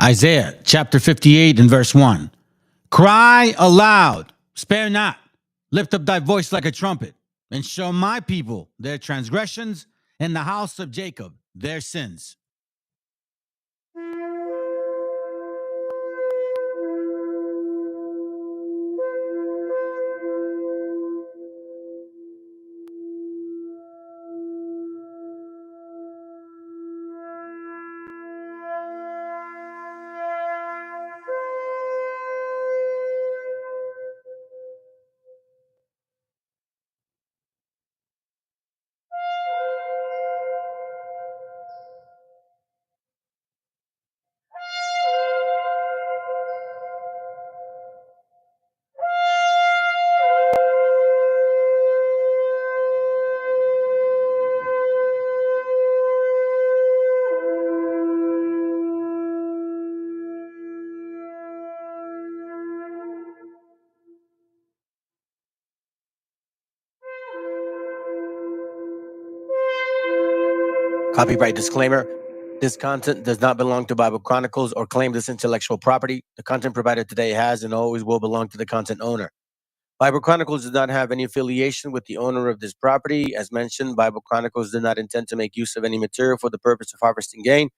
Isaiah chapter 58 and verse 1. Cry aloud, spare not, lift up thy voice like a trumpet, and show my people their transgressions, and the house of Jacob their sins. Copyright disclaimer. This content does not belong to Bible Chronicles or claim this intellectual property. The content provided today has and always will belong to the content owner. Bible Chronicles does not have any affiliation with the owner of this property. As mentioned, Bible Chronicles does not intend to make use of any material for the purpose of harvesting gain.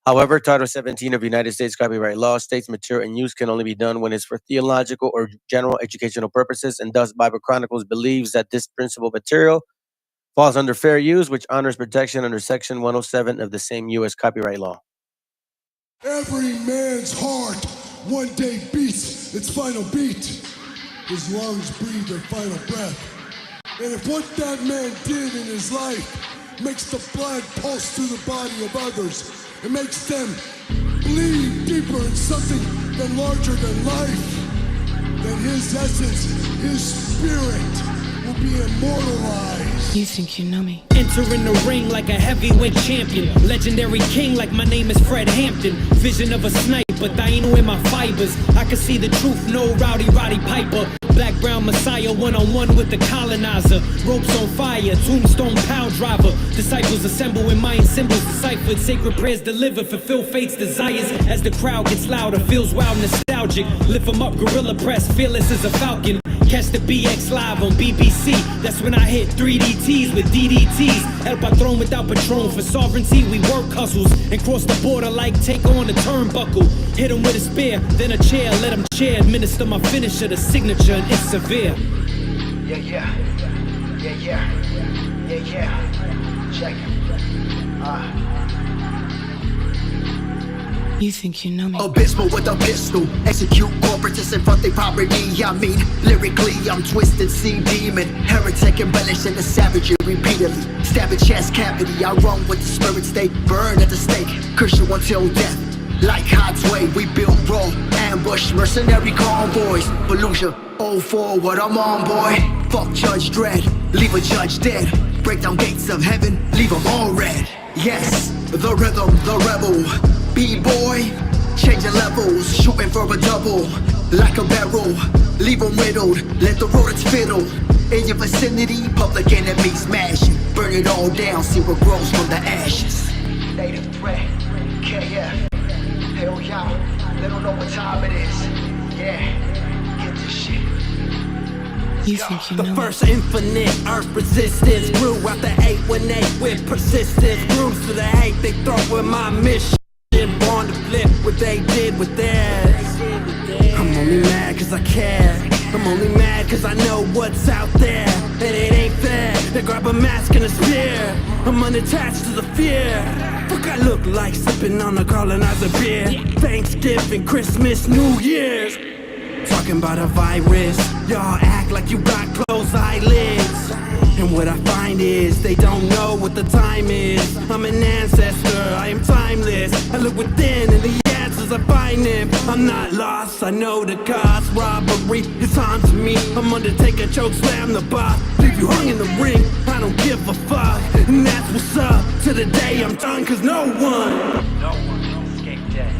However, Title 17 of United States copyright law states material and use can only be done when it's for theological or general educational purposes, and thus Bible Chronicles believes that this principal material falls under fair use, which honors protection under Section 107 of the same U.S. copyright law. Every man's heart one day beats its final beat. His lungs breathe their final breath. And if what that man did in his life makes the blood pulse through the body of others, it makes them bleed deeper in something than larger than life, then his essence, his spirit, will be immortalized. You think you know me? Entering the ring like a heavyweight champion, legendary king like my name is Fred Hampton. Vision of a sniper, Dainu in my fibers. I can see the truth, no Roddy Piper. Black brown messiah, one-on-one with the colonizer. Ropes on fire, tombstone power driver. Disciples assemble in Mayan symbols deciphered. Sacred prayers delivered, fulfill fate's desires. As the crowd gets louder, feels wild nostalgic. Lift 'em up, gorilla press, fearless as a falcon. Catch the BX live on BBC. That's when I hit 3DTs with DDTs. El Patron without Patron. For sovereignty, we work hustles and cross the border like take on a turnbuckle. Hit 'em with a spear, then a chair. Let 'em chair. Administer my finisher, the signature, and it's severe. Yeah. Check. You think you know me? Abysmal with a pistol, execute corporates in front of poverty. I mean, lyrically, I'm twisted, sea demon, heretic, embellishing the savagery repeatedly. Stab a chest cavity, I run with the spirits, they burn at the stake. Curse you until death. Like God's way, we build raw ambush, mercenary convoys. Fallujah, all forward, I'm on, boy. Fuck Judge Dredd, leave a judge dead. Break down gates of heaven, leave them all red. Yes, the rhythm, the rebel. B-boy, changing levels, shooting for a double. Like a barrel, leave them riddled, let the rodents fiddle. In your vicinity, public enemy smashing. Burn it all down, see what grows from the ashes. Native threat, KF. Hell y'all, they don't know what time it is. Yeah, get this shit. You think you know The me? first infinite earth resistance grew out the 818 with persistence. Grooves to the hate they throw with my mission. Born to flip what they did with theirs. I'm only mad cause I care. I'm only mad cause I know what's out there. And it ain't fair. They grab a mask and a spear. I'm unattached to the fear. Fuck I look like sipping on a colonizer beer. Thanksgiving, Christmas, New Year's. Talking about a virus. Y'all act like you got closed eyelids. And what I find is they don't know what the time is. I'm an ancestor, I am timeless. I look within and the answers I find them. I'm not lost, I know the cost. Robbery is on to me. I'm Undertaker, choke slam the boss. Leave you hung in the ring, I don't give a fuck. And that's what's up, to the day I'm done. Cause no one escaped death.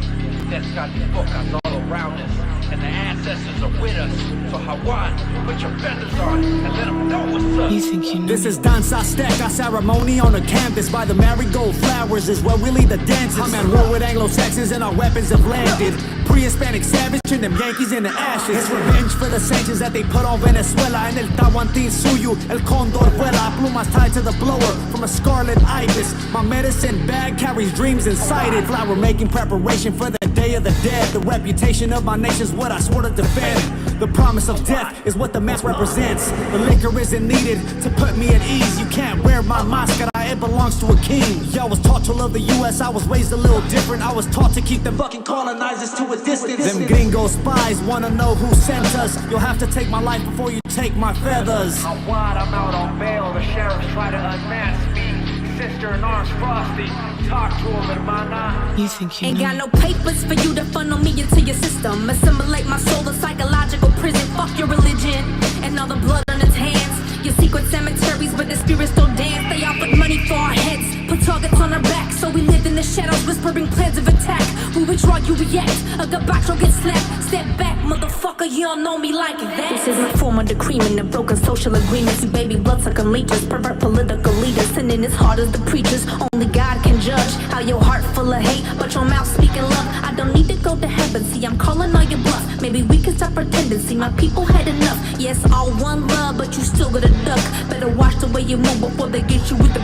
Death's got these focus all around us. and the ancestors are with us. So Hawan, put your feathers on and let them know what's up. You think you know This me? is Danza Azteca ceremony on the campus by the marigold flowers is where we lead the dances. I'm at war with Anglo-Saxons and our weapons have landed. Pre-Hispanic savage and them Yankees in the ashes. It's revenge for the sanctions that they put on Venezuela. En el Tahuantín suyo, el cóndor vuela. Plumas tied to the blower from a scarlet ibis. My medicine bag carries dreams inside it. Flower making preparation for the day of the dead. The reputation of my nation's what I swore to defend. The promise of death is what the mask represents. The liquor isn't needed to put me at ease. You can't wear my mascara, it belongs to a king. Y'all was taught to love the US, I was raised a little different. I was taught to keep the fucking colonizers to a distance. Them gringo spies wanna know who sent us. You'll have to take my life before you take my feathers. Hawan, I'm out on bail. The sheriff's try to unmask me. Sister in arms, Frosty. Talk to him, hermana. You think you Ain't know got me? no papers for you to funnel me into your system. Assimilate my soul to psychological prison. Fuck your religion and all the blood on its hands. Your secret cemeteries where the spirits still dance. They offered money for our heads, put targets on our backs. So we lived in the shadows, whispering plans of attack. We withdraw, you react. A gabacho gets slapped. Step back, motherfucker, you don't know me like that. This is my form of decrement of broken social agreements. You baby bloodsucking leeches, pervert political leaders, sinning as hard as the preachers. Only God can judge how your heart full of hate, but your mouth speaking love. I don't need to go to heaven, see I'm calling all your bluff. Maybe we can stop pretending, see my people had enough. Yes, all one love, but you still gotta duck. Better watch the way you move before they get you with the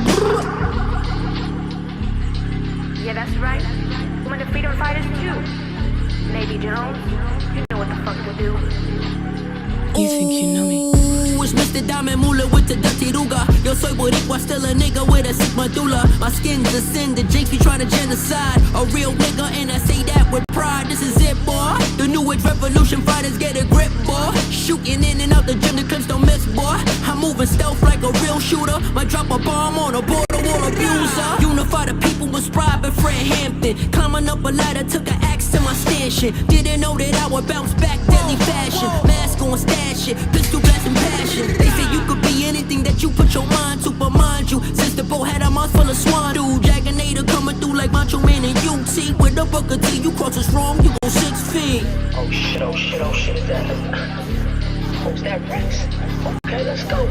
Yeah, that's right. When the freedom fighters too. Navy Jones, you know what the fuck to do. You think you know me? Ooh, it's Mr. Diamond Moolah with the dirty ruga. Yo soy boricua, still a nigga with a sick medulla. My skin's a sin, the jinx be trying to genocide. A real nigga, and I say that with pride. This is it, boy. The new age revolution fighters get a grip, boy. Shooting in and out the gym, the clips don't miss, boy. I'm moving stealth like a real shooter. Might drop a bomb on a border wall abuser. Unify the people was Pride and Fred Hampton. Climbing up a ladder, took an axe to my stanchion. Didn't know that I would bounce back deadly fashion. Mask on, stash it, pistol blast and passion. They say you could be anything that you put your mind to, but mind you, since the boat had a mouth full of swine, dude, Jagganator coming through like Macho Man and UT. With the Booker T, you cross us wrong, you go 6 feet. Oh shit, oh shit, oh shit, is that that Rex? Okay, let's go.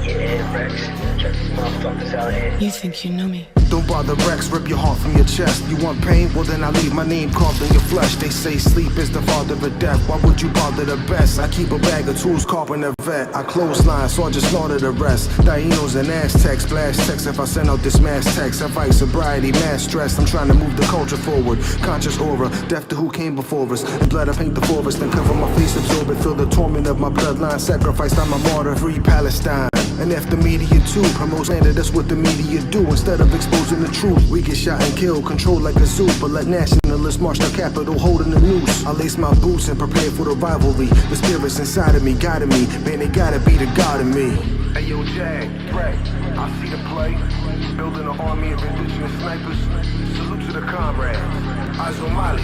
Yeah, Rex. Check these motherfuckers out here. You think you know me? Don't bother Rex, rip your heart from your chest. You want pain? Well then I leave my name carved in your flesh. They say sleep is the father of death. Why would you bother the best? I keep a bag of tools, carpenter vet. I clothesline, so I just slaughter the rest. Dainos and Aztecs, blast text if I send out this mass text. I fight sobriety, mass stress. I'm trying to move the culture forward. Conscious aura, death to who came before us. In blood I paint the forest, then cover my face, absorb it. Feel the torment of my bloodline. Sacrificed, I'm a martyr. Free Palestine. And if the media too promotes slander, that's what the media do. Instead of exposing the truth, we get shot and killed, controlled like a zoo. But let nationalists march the Capitol holding the noose. I lace my boots and prepare for the rivalry. The spirit's inside of me, guiding me. Man, they gotta be the God in me. Hey yo, Jag, Greg, I see the play. Building an army of indigenous snipers. Salute to the comrades. Azomali,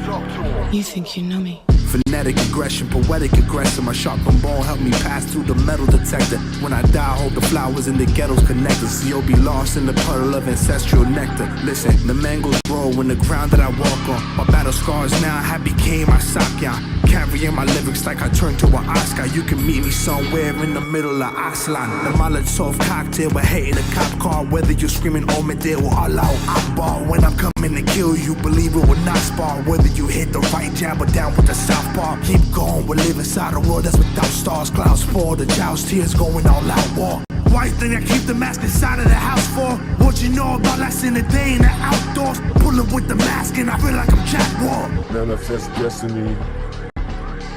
talk to them. You think you know me? Phonetic aggression, poetic aggressor. My sharpened bone helped me pass through the metal detector. When I die, I hope the flowers in the ghettos connected, so you'll be lost in the puddle of ancestral nectar. Listen, the mangoes grow in the ground that I walk on. My battle scars now have became my sakya. Carrying my lyrics like I turned to an Oscar. You can meet me somewhere in the middle of Aslan. The Molotov cocktail, we're hating a cop car. Whether you're screaming Omedeo or Allah Akbar. When I'm coming to kill you, believe it will not spar. Whether you hit the right jab or down with the southpaw. Keep going, we're living inside a world that's without stars. Clouds fall, the child's tears going all out war. Why you think I keep the mask inside of the house for? What you know about less in the day in the outdoors? Pulling with the mask and I feel like I'm Jack War. Manifest destiny.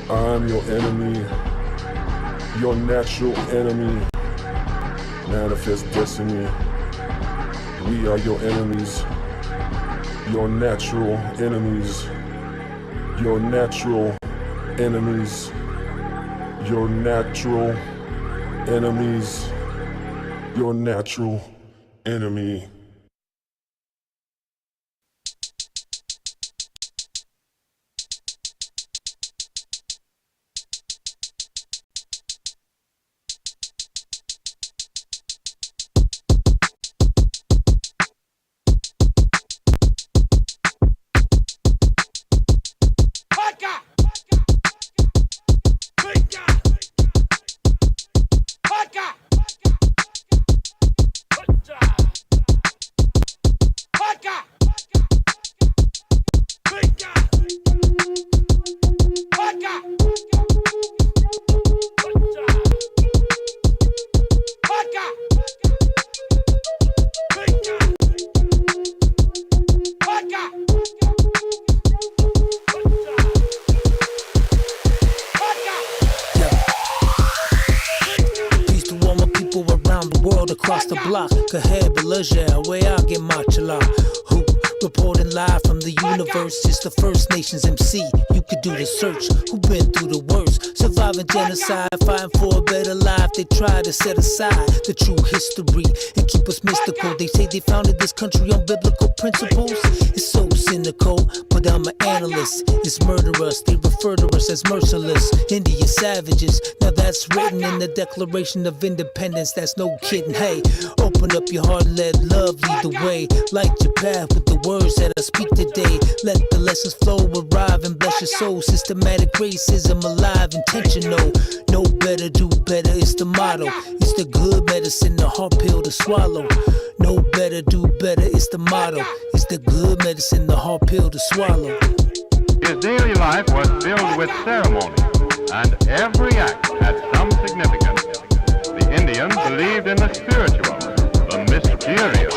I'm your enemy. Your natural enemy. Manifest destiny. We are your enemies. Your natural enemies. Your natural enemies. Your natural enemies. Your natural enemy. Vodka! block, Kaheb, Belajah, where I get my chala. Who reporting live from the universe? It's the First Nations MC. You could do the search. Who been through the worst? Surviving genocide, fighting for a better life. They try to set aside the true history and keep us mystical. They say they founded this country on biblical principles. It's so cynical, but I'm an analyst. It's murderous. They refer to us as merciless. India savages. Now that's written in the Declaration of Independence. That's no kidding. Hey, open up your heart and let love lead the way. Light your path with the words that I speak today. Let the lessons flow, arrive and bless your soul. Systematic racism alive, intentional. Know better, do better, it's the motto. It's the good medicine, the hard pill to swallow. Know better, do better, it's the motto. It's the good medicine, the hard pill to swallow. His daily life was filled with ceremony, and every act had some significance. The Indians believed in the spiritual, the mysterious.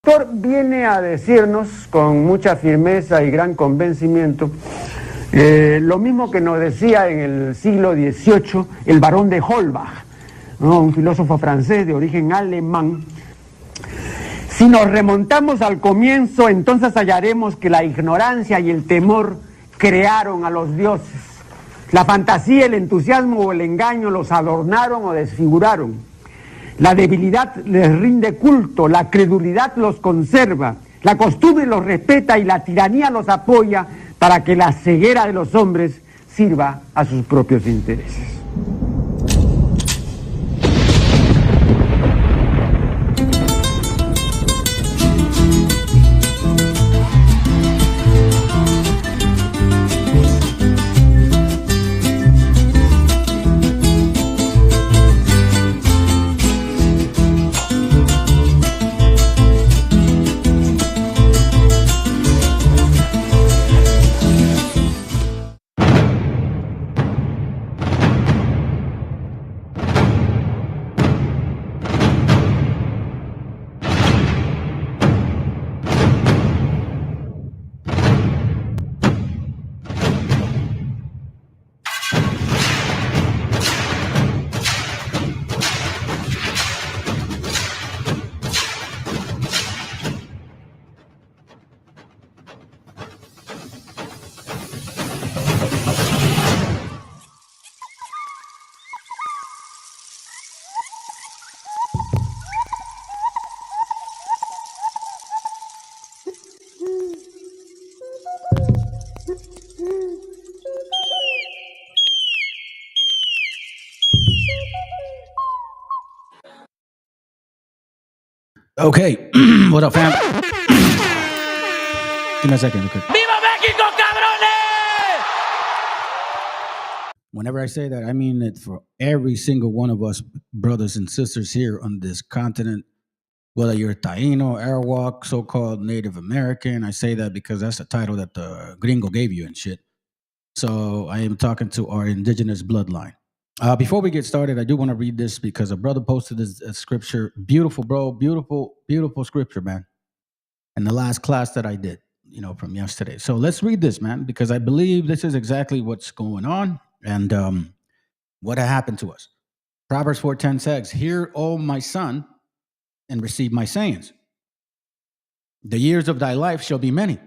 El autor viene a decirnos con mucha firmeza y gran convencimiento lo mismo que nos decía en el siglo XVIII el barón de Holbach, ¿no? Un filósofo francés de origen alemán. Si nos remontamos al comienzo, entonces hallaremos que la ignorancia y el temor crearon a los dioses. La fantasía, el entusiasmo o el engaño los adornaron o desfiguraron. La debilidad les rinde culto, la credulidad los conserva, la costumbre los respeta y la tiranía los apoya para que la ceguera de los hombres sirva a sus propios intereses. Okay, what up, fam? Give me a second, okay. ¡Viva México, cabrones! Whenever I say that, I mean it for every single one of us brothers and sisters here on this continent, whether you're Taino, Arawak, so-called Native American. I say that because that's the title that the gringo gave you and shit. So I am talking to our indigenous bloodline. Before we get started, I do want to read this because a brother posted this scripture. Beautiful, bro. Beautiful, beautiful scripture, man. In the last class that I did, from yesterday. So let's read this, man, because I believe this is exactly what's going on and what happened to us. Proverbs 4:10 says, "Hear, O my son, and receive my sayings. The years of thy life shall be many.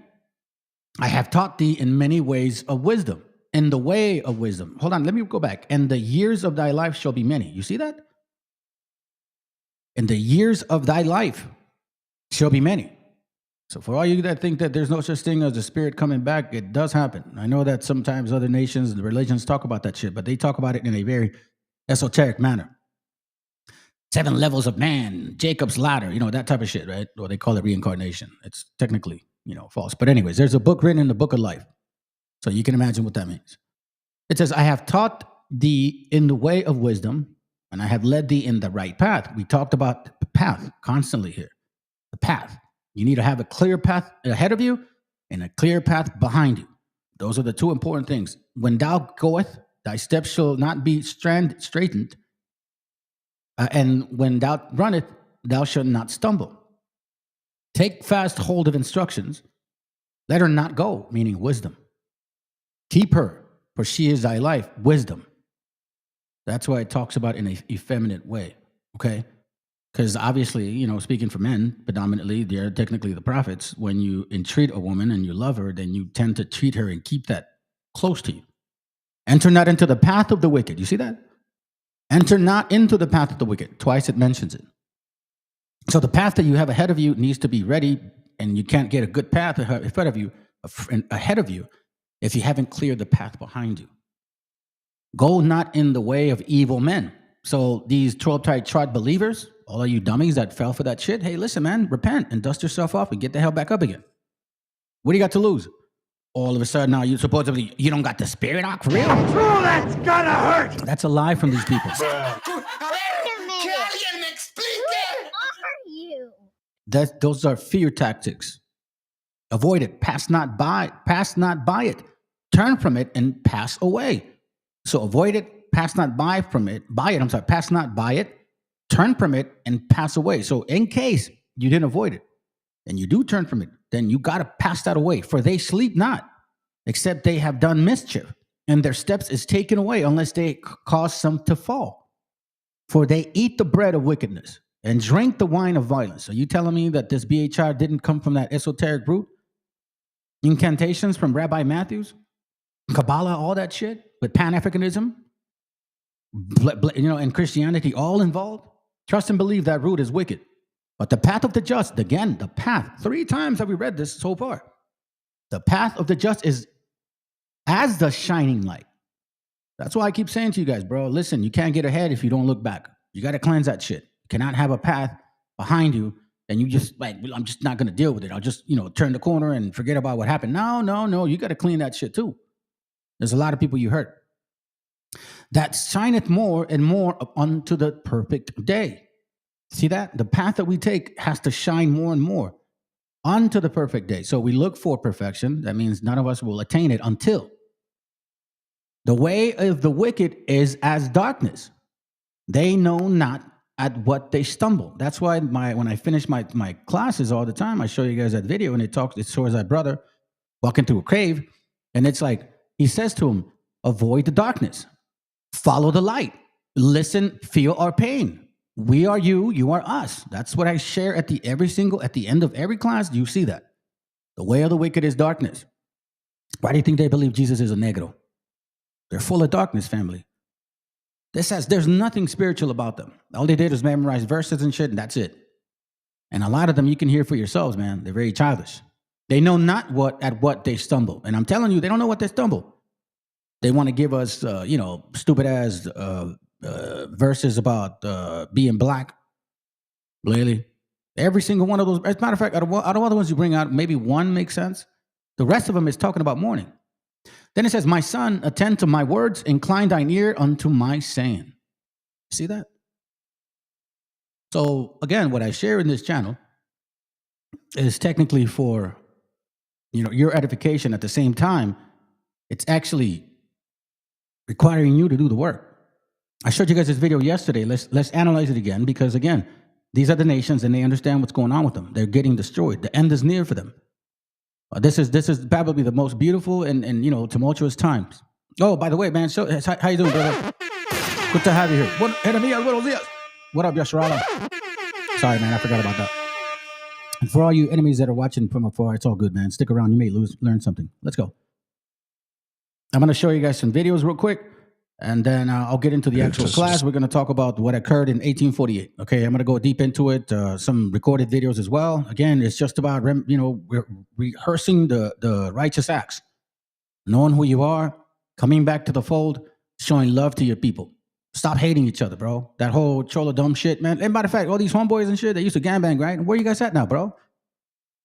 I have taught thee in many ways of wisdom." In the way of wisdom. Hold on, let me go back. "And the years of thy life shall be many." You see that? and the years of thy life shall be many. So for all you that think that there's no such thing as the spirit coming back, it does happen. I know that sometimes other nations, the religions talk about that shit, but they talk about it in a very esoteric manner. 7 levels of man, Jacob's ladder, that type of shit, right? Or they call it reincarnation. It's technically, false. But anyways, there's a book written in the book of life. So you can imagine what that means. It says, I have taught thee in the way of wisdom, and I have led thee in the right path. We talked about the path constantly here. The path. You need to have a clear path ahead of you and a clear path behind you. Those are the 2 important things. When thou goeth, thy steps shall not be straightened. And when thou runneth, thou shalt not stumble. Take fast hold of instructions. Let her not go, meaning wisdom. Keep her, for she is thy life, wisdom. That's why it talks about in an effeminate way, okay? Because obviously, speaking for men, predominantly, they're technically the prophets. When you entreat a woman and you love her, then you tend to treat her and keep that close to you. Enter not into the path of the wicked. You see that? Enter not into the path of the wicked. Twice it mentions it. So the path that you have ahead of you needs to be ready, and you can't get a good path ahead of you if you haven't cleared the path behind you. Go not in the way of evil men. So these 12 tribe believers, all of you dummies that fell for that shit, hey, listen, man, repent and dust yourself off and get the hell back up again. What do you got to lose? All of a sudden now you supposedly, you don't got the spirit out for real? Oh, that's gonna hurt! That's a lie from these people. Those are fear tactics. Avoid it. Pass not by it. Turn from it and pass away. So avoid it, pass not by it, turn from it and pass away. So in case you didn't avoid it and you do turn from it, then you got to pass that away. For they sleep not, except they have done mischief, and their steps is taken away unless they cause some to fall. For they eat the bread of wickedness and drink the wine of violence. So you telling me that this BHR didn't come from that esoteric root? Incantations from Rabbi Matthews? Kabbalah, all that shit? With Pan-Africanism? And Christianity all involved? Trust and believe that root is wicked. But the path of the just, again, the path, 3 times have we read this so far. The path of the just is as the shining light. That's why I keep saying to you guys, bro, listen, you can't get ahead if you don't look back. You got to cleanse that shit. You cannot have a path behind you and you just I'm just not going to deal with it. I'll just, turn the corner and forget about what happened. No. You got to clean that shit too. There's a lot of people you hurt. That shineth more and more unto the perfect day. See that? The path that we take has to shine more and more unto the perfect day. So we look for perfection. That means none of us will attain it until. The way of the wicked is as darkness. They know not at what they stumble. That's why when I finish my classes all the time, I show you guys that video and it shows that brother walking through a cave. And it's like, he says to him, avoid the darkness. Follow the light. Listen, feel our pain. We are you, you are us. That's what I share at the end of every class. You see that. The way of the wicked is darkness. Why do you think they believe Jesus is a negro? They're full of darkness, family. There's nothing spiritual about them. All they did was memorize verses and shit, and that's it. And a lot of them you can hear for yourselves, man. They're very childish. They know not at what they stumble. And I'm telling you, they don't know what they stumble. They want to give us, stupid ass verses about being black. Really? Every single one of those. As a matter of fact, out of all the ones you bring out, maybe one makes sense. The rest of them is talking about mourning. Then it says, my son, attend to my words, incline thine ear unto my saying. See that? So again, what I share in this channel is technically for, your edification. At the same time, it's actually requiring you to do the work. I showed you guys this video yesterday. Let's analyze it again, because again, these are the nations and they understand what's going on with them. They're getting destroyed. The end is near for them. This is probably the most beautiful and tumultuous times. Oh, by the way, man, how you doing, brother? Good to have you here. What up, Yasharala? Sorry, man, I forgot about that. And for all you enemies that are watching from afar, it's all good, man. Stick around. You may learn something. Let's go. I'm going to show you guys some videos real quick. And then I'll get into the actual class. We're going to talk about what occurred in 1848. Okay, I'm going to go deep into it. Some recorded videos as well. Again, it's just about we're rehearsing the righteous acts, knowing who you are, coming back to the fold, showing love to your people. Stop hating each other, bro. That whole cholo dumb shit, man. And matter of fact, all these homeboys and shit, they used to gangbang, right? Where you guys at now, bro?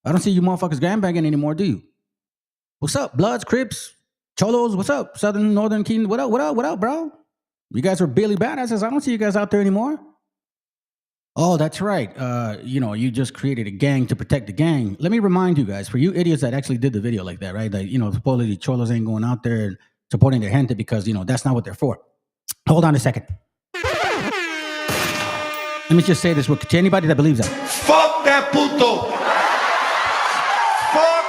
I don't see you motherfuckers gangbanging anymore, do you? What's up, Bloods, Crips, Cholos? What's up, Southern, Northern King? What up, bro? You guys are Billy Badasses. I don't see you guys out there anymore. Oh, that's right. You just created a gang to protect the gang. Let me remind you guys, for you idiots that actually did the video like that, right? That, supposedly Cholos ain't going out there and supporting their gente because, that's not what they're for. Hold on a second. Let me just say this to anybody that believes that. Fuck that puto. Fuck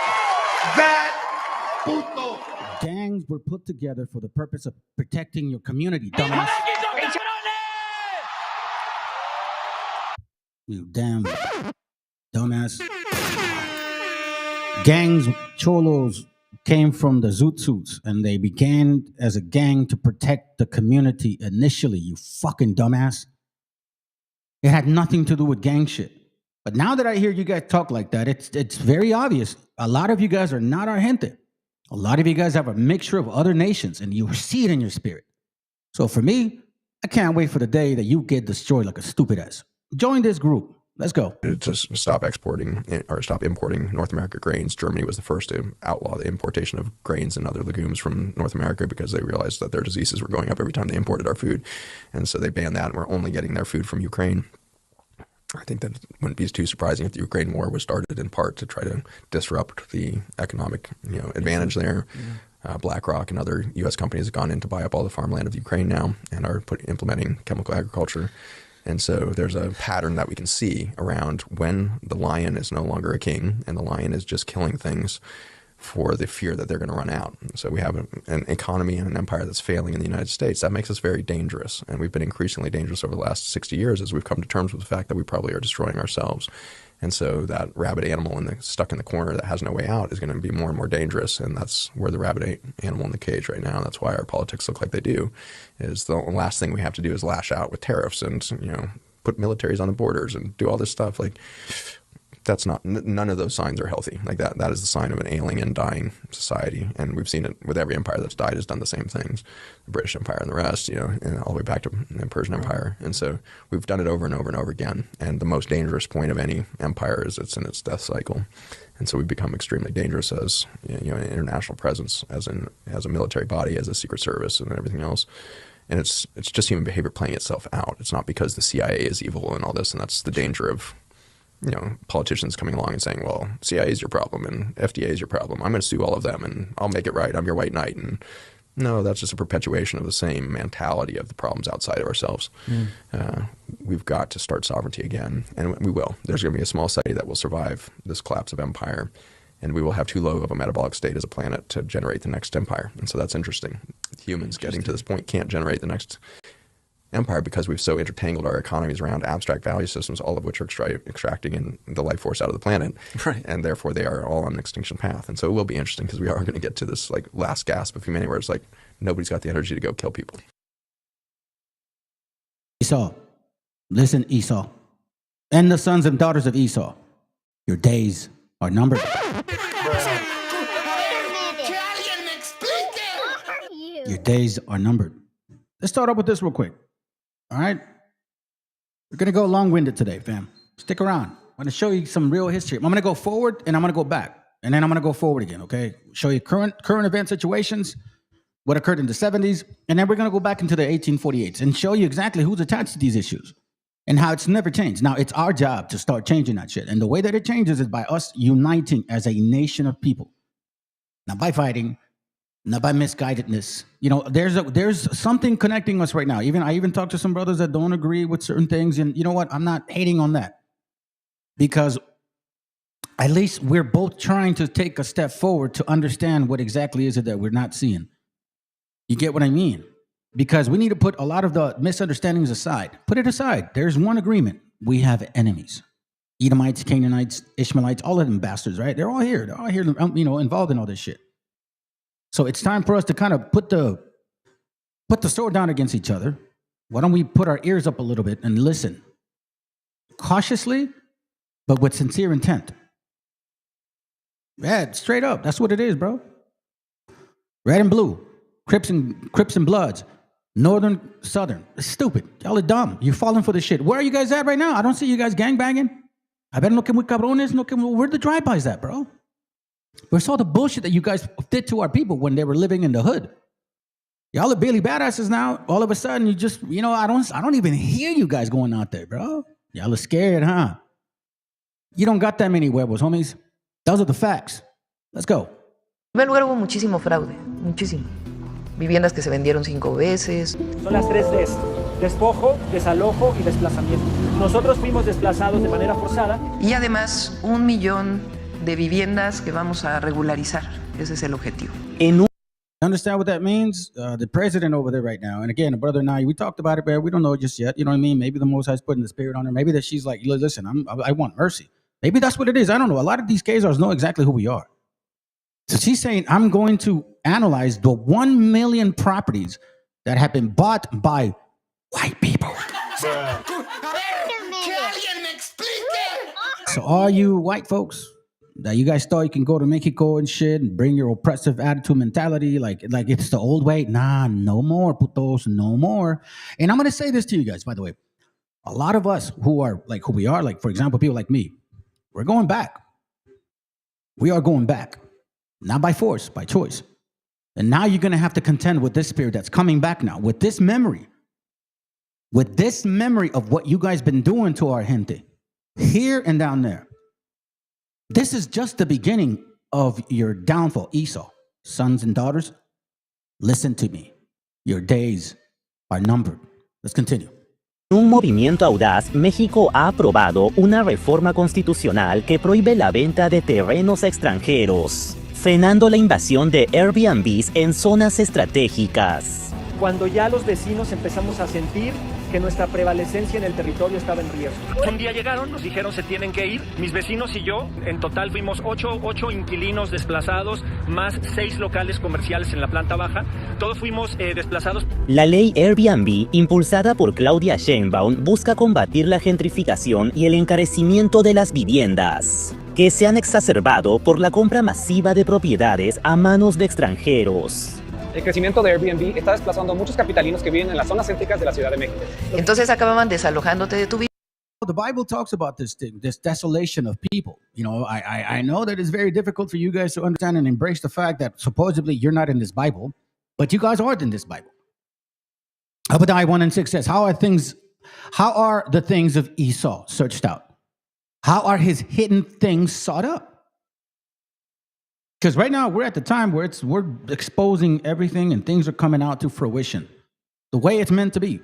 that puto. Gangs were put together for the purpose of protecting your community, dumbass. You damn dumbass. Gangs, cholos, came from the Zoot Suits, and they began as a gang to protect the community initially, you fucking dumbass. It had nothing to do with gang shit. But now that I hear you guys talk like that, it's very obvious. A lot of you guys are not our gente. A lot of you guys have a mixture of other nations, and you see it in your spirit. So for me, I can't wait for the day that you get destroyed like a stupid ass. Join this group. Let's go. To stop exporting or stop importing North America grains, Germany was the first to outlaw the importation of grains and other legumes from North America because they realized that their diseases were going up every time they imported our food. And so they banned that, and we're only getting their food from Ukraine. I think that wouldn't be too surprising if the Ukraine war was started in part to try to disrupt the economic advantage there. Yeah. BlackRock and other U.S. companies have gone in to buy up all the farmland of Ukraine now and are implementing chemical agriculture. And so there's a pattern that we can see around when the lion is no longer a king and the lion is just killing things for the fear that they're going to run out. So we have an economy and an empire that's failing in the United States. That makes us very dangerous. And we've been increasingly dangerous over the last 60 years as we've come to terms with the fact that we probably are destroying ourselves. And so that rabid animal stuck in the corner that has no way out is going to be more and more dangerous. And that's where the rabid animal in the cage right now. And that's why our politics look like they do. Is the last thing we have to do is lash out with tariffs and put militaries on the borders and do all this stuff. Like that's not, none of those signs are healthy. Like that is the sign of an ailing and dying society. And we've seen it with every empire that's died has done the same things. The British Empire and the rest, and all the way back to the Persian Empire. And so we've done it over and over and over again. And the most dangerous point of any empire is it's in its death cycle. And so we've become extremely dangerous as an international presence, as a military body, as a secret service and everything else. And it's just human behavior playing itself out. It's not because the CIA is evil and all this, and that's the danger of politicians coming along and saying, well, CIA is your problem and FDA is your problem. I'm going to sue all of them and I'll make it right. I'm your white knight. And no, that's just a perpetuation of the same mentality of the problems outside of ourselves. We've got to start sovereignty again, and we will. There's going to be a small study that will survive this collapse of empire, and we will have too low of a metabolic state as a planet to generate the next empire. And so that's interesting. Humans getting to this point can't generate the next empire because we've so intertangled our economies around abstract value systems, all of which are extracting in the life force out of the planet. Right. And therefore they are all on an extinction path. And so it will be interesting because we are going to get to this like last gasp of humanity where it's like nobody's got the energy to go kill people. Esau. Listen, Esau. And the sons and daughters of Esau. Your days are numbered. Your days are numbered. Let's start off with this real quick. All right? We're going to go long-winded today, fam. Stick around. I'm going to show you some real history. I'm going to go forward, and I'm going to go back. And then I'm going to go forward again, okay? Show you current event situations, what occurred in the 70s, and then we're going to go back into the 1848s and show you exactly who's attached to these issues and how it's never changed. Now, it's our job to start changing that shit. And the way that it changes is by us uniting as a nation of people. Not by fighting, not by misguidedness. There's something connecting us right now. I even talked to some brothers that don't agree with certain things. And you know what? I'm not hating on that. Because at least we're both trying to take a step forward to understand what exactly is it that we're not seeing. You get what I mean? Because we need to put a lot of the misunderstandings aside. Put it aside. There's one agreement. We have enemies. Edomites, Canaanites, Ishmaelites, all of them bastards, right? They're all here. They're all here, involved in all this shit. So it's time for us to kind of put put the sword down against each other. Why don't we put our ears up a little bit and listen cautiously, but with sincere intent? Yeah, straight up. That's what it is, bro. Red and blue, Crips and Bloods, Northern, Southern. It's stupid. Y'all are dumb. You're falling for the shit. Where are you guys at right now? I don't see you guys gangbanging. I better no que muy cabrones, where the drive-bys at, bro? Where's all the bullshit that you guys did to our people when they were living in the hood? Y'all are Billy badasses now. All of a sudden, you just, I don't even hear you guys going out there, bro. Y'all are scared, huh? You don't got that many huevos, homies. Those are the facts. Let's go. En primer lugar, hubo muchísimo fraude, muchísimo. Viviendas que se vendieron 5 veces. Son las 3 Ds: despojo, desalojo y desplazamiento. Nosotros fuimos desplazados de manera forzada. Y además, 1 millón de viviendas que vamos a regularizar. Ese es el objetivo. Understand what that means? The president over there right now, and again, brother and I, we talked about it, but we don't know just yet. You know what I mean? Maybe the Most High's putting the spirit on her. Maybe that she's like, listen, I want mercy. Maybe that's what it is. I don't know. A lot of these KZRs know exactly who we are. So she's saying, I'm going to analyze the 1 million properties that have been bought by white people. So all you white folks that you guys thought you can go to Mexico and shit and bring your oppressive attitude mentality like it's the old way. Nah, no more, putos, no more. And I'm going to say this to you guys, by the way. A lot of us who are like who we are, like, for example, people like me, we're going back. We are going back. Not by force, by choice. And now you're going to have to contend with this spirit that's coming back now, with this memory of what you guys been doing to our gente, here and down there. This is just the beginning of your downfall, Esau. Sons and daughters, listen to me. Your days are numbered. Let's continue. Un movimiento audaz, México ha aprobado una reforma constitucional que prohíbe la venta de terrenos extranjeros, frenando la invasión de Airbnbs en zonas estratégicas. Cuando ya los vecinos empezamos a sentir que nuestra prevalecencia en el territorio estaba en riesgo. Un día llegaron, nos dijeron se tienen que ir. Mis vecinos y yo, en total fuimos 8 inquilinos desplazados, más 6 locales comerciales en la planta baja. Todos fuimos desplazados. La ley Airbnb, impulsada por Claudia Sheinbaum, busca combatir la gentrificación y el encarecimiento de las viviendas, que se han exacerbado por la compra masiva de propiedades a manos de extranjeros. El crecimiento de Airbnb está desplazando a muchos capitalinos que viven en las zonas céntricas de la Ciudad de México. Entonces acababan desalojándote de tu vida. The Bible talks about this thing, this desolation of people. I know that it's very difficult for you guys to understand and embrace the fact that supposedly you're not in this Bible, but you guys are in this Bible. Obadiah 1:6 says, How are the things of Esau searched out? How are his hidden things sought up? Because right now we're at the time where we're exposing everything and things are coming out to fruition the way it's meant to be.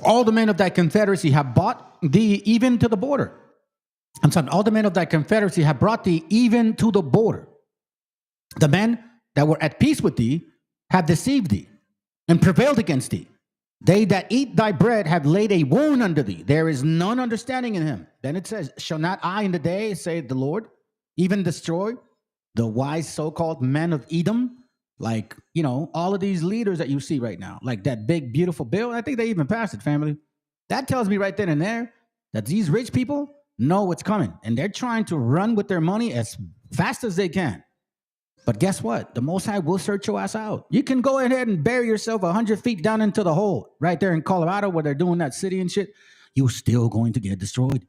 All the men of that confederacy have brought thee even to the border. All the men of that confederacy have brought thee even to the border. The men that were at peace with thee have deceived thee and prevailed against thee. They that eat thy bread have laid a wound under thee. There is none understanding in him. Then it says, Shall not I in the day, say the Lord, even destroy the wise so-called men of Edom? Like, all of these leaders that you see right now, like that big, beautiful bill. I think they even passed it, family. That tells me right then and there that these rich people know what's coming. And they're trying to run with their money as fast as they can. But guess what? The Most High will search your ass out. You can go ahead and bury yourself 100 feet down into the hole right there in Colorado where they're doing that city and shit. You're still going to get destroyed.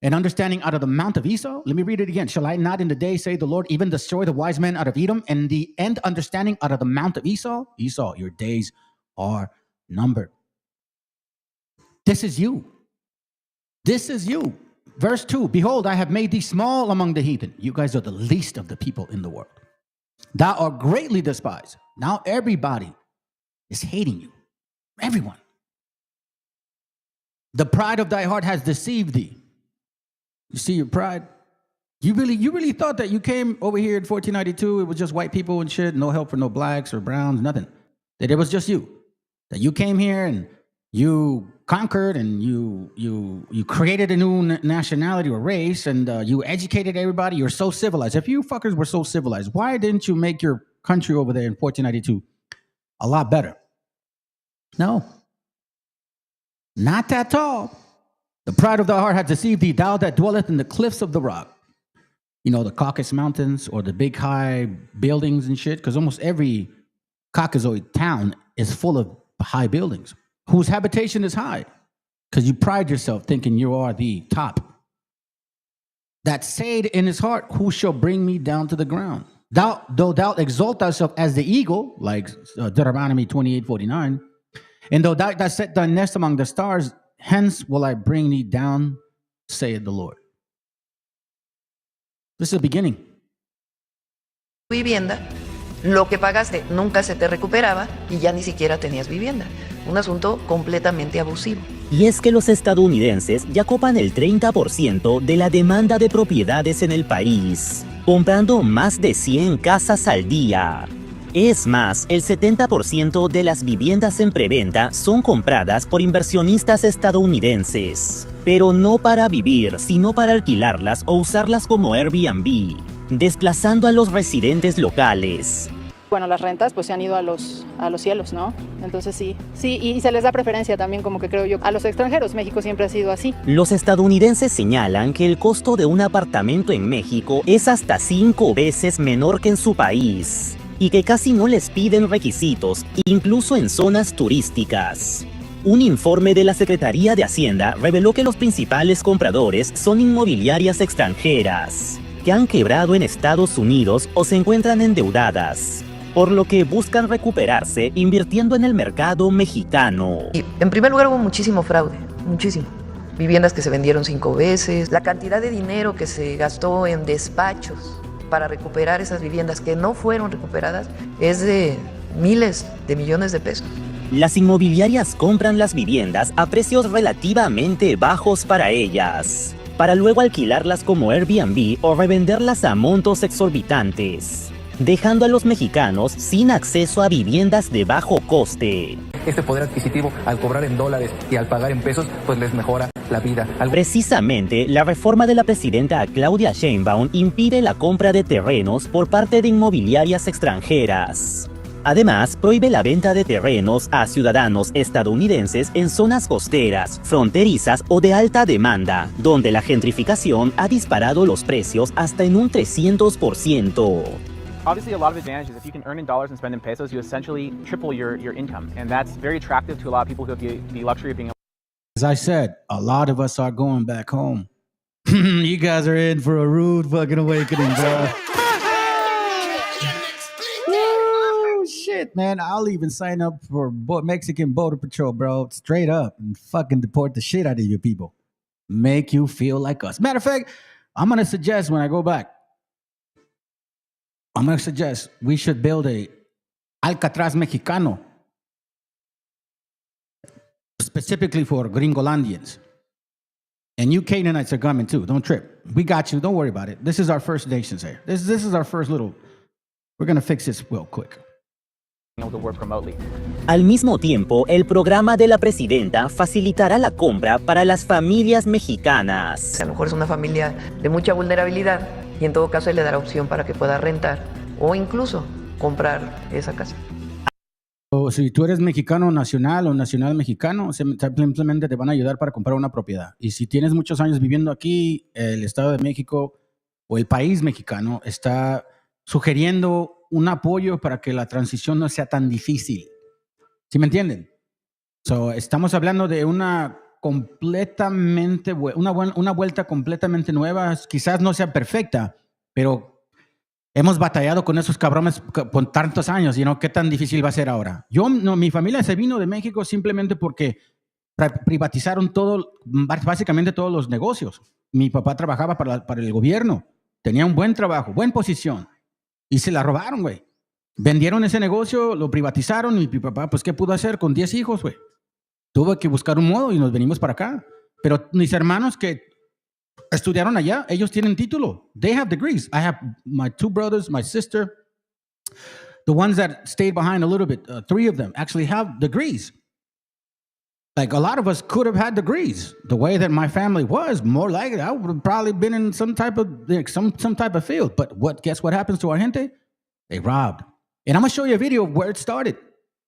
And understanding out of the mount of Esau, let me read it again. Shall I not in the day, say the Lord, even destroy the wise men out of Edom? And the end understanding out of the mount of Esau? Esau, your days are numbered. This is you. This is you. Verse 2, Behold, I have made thee small among the heathen. You guys are the least of the people in the world. Thou art greatly despised. Now everybody is hating you. Everyone. The pride of thy heart has deceived thee. You see your pride? You really thought that you came over here in 1492, it was just white people and shit, no help for no blacks or browns, nothing. That it was just you. That you came here and you conquered and you created a new nationality or race and you educated everybody. You're so civilized. If you fuckers were so civilized, why didn't you make your country over there in 1492 a lot better? No. Not at all. The pride of thy heart hath deceived thee, thou that dwelleth in the cliffs of the rock. You know, the Caucasus Mountains or the big high buildings and shit, because almost every Caucasoid town is full of high buildings whose habitation is high because you pride yourself thinking you are the top. That said in his heart, who shall bring me down to the ground? Though thou exalt thyself as the eagle, like Deuteronomy 28:49, and though thou set thy nest among the stars, hence will I bring thee down, saith the Lord. This is the beginning. Vivienda, lo que pagaste nunca se te recuperaba y ya ni siquiera tenías vivienda. Un asunto completamente abusivo. Y es que los estadounidenses ya copan el 30% de la demanda de propiedades en el país, comprando más de 100 casas al día. Es más, el 70% de las viviendas en preventa son compradas por inversionistas estadounidenses, pero no para vivir, sino para alquilarlas o usarlas como Airbnb, desplazando a los residentes locales. Bueno, las rentas pues se han ido a los cielos, ¿no? Entonces sí, y se les da preferencia también, como que creo yo, a los extranjeros. México siempre ha sido así. Los estadounidenses señalan que el costo de un apartamento en México es hasta 5 veces menor que en su país, y que casi no les piden requisitos, incluso en zonas turísticas. Un informe de la Secretaría de Hacienda reveló que los principales compradores son inmobiliarias extranjeras, que han quebrado en Estados Unidos o se encuentran endeudadas, por lo que buscan recuperarse invirtiendo en el mercado mexicano. Y en primer lugar hubo muchísimo fraude, muchísimo. Viviendas que se vendieron 5 veces, la cantidad de dinero que se gastó en despachos para recuperar esas viviendas que no fueron recuperadas es de miles de millones de pesos. Las inmobiliarias compran las viviendas a precios relativamente bajos para ellas, para luego alquilarlas como Airbnb o revenderlas a montos exorbitantes, dejando a los mexicanos sin acceso a viviendas de bajo coste. Este poder adquisitivo, al cobrar en dólares y al pagar en pesos, pues les mejora la vida. Precisamente, la reforma de la presidenta Claudia Sheinbaum impide la compra de terrenos por parte de inmobiliarias extranjeras. Además, prohíbe la venta de terrenos a ciudadanos estadounidenses en zonas costeras, fronterizas o de alta demanda, donde la gentrificación ha disparado los precios hasta en un 300%. Obviously, a lot of advantages. If you can earn in dollars and spend in pesos, you essentially triple your income. And that's very attractive to a lot of people who have the luxury of being able. As I said, a lot of us are going back home. You guys are in for a rude fucking awakening, bro. Oh, shit, man. I'll even sign up for Mexican Border Patrol, bro. Straight up. And fucking deport the shit out of you people. Make you feel like us. Matter of fact, I'm going to suggest when I go back, we should build a Alcatraz Mexicano specifically for Gringolandians. And you Canaanites are coming too. Don't trip. We got you. Don't worry about it. This is our first nations here. This is our first little. We're going to fix this real quick. Al mismo tiempo, el programa de la presidenta facilitará la compra para las familias mexicanas. A lo mejor es una familia de mucha vulnerabilidad y en todo caso le dará opción para que pueda rentar o incluso comprar esa casa. O si tú eres mexicano nacional o nacional mexicano, simplemente te van a ayudar para comprar una propiedad. Y si tienes muchos años viviendo aquí, el Estado de México o el país mexicano está sugiriendo un apoyo para que la transición no sea tan difícil. ¿Sí me entienden? Estamos hablando de una vuelta completamente nueva. Quizás no sea perfecta, pero hemos batallado con esos cabrones por tantos años. ¿Qué tan difícil va a ser ahora? Mi familia se vino de México simplemente porque privatizaron básicamente todos los negocios. Mi papá trabajaba para el gobierno. Tenía un buen trabajo, buena posición. Y se la robaron, güey. Vendieron ese negocio, lo privatizaron y mi papá, pues, ¿qué pudo hacer con 10 hijos, güey? Tuvo que buscar un modo y nos venimos para acá. Pero mis hermanos que estudiaron allá, ellos tienen título. They have degrees. I have my 2 brothers, my sister. The ones that stayed behind a little bit, 3 of them actually have degrees. Like a lot of us could have had degrees. The way that my family was, more likely I would have probably been in some type of field. But guess what happens to our gente? They robbed. And I'm going to show you a video of where it started.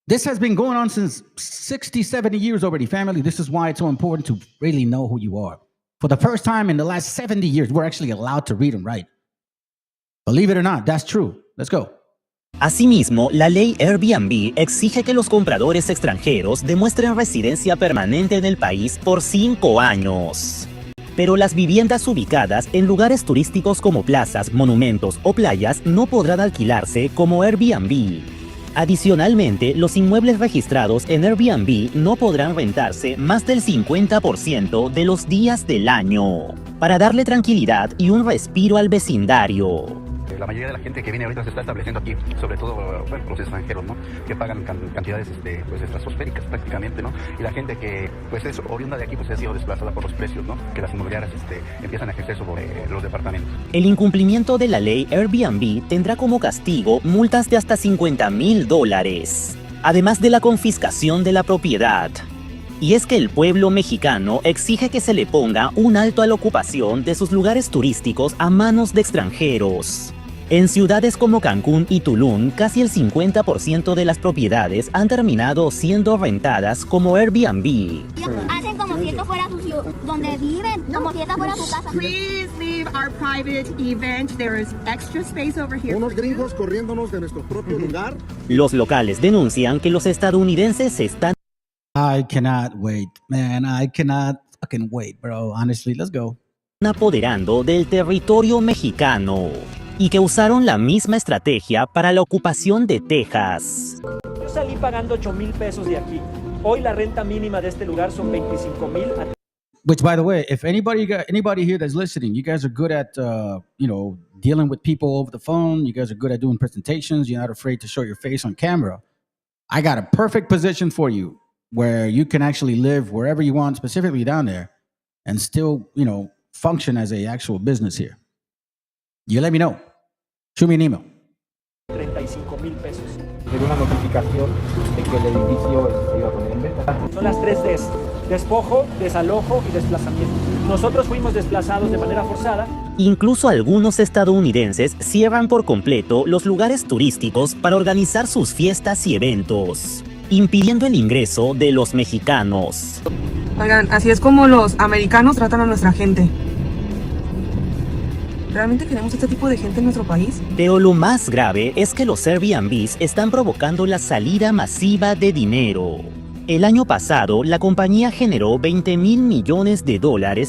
This has been going on since 60, 70 years already, family. This is why it's so important to really know who you are. For the first time in the last 70 years, we're actually allowed to read and write. Believe it or not, that's true. Let's go. Asimismo, la ley Airbnb exige que los compradores extranjeros demuestren residencia permanente en el país por 5 años. Pero las viviendas ubicadas en lugares turísticos como plazas, monumentos o playas no podrán alquilarse como Airbnb. Adicionalmente, los inmuebles registrados en Airbnb no podrán rentarse más del 50% de los días del año, para darle tranquilidad y un respiro al vecindario. La mayoría de la gente que viene ahorita se está estableciendo aquí, sobre todo bueno, los extranjeros, ¿no? Que pagan cantidades pues estratosféricas prácticamente, ¿no? Y la gente que pues es oriunda de aquí pues ha sido desplazada por los precios, ¿no? Que las inmobiliarias empiezan a ejercer sobre los departamentos. El incumplimiento de la ley Airbnb tendrá como castigo multas de hasta $50,000, además de la confiscación de la propiedad. Y es que el pueblo mexicano exige que se le ponga un alto a la ocupación de sus lugares turísticos a manos de extranjeros. En ciudades como Cancún y Tulum, casi el 50% de las propiedades han terminado siendo rentadas como Airbnb. Hacen como si esto fuera su ciudad, donde viven, como si esta fuera su casa. Please leave our private event. There is extra space over here. Unos gringos corriéndonos de nuestro propio lugar. Los locales denuncian que los estadounidenses están... I cannot wait, man. I cannot fucking wait, bro. Honestly, let's go. apoderando del territorio mexicano y que usaron la misma estrategia para la ocupación de Texas. Yo salí pagando 8,000 pesos de aquí. Hoy la renta mínima de este lugar son 25,000. Which, by the way, if anybody here that's listening, you guys are good at, dealing with people over the phone. You guys are good at doing presentations. You're not afraid to show your face on camera. I got a perfect position for you where you can actually live wherever you want, specifically down there, and still, function as a actual business here. You let me know. Shoot me an email. 35,000 pesos. Llegó una notificación de que el edificio se iba a poner en venta. Son las 3 Ds: despojo, desalojo y desplazamiento. Nosotros fuimos desplazados de manera forzada. Incluso algunos estadounidenses cierran por completo los lugares turísticos para organizar sus fiestas y eventos, impidiendo el ingreso de los mexicanos. Oigan, así es como los americanos tratan a nuestra gente. ¿Realmente queremos este tipo de gente en nuestro país? Pero lo más grave es que los Airbnbs están provocando la salida masiva de dinero. El año pasado, la compañía generó $20,000 millones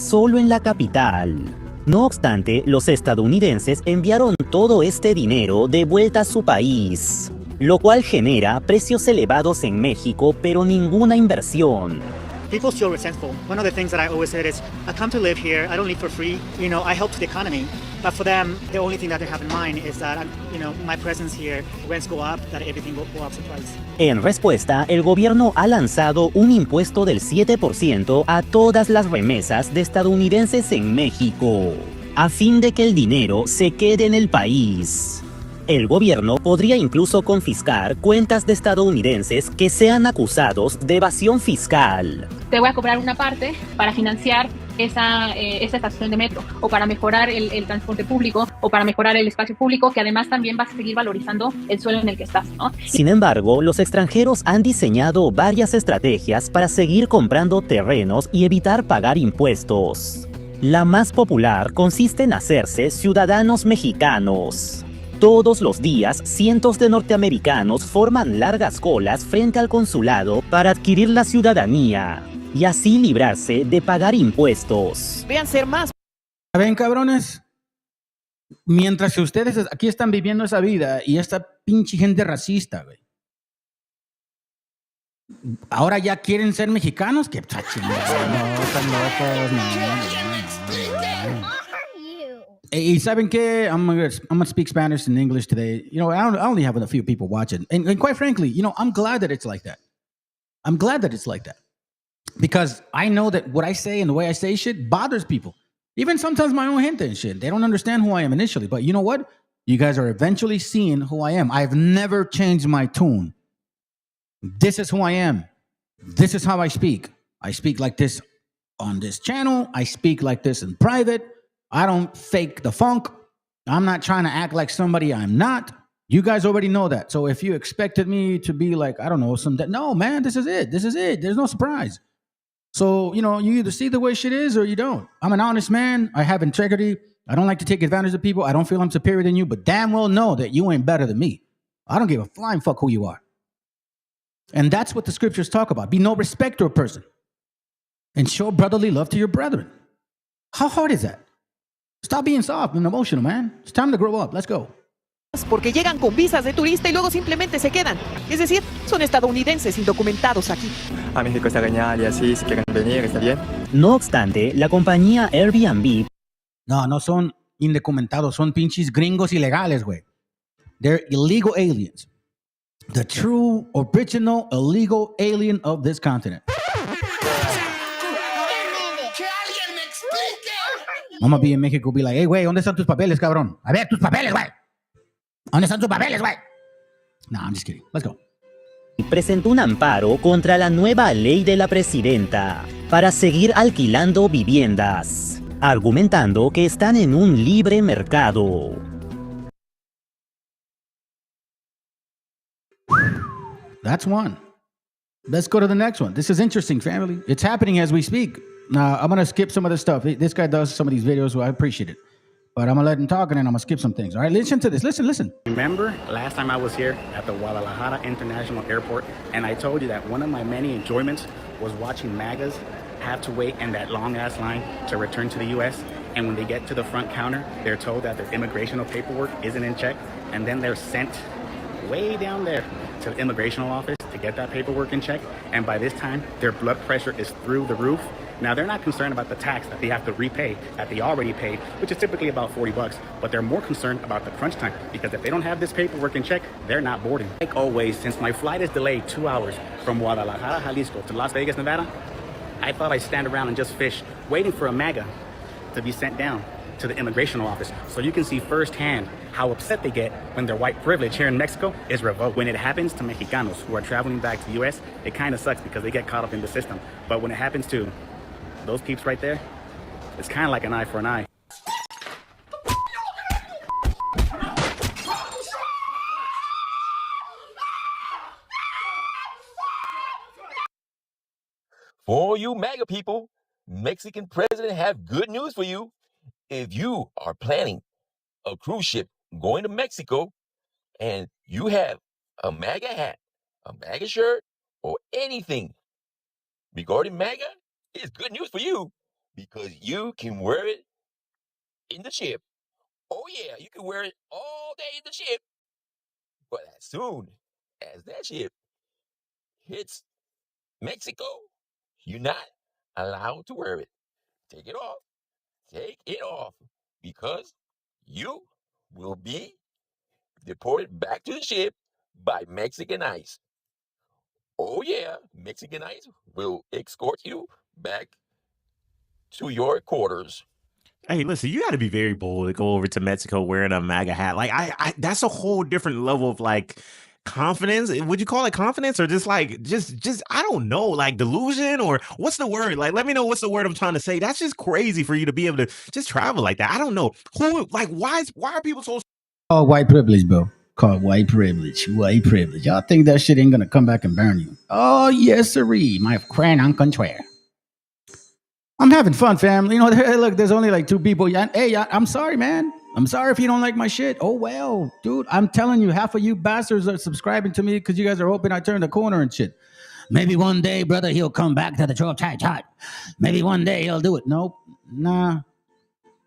solo en la capital. No obstante, los estadounidenses enviaron todo este dinero de vuelta a su país, lo cual genera precios elevados en México, pero ninguna inversión. People feel resentful. One of the things that I always said is, I come to live here, I don't live for free, I help to the economy. But for them, the only thing that they have in mind is that, my presence here, rents go up, that everything go up in price. En respuesta, el gobierno ha lanzado un impuesto del 7% a todas las remesas de estadounidenses en México, a fin de que el dinero se quede en el país. El gobierno podría incluso confiscar cuentas de estadounidenses que sean acusados de evasión fiscal. Te voy a cobrar una parte para financiar esa estación de metro, o para mejorar el transporte público, o para mejorar el espacio público, que además también vas a seguir valorizando el suelo en el que estás, ¿no? Sin embargo, los extranjeros han diseñado varias estrategias para seguir comprando terrenos y evitar pagar impuestos. La más popular consiste en hacerse ciudadanos mexicanos. Todos los días, cientos de norteamericanos forman largas colas frente al consulado para adquirir la ciudadanía y así librarse de pagar impuestos. Vean ser más. ¿Ven, cabrones? Mientras que ustedes aquí están viviendo esa vida y esta pinche gente racista, güey. Ahora ya quieren ser mexicanos. ¿Qué chingada? No, están locos, no. Hey, ¿saben qué? I'm gonna speak Spanish and English today. I only have a few people watching. And quite frankly, I'm glad that it's like that. I'm glad that it's like that. Because I know that what I say and the way I say shit bothers people. Even sometimes my own gente and shit. They don't understand who I am initially. But you know what? You guys are eventually seeing who I am. I've never changed my tune. This is who I am. This is how I speak. I speak like this on this channel. I speak like this in private. I don't fake the funk. I'm not trying to act like somebody I'm not. You guys already know that. So if you expected me to be like, I don't know, no, man, this is it. This is it. There's no surprise. So, you either see the way shit is or you don't. I'm an honest man. I have integrity. I don't like to take advantage of people. I don't feel I'm superior than you, but damn well know that you ain't better than me. I don't give a flying fuck who you are. And that's what the scriptures talk about. Be no respecter of person. And show brotherly love to your brethren. How hard is that? Stop being soft and emotional, man. It's time to grow up. Let's go. Porque llegan con visas de turista y luego simplemente se quedan. Es decir, son estadounidenses indocumentados aquí. A México está genial y así, si quieren venir, está bien. No obstante, la compañía Airbnb... No son indocumentados, son pinches gringos ilegales, güey. They're illegal aliens. The true, original, illegal alien of this continent. I'm gonna be in Mexico, be like, hey, güey, ¿dónde están tus papeles, cabrón? A ver, tus papeles, güey. ¿Dónde están tus papeles, güey? No, I'm just kidding. Let's go. Presentó un amparo contra la nueva ley de la presidenta para seguir alquilando viviendas, argumentando que están en un libre mercado. That's one. Let's go to the next one. This is interesting, family. It's happening as we speak. Now, I'm going to skip some of this stuff. This guy does some of these videos, so I appreciate it. But I'm going to let him talk, and then I'm going to skip some things. All right, listen to this. Listen. Remember last time I was here at the Guadalajara International Airport, and I told you that one of my many enjoyments was watching MAGAs have to wait in that long-ass line to return to the U.S., and when they get to the front counter, they're told that their immigration paperwork isn't in check, and then they're sent way down there to the immigration office to get that paperwork in check, and by this time, their blood pressure is through the roof. Now, they're not concerned about the tax that they have to repay that they already paid, which is typically about $40, but they're more concerned about the crunch time, because if they don't have this paperwork in check, they're not boarding. Like always, since my flight is delayed 2 hours from Guadalajara, Jalisco to Las Vegas, Nevada, I thought I'd stand around and just fish, waiting for a MAGA to be sent down to the immigration office, so you can see firsthand how upset they get when their white privilege here in Mexico is revoked. When it happens to Mexicanos who are traveling back to the U.S., it kind of sucks because they get caught up in the system. But when it happens to those peeps right there, it's kind of like an eye for an eye. For you MAGA people, Mexican president have good news for you. If you are planning a cruise ship going to Mexico and you have a MAGA hat, a MAGA shirt, or anything regarding MAGA, it's good news for you because you can wear it in the ship. Oh yeah, you can wear it all day in the ship. But as soon as that ship hits Mexico, you're not allowed to wear it. Take it off. Take it off because you will be deported back to the ship by Mexican ICE. Oh yeah, Mexican ICE will escort you back to your quarters. Hey, listen, you got to be very bold to go over to Mexico wearing a MAGA hat. Like, I that's a whole different level of like confidence. Would you call it confidence or just like just I don't know, like delusion or what's the word? Like, let me know what's the word I'm trying to say. That's just crazy for you to be able to just travel like that. I don't know who, like, why are people so? Oh, white privilege, bro. Called white privilege. White privilege. Y'all think that shit ain't gonna come back and burn you? Oh yes, sirree, my friend on contraire. I'm having fun, family. Look, there's only like 2 people. Hey, I'm sorry, man. I'm sorry if you don't like my shit. Oh, well, dude, I'm telling you, half of you bastards are subscribing to me because you guys are hoping I turn the corner and shit. Maybe one day, brother, he'll come back to the troll chat. Maybe one day he'll do it. Nope. Nah.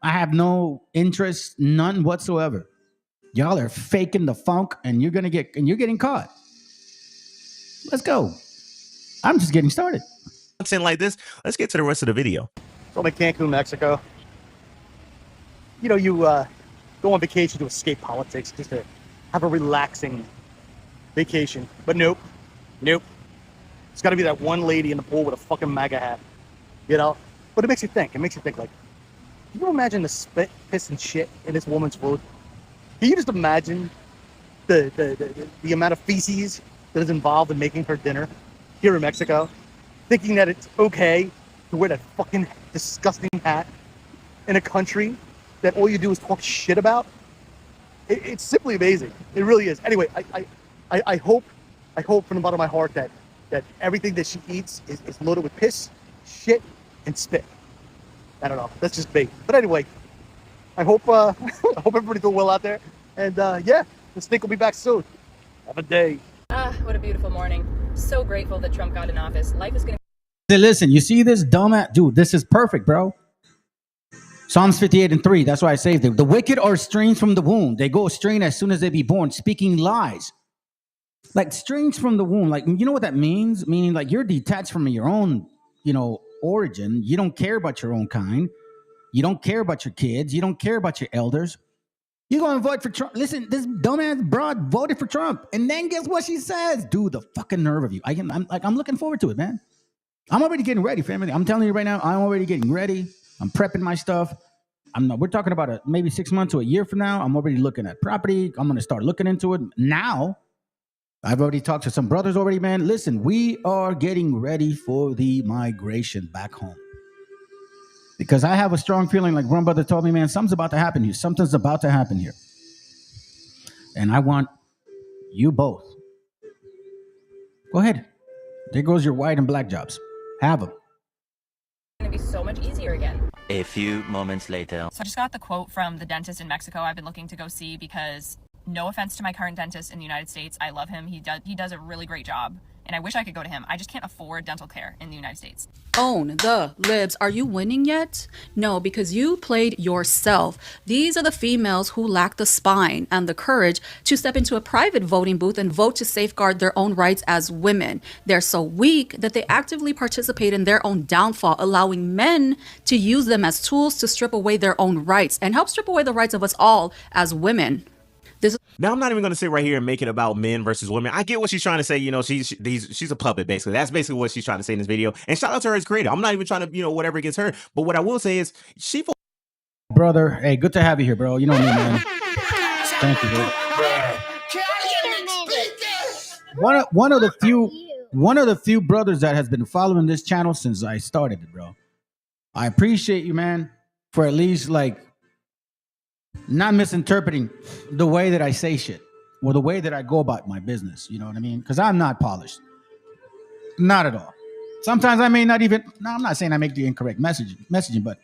I have no interest, none whatsoever. Y'all are faking the funk and you're getting caught. Let's go. I'm just getting started. Like this, let's get to the rest of the video. From Cancun, Mexico. You go on vacation to escape politics, just to have a relaxing vacation. But nope. It's got to be that one lady in the pool with a fucking MAGA hat, But it makes you think. Like, can you imagine the spit, piss, and shit in this woman's food? Can you just imagine the amount of feces that is involved in making her dinner here in Mexico? Thinking that it's okay to wear that fucking disgusting hat in a country that all you do is talk shit about? It's simply amazing. It really is. Anyway, I hope from the bottom of my heart that everything that she eats is loaded with piss, shit, and spit. I don't know. That's just me. But anyway, I hope everybody's doing well out there. And yeah, this thing will be back soon. Have a day. What a beautiful morning. So grateful that Trump got in office. Life is going Hey, listen, you see this dumbass? Dude, this is perfect, bro. Psalms 58:3. That's why I saved it. The wicked are estranged from the womb. They go estranged as soon as they be born, speaking lies. Like estranged from the womb. Like, you know what that means? Meaning like you're detached from your own, origin. You don't care about your own kind. You don't care about your kids. You don't care about your elders. You're going to vote for Trump. Listen, this dumbass broad voted for Trump. And then guess what she says? Dude, the fucking nerve of you. I'm looking forward to it, man. I'm already getting ready, family. I'm telling you right now, I'm already getting ready. I'm prepping my stuff. We're talking about maybe 6 months to a year from now. I'm already looking at property. I'm going to start looking into it now. I've already talked to some brothers already, man. Listen, we are getting ready for the migration back home. Because I have a strong feeling, like one brother told me, man, something's about to happen here. Something's about to happen here. And I want you both. Go ahead. There goes your white and black jobs. Have them. to be so much easier again. A few moments later. So I just got the quote from the dentist in Mexico I've been looking to go see because, no offense to my current dentist in the United States, I love him. He does a really great job. And I wish I could go to him. I just can't afford dental care in the United States. Own the libs. Are you winning yet? No, because you played yourself. These are the females who lack the spine and the courage to step into a private voting booth and vote to safeguard their own rights as women. They're so weak that they actively participate in their own downfall, allowing men to use them as tools to strip away their own rights and help strip away the rights of us all as women. Now, I'm not even going to sit right here and make it about men versus women. I get what she's trying to say. You know, she's a puppet, basically. That's basically what she's trying to say in this video. And shout out to her as creator. I'm not even trying to, whatever against her. But what I will say is she... Brother, hey, good to have you here, bro. You know me, man. Thank you, bro. One of the few brothers that has been following this channel since I started it, bro. I appreciate you, man, for at least, not misinterpreting the way that I say shit or the way that I go about my business. You know what I mean? Because I'm not polished. Not at all. Sometimes I may not even... No, I'm not saying I make the incorrect messaging, but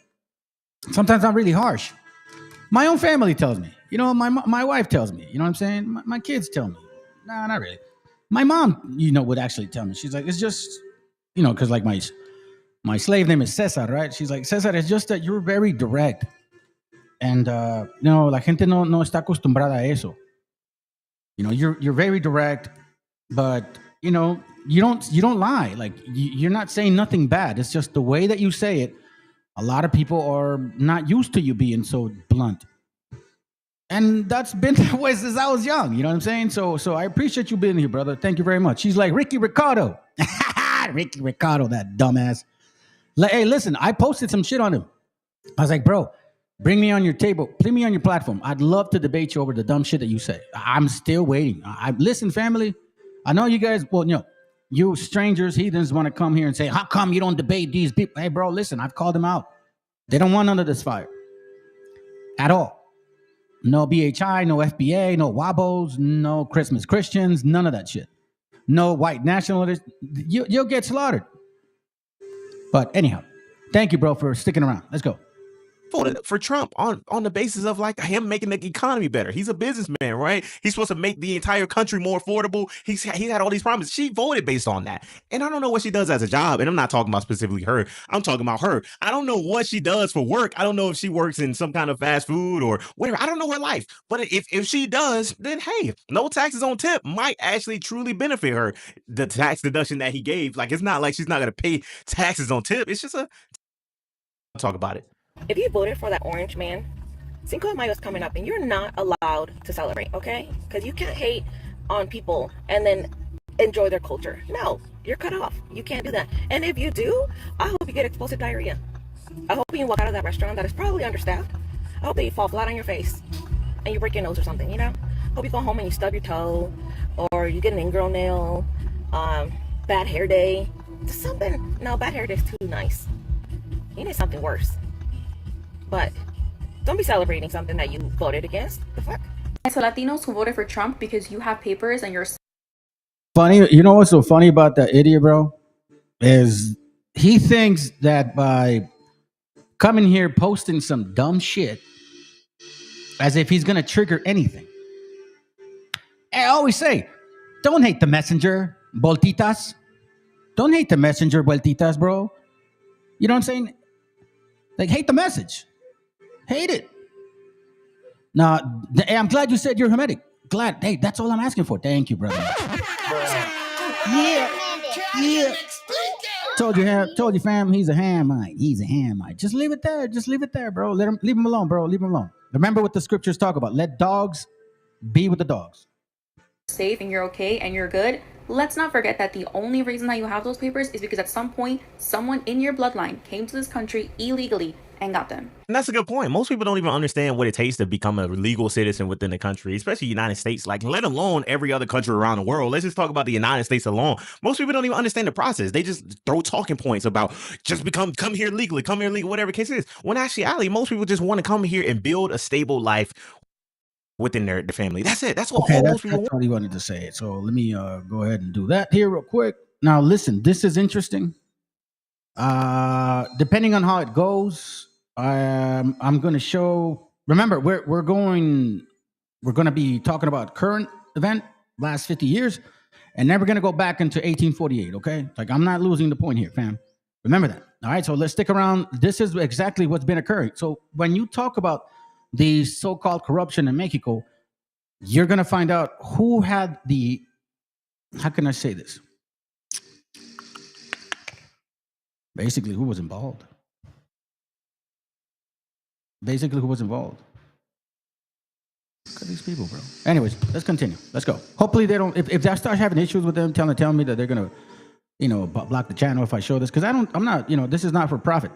sometimes I'm really harsh. My own family tells me. My wife tells me. You know what I'm saying? My kids tell me. No, not really. My mom, would actually tell me. She's like, it's just... because my slave name is Cesar, right? She's like, Cesar, it's just that you're very direct. And, la gente no está acostumbrada a eso. You're very direct, but, you don't lie. You're not saying nothing bad. It's just the way that you say it. A lot of people are not used to you being so blunt. And that's been that way since I was young. You know what I'm saying? So I appreciate you being here, brother. Thank you very much. She's like, Ricky Ricardo. Ricky Ricardo, that dumbass. Hey, listen, I posted some shit on him. I was like, bro, bring me on your table. Put me on your platform. I'd love to debate you over the dumb shit that you say. I'm still waiting. Listen, family. I know you guys, you strangers, heathens want to come here and say, how come you don't debate these people? Hey, bro, listen, I've called them out. They don't want none of this fire. At all. No BHI, no FBA, no WABOs, no Christmas Christians, none of that shit. No white nationalists. You'll get slaughtered. But anyhow, thank you, bro, for sticking around. Let's go. Voted for Trump on the basis of him making the economy better. He's a businessman, right? He's supposed to make the entire country more affordable. He had all these promises. She voted based on that. And I don't know what she does as a job. And I'm not talking about specifically her. I'm talking about her. I don't know what she does for work. I don't know if she works in some kind of fast food or whatever. I don't know her life. But if she does, then hey, no taxes on tip might actually truly benefit her. The tax deduction that he gave, it's not like she's not going to pay taxes on tip. It's just talk about it. If you voted for that orange man, Cinco de Mayo is coming up and you're not allowed to celebrate, okay? Because you can't hate on people and then enjoy their culture. No, you're cut off. You can't do that. And if you do, I hope you get explosive diarrhea. I hope you walk out of that restaurant that is probably understaffed. I hope that you fall flat on your face and you break your nose or something, Hope you go home and you stub your toe or you get an ingrown nail, bad hair day. Just something. No, bad hair day is too nice. You need something worse. But don't be celebrating something that you voted against. The fuck? So Latinos who voted for Trump because you have papers and you're Funny, you know what's so funny about that idiot, bro? Is he thinks that by coming here posting some dumb shit as if he's gonna trigger anything. I always say, don't hate the messenger, boltitas. Don't hate the messenger, boltitas, bro. You know what I'm saying? Like, hate the message. Hate it. Now, I'm glad you said you're Hermetic. Glad. Hey, that's all I'm asking for. Thank you, brother. Yeah. Told you, fam. He's a Hamite. Just leave it there. Just leave it there, bro. Leave him alone, bro. Leave him alone. Remember what the scriptures talk about. Let dogs be with the dogs. safe and you're okay and you're good, let's not forget that the only reason that you have those papers is because at some point, someone in your bloodline came to this country illegally and got them. And that's a good point. Most people don't even understand what it takes to become a legal citizen within the country, especially the United States, like let alone every other country around the world. Let's just talk about the United States alone. Most people don't even understand the process. They just throw talking points about just come here legally, whatever the case is. When actuality, most people just want to come here and build a stable life within their family. That's it. That's what most people want. That's all he wanted to say. So let me go ahead and do that here real quick. Now, listen, this is interesting. Depending on how it goes, I'm going to show. Remember, we're going to be talking about current event, last 50 years, and then we're going to go back into 1848. Okay, like I'm not losing the point here, fam. Remember that. All right, so let's stick around. This is exactly what's been occurring. So when you talk about the so-called corruption in Mexico, you're going to find out who had the. How can I say this? Basically, who was involved? Look at these people, bro. Anyways, let's continue. Let's go. Hopefully they don't. If I start having issues with them, tell me that they're gonna, block the channel if I show this, because I'm not. This is not for profit.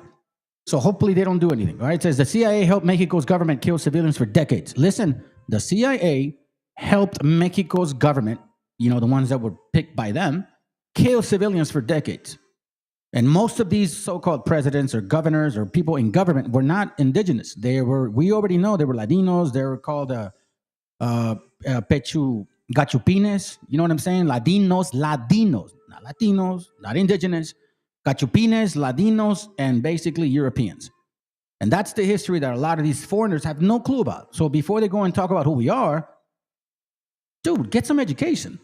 So hopefully they don't do anything. All right. It says the CIA helped Mexico's government kill civilians for decades. Listen, the CIA helped Mexico's government, the ones that were picked by them, kill civilians for decades. And most of these so-called presidents or governors or people in government were not indigenous. We already know they were Latinos. They were called gachupines. You know what I'm saying? Ladinos, not Latinos, not indigenous. Gachupines, Ladinos, and basically Europeans. And that's the history that a lot of these foreigners have no clue about. So before they go and talk about who we are, dude, get some education.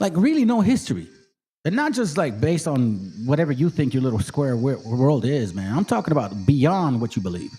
Like really know history. And not just like based on whatever you think your little square world is, man. I'm talking about beyond what you believe,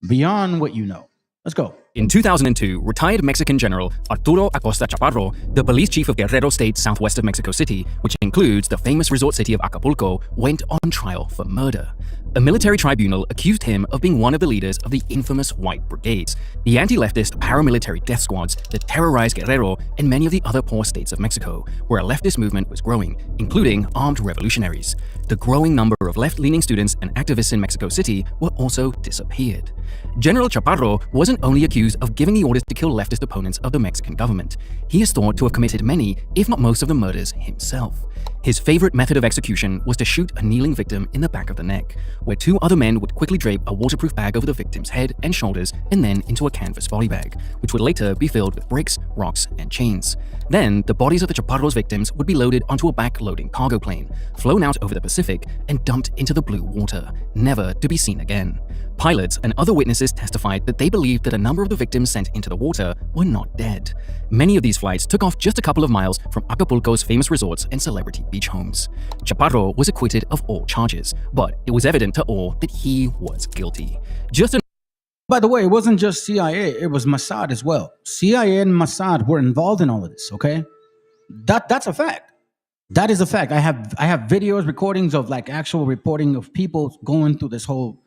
beyond what you know. Let's go. In 2002, retired Mexican General Arturo Acosta Chaparro, the police chief of Guerrero State southwest of Mexico City, which includes the famous resort city of Acapulco, went on trial for murder. A military tribunal accused him of being one of the leaders of the infamous White Brigades, the anti-leftist paramilitary death squads that terrorized Guerrero and many of the other poor states of Mexico, where a leftist movement was growing, including armed revolutionaries. The growing number of left-leaning students and activists in Mexico City were also disappeared. General Chaparro wasn't only accused of giving the orders to kill leftist opponents of the Mexican government. He is thought to have committed many, if not most of the murders himself. His favorite method of execution was to shoot a kneeling victim in the back of the neck, where two other men would quickly drape a waterproof bag over the victim's head and shoulders and then into a canvas volley bag, which would later be filled with bricks, rocks, and chains. Then, the bodies of the Chaparro's victims would be loaded onto a back-loading cargo plane, flown out over the Pacific, and dumped into the blue water, never to be seen again. Pilots and other witnesses testified that they believed that a number of the victims sent into the water were not dead. Many of these flights took off just a couple of miles from Acapulco's famous resorts and celebrity beach homes. Chaparro was acquitted of all charges, but it was evident to all that he was guilty. By the way, it wasn't just CIA, it was Mossad as well. CIA and Mossad were involved in all of this, okay? That's a fact. That is a fact. I have videos, recordings of like actual reporting of people going through this whole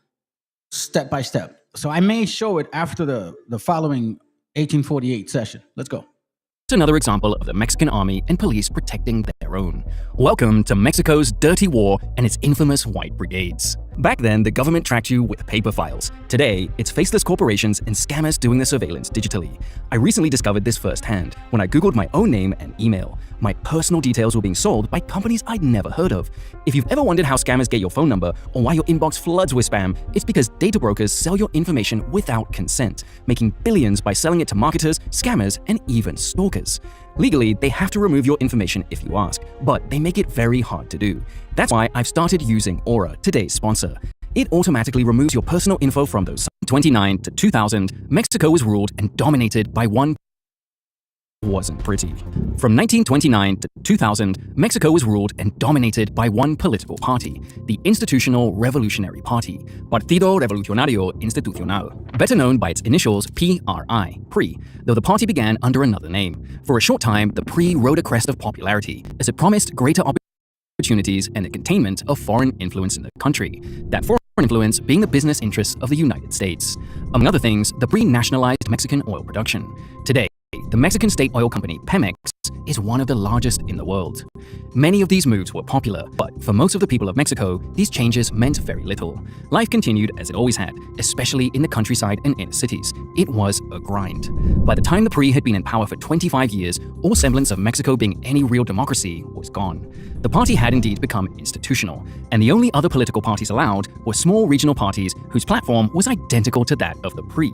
step by step. So I may show it after the following 1848 session. Let's go. Another example of the Mexican army and police protecting their own. Welcome to Mexico's dirty war and its infamous White Brigades. Back then, the government tracked you with paper files. Today, it's faceless corporations and scammers doing the surveillance digitally. I recently discovered this firsthand when I Googled my own name and email. My personal details were being sold by companies I'd never heard of. If you've ever wondered how scammers get your phone number or why your inbox floods with spam, it's because data brokers sell your information without consent, making billions by selling it to marketers, scammers, and even stalkers. Legally, they have to remove your information if you ask, but they make it very hard to do. That's why I've started using Aura, today's sponsor. It automatically removes your personal info from those. 1929 to 2000, Mexico was ruled and dominated by one wasn't pretty. From 1929 to 2000, Mexico was ruled and dominated by one political party, the Institutional Revolutionary Party, Partido Revolucionario Institucional, better known by its initials PRI, though the party began under another name. For a short time, the PRI rode a crest of popularity as it promised greater opportunities and the containment of foreign influence in the country, that foreign influence being the business interests of the United States. Among other things, the PRI nationalized Mexican oil production. Today, the Mexican state oil company Pemex is one of the largest in the world. Many of these moves were popular, but for most of the people of Mexico, these changes meant very little. Life continued as it always had, especially in the countryside and inner cities. It was a grind. By the time the PRI had been in power for 25 years, all semblance of Mexico being any real democracy was gone. The party had indeed become institutional, and the only other political parties allowed were small regional parties whose platform was identical to that of the PRI.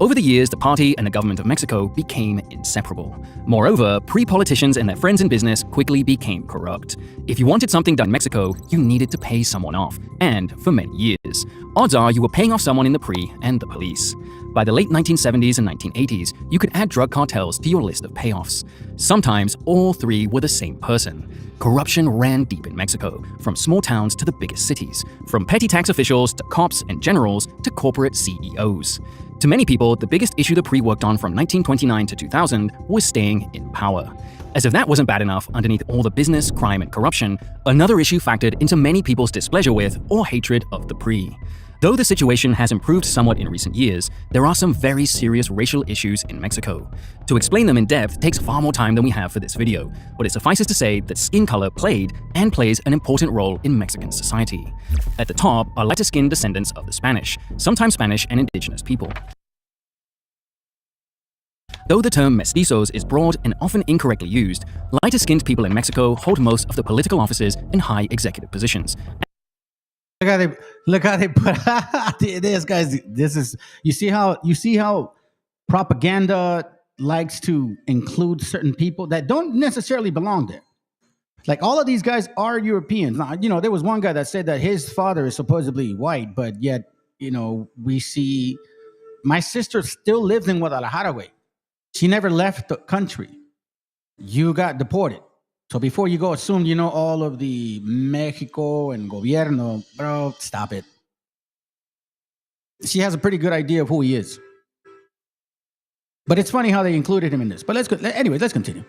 Over the years, the party and the government of Mexico became inseparable. Moreover, PRI politicians and their friends in business quickly became corrupt. If you wanted something done in Mexico, you needed to pay someone off, and for many years. Odds are you were paying off someone in the PRI and the police. By the late 1970s and 1980s, you could add drug cartels to your list of payoffs. Sometimes all three were the same person. Corruption ran deep in Mexico, from small towns to the biggest cities, from petty tax officials to cops and generals to corporate CEOs. To many people, the biggest issue the PRI worked on from 1929 to 2000 was staying in power. As if that wasn't bad enough, underneath all the business, crime, and corruption, another issue factored into many people's displeasure with or hatred of the PRI. Though the situation has improved somewhat in recent years, there are some very serious racial issues in Mexico. To explain them in depth takes far more time than we have for this video, but it suffices to say that skin color played and plays an important role in Mexican society. At the top are lighter-skinned descendants of the Spanish, sometimes Spanish and indigenous people. Though the term mestizos is broad and often incorrectly used, lighter-skinned people in Mexico hold most of the political offices and high executive positions. Look how they put this, guys. This is you see how propaganda likes to include certain people that don't necessarily belong there. Like all of these guys are Europeans. Now, there was one guy that said that his father is supposedly white, but yet, we see my sister still lives in Guadalajara. She never left the country. You got deported. So before you go assume you know all of the Mexico and gobierno, bro, stop it. She has a pretty good idea of who he is. But it's funny how they included him in this. But anyways, let's continue.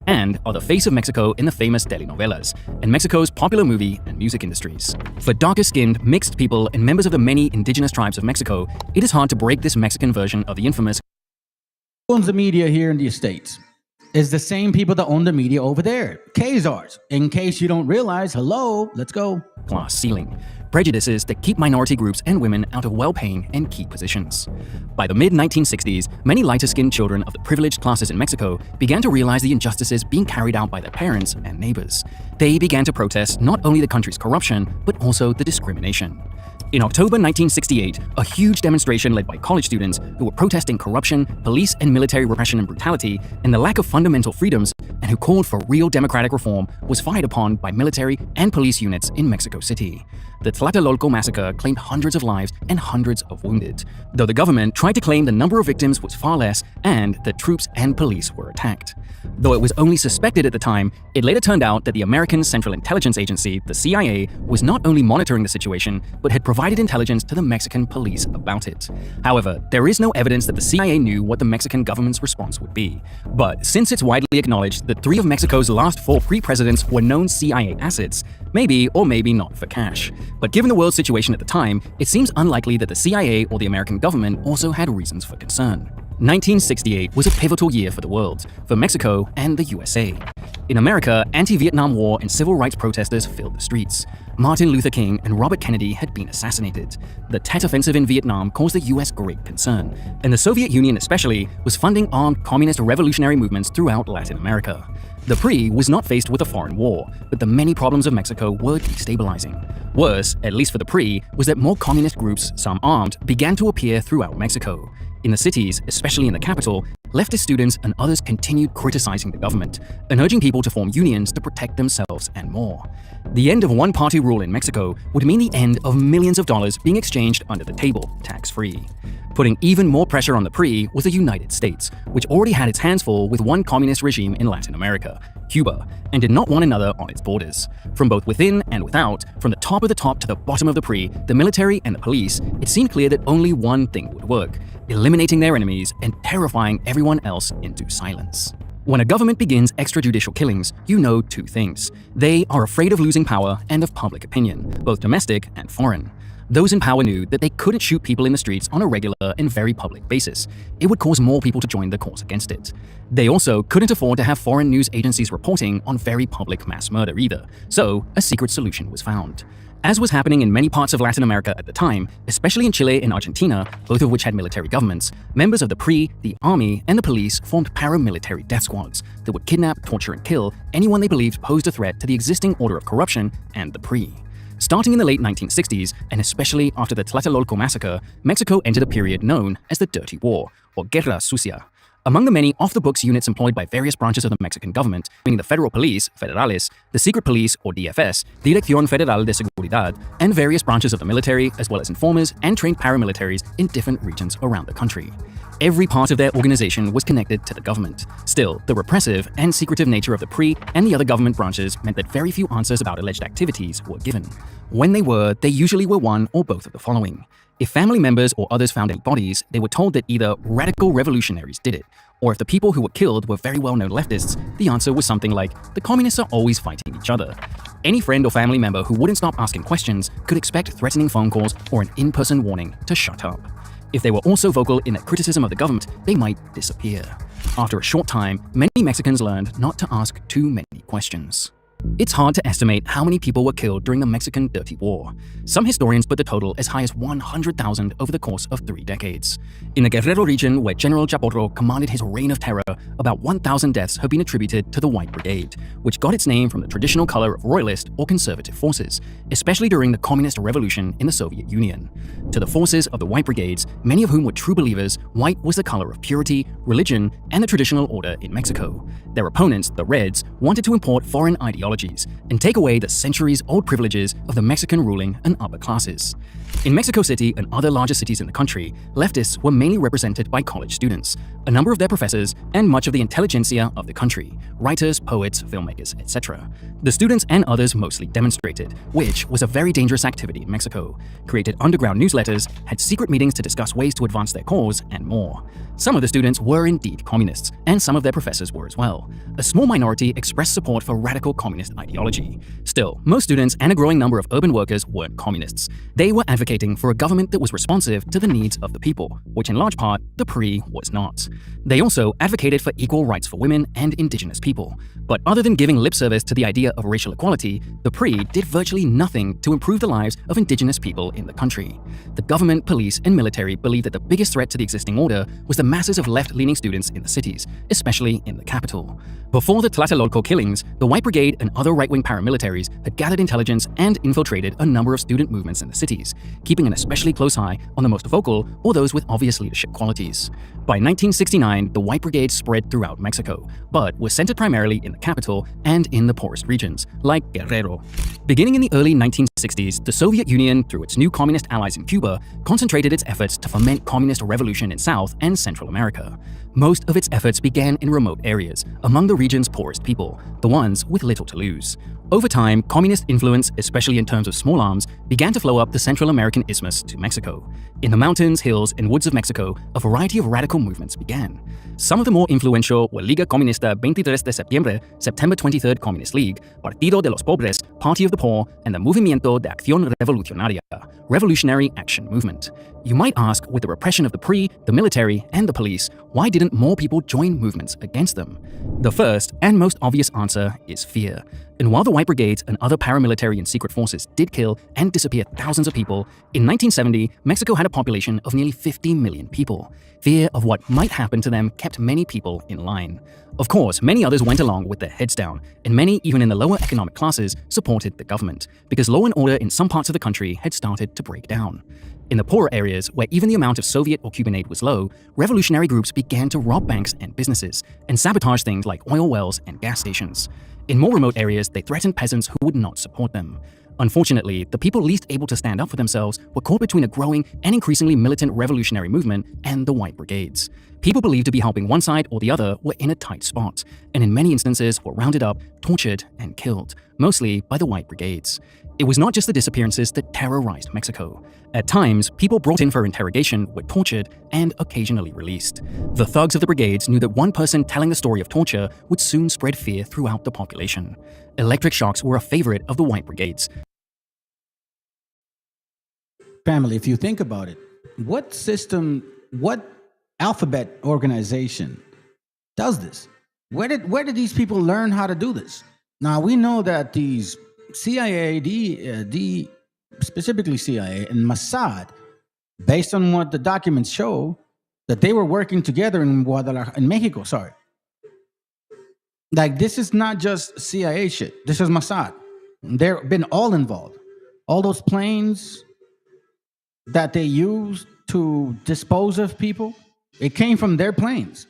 And are the face of Mexico in the famous telenovelas and Mexico's popular movie and music industries. For darker-skinned, mixed people and members of the many indigenous tribes of Mexico, it is hard to break this Mexican version of the infamous Who owns the media here in the States? Is the same people that own the media over there. Khazars. In case you don't realize, hello, let's go. Glass ceiling. Prejudices that keep minority groups and women out of well-paying and key positions. By the mid-1960s, many lighter-skinned children of the privileged classes in Mexico began to realize the injustices being carried out by their parents and neighbors. They began to protest not only the country's corruption, but also the discrimination. In October 1968, a huge demonstration led by college students who were protesting corruption, police and military repression and brutality, and the lack of fundamental freedoms, and who called for real democratic reform, was fired upon by military and police units in Mexico City. The Tlatelolco massacre claimed hundreds of lives and hundreds of wounded, though the government tried to claim the number of victims was far less and that troops and police were attacked. Though it was only suspected at the time, it later turned out that the American Central Intelligence Agency, the CIA, was not only monitoring the situation, but had provided intelligence to the Mexican police about it. However, there is no evidence that the CIA knew what the Mexican government's response would be. But since it's widely acknowledged that 3 of Mexico's last 4 pre-presidents were known CIA assets, maybe or maybe not for cash. But given the world situation at the time, it seems unlikely that the CIA or the American government also had reasons for concern. 1968 was a pivotal year for the world, for Mexico and the USA. In America, anti-Vietnam War and civil rights protesters filled the streets. Martin Luther King and Robert Kennedy had been assassinated. The Tet Offensive in Vietnam caused the US great concern, and the Soviet Union especially was funding armed communist revolutionary movements throughout Latin America. The PRI was not faced with a foreign war, but the many problems of Mexico were destabilizing. Worse, at least for the PRI, was that more communist groups, some armed, began to appear throughout Mexico. In the cities, especially in the capital, leftist students and others continued criticizing the government and urging people to form unions to protect themselves and more. The end of one-party rule in Mexico would mean the end of millions of dollars being exchanged under the table, tax-free. Putting even more pressure on the PRI was the United States, which already had its hands full with one communist regime in Latin America, Cuba, and did not want another on its borders. From both within and without, from the top of the top to the bottom of the PRI, the military and the police, it seemed clear that only one thing would work: eliminating their enemies and terrifying everyone else into silence. When a government begins extrajudicial killings, you know two things. They are afraid of losing power and of public opinion, both domestic and foreign. Those in power knew that they couldn't shoot people in the streets on a regular and very public basis. It would cause more people to join the cause against it. They also couldn't afford to have foreign news agencies reporting on very public mass murder either, so a secret solution was found. As was happening in many parts of Latin America at the time, especially in Chile and Argentina, both of which had military governments, members of the PRI, the army, and the police formed paramilitary death squads that would kidnap, torture, and kill anyone they believed posed a threat to the existing order of corruption and the PRI. Starting in the late 1960s, and especially after the Tlatelolco massacre, Mexico entered a period known as the Dirty War, or Guerra Sucia. Among the many off-the-books units employed by various branches of the Mexican government, meaning the federal police, federales, the secret police, or DFS, Dirección Federal de Seguridad, and various branches of the military, as well as informers and trained paramilitaries in different regions around the country. Every part of their organization was connected to the government. Still, the repressive and secretive nature of the PRI and the other government branches meant that very few answers about alleged activities were given. When they were, they usually were one or both of the following. If family members or others found any bodies, they were told that either radical revolutionaries did it, or if the people who were killed were very well-known leftists, the answer was something like, the communists are always fighting each other. Any friend or family member who wouldn't stop asking questions could expect threatening phone calls or an in-person warning to shut up. If they were also vocal in their criticism of the government, they might disappear. After a short time, many Mexicans learned not to ask too many questions. It's hard to estimate how many people were killed during the Mexican Dirty War. Some historians put the total as high as 100,000 over the course of 3 decades. In the Guerrero region, where General Chaporro commanded his reign of terror, about 1,000 deaths have been attributed to the White Brigade, which got its name from the traditional color of royalist or conservative forces, especially during the Communist Revolution in the Soviet Union. To the forces of the White Brigades, many of whom were true believers, white was the color of purity, religion, and the traditional order in Mexico. Their opponents, the Reds, wanted to import foreign ideologies and take away the centuries-old privileges of the Mexican ruling and upper classes. In Mexico City and other larger cities in the country, leftists were mainly represented by college students, a number of their professors, and much of the intelligentsia of the country, writers, poets, filmmakers, etc. The students and others mostly demonstrated, which was a very dangerous activity in Mexico, created underground newsletters, had secret meetings to discuss ways to advance their cause, and more. Some of the students were indeed communists, and some of their professors were as well. A small minority expressed support for radical communist ideology. Still, most students and a growing number of urban workers weren't communists. They were advocating for a government that was responsive to the needs of the people, which in large part, the PRI was not. They also advocated for equal rights for women and indigenous people. But other than giving lip service to the idea of racial equality, the PRI did virtually nothing to improve the lives of indigenous people in the country. The government, police, and military believed that the biggest threat to the existing order was the masses of left-leaning students in the cities, especially in the capital. Before the Tlatelolco killings, the White Brigade and other right-wing paramilitaries had gathered intelligence and infiltrated a number of student movements in the cities, keeping an especially close eye on the most vocal or those with obvious leadership qualities. By 1969, the White Brigade spread throughout Mexico, but was centered primarily in the capital and in the poorest regions, like Guerrero. Beginning in the early 1960s, the Soviet Union, through its new communist allies in Cuba, concentrated its efforts to foment communist revolution in South and Central America. Most of its efforts began in remote areas, among the region's poorest people, the ones with little to lose. Over time, communist influence, especially in terms of small arms, began to flow up the Central American isthmus to Mexico. In the mountains, hills, and woods of Mexico, a variety of radical movements began. Some of the more influential were Liga Comunista 23 de Septiembre, September 23rd Communist League, Partido de los Pobres, Party of the Poor, and the Movimiento de Acción Revolucionaria, Revolutionary Action Movement. You might ask, with the repression of the PRI, the military, and the police, why didn't more people join movements against them? The first and most obvious answer is fear. And while the White Brigades and other paramilitary and secret forces did kill and disappear thousands of people, in 1970, Mexico had a population of nearly 50 million people. Fear of what might happen to them kept many people in line. Of course, many others went along with their heads down, and many, even in the lower economic classes, supported the government, because law and order in some parts of the country had started to break down. In the poorer areas, where even the amount of Soviet or Cuban aid was low, revolutionary groups began to rob banks and businesses, and sabotage things like oil wells and gas stations. In more remote areas, they threatened peasants who would not support them. Unfortunately, the people least able to stand up for themselves were caught between a growing and increasingly militant revolutionary movement and the White Brigades. People believed to be helping one side or the other were in a tight spot, and in many instances were rounded up, tortured, and killed, mostly by the White Brigades. It was not just the disappearances that terrorized Mexico. At times, people brought in for interrogation were tortured and occasionally released. The thugs of the brigades knew that one person telling the story of torture would soon spread fear throughout the population. Electric shocks were a favorite of the White Brigades. Family, if you think about it, what system, what alphabet organization does this? Where did these people learn how to do this? Now, we know that these CIA, specifically CIA and Mossad, based on what the documents show, that they were working together in Mexico, sorry. Like, this is not just CIA shit. This is Mossad. They've been all involved. All those planes that they used to dispose of people, it came from their planes,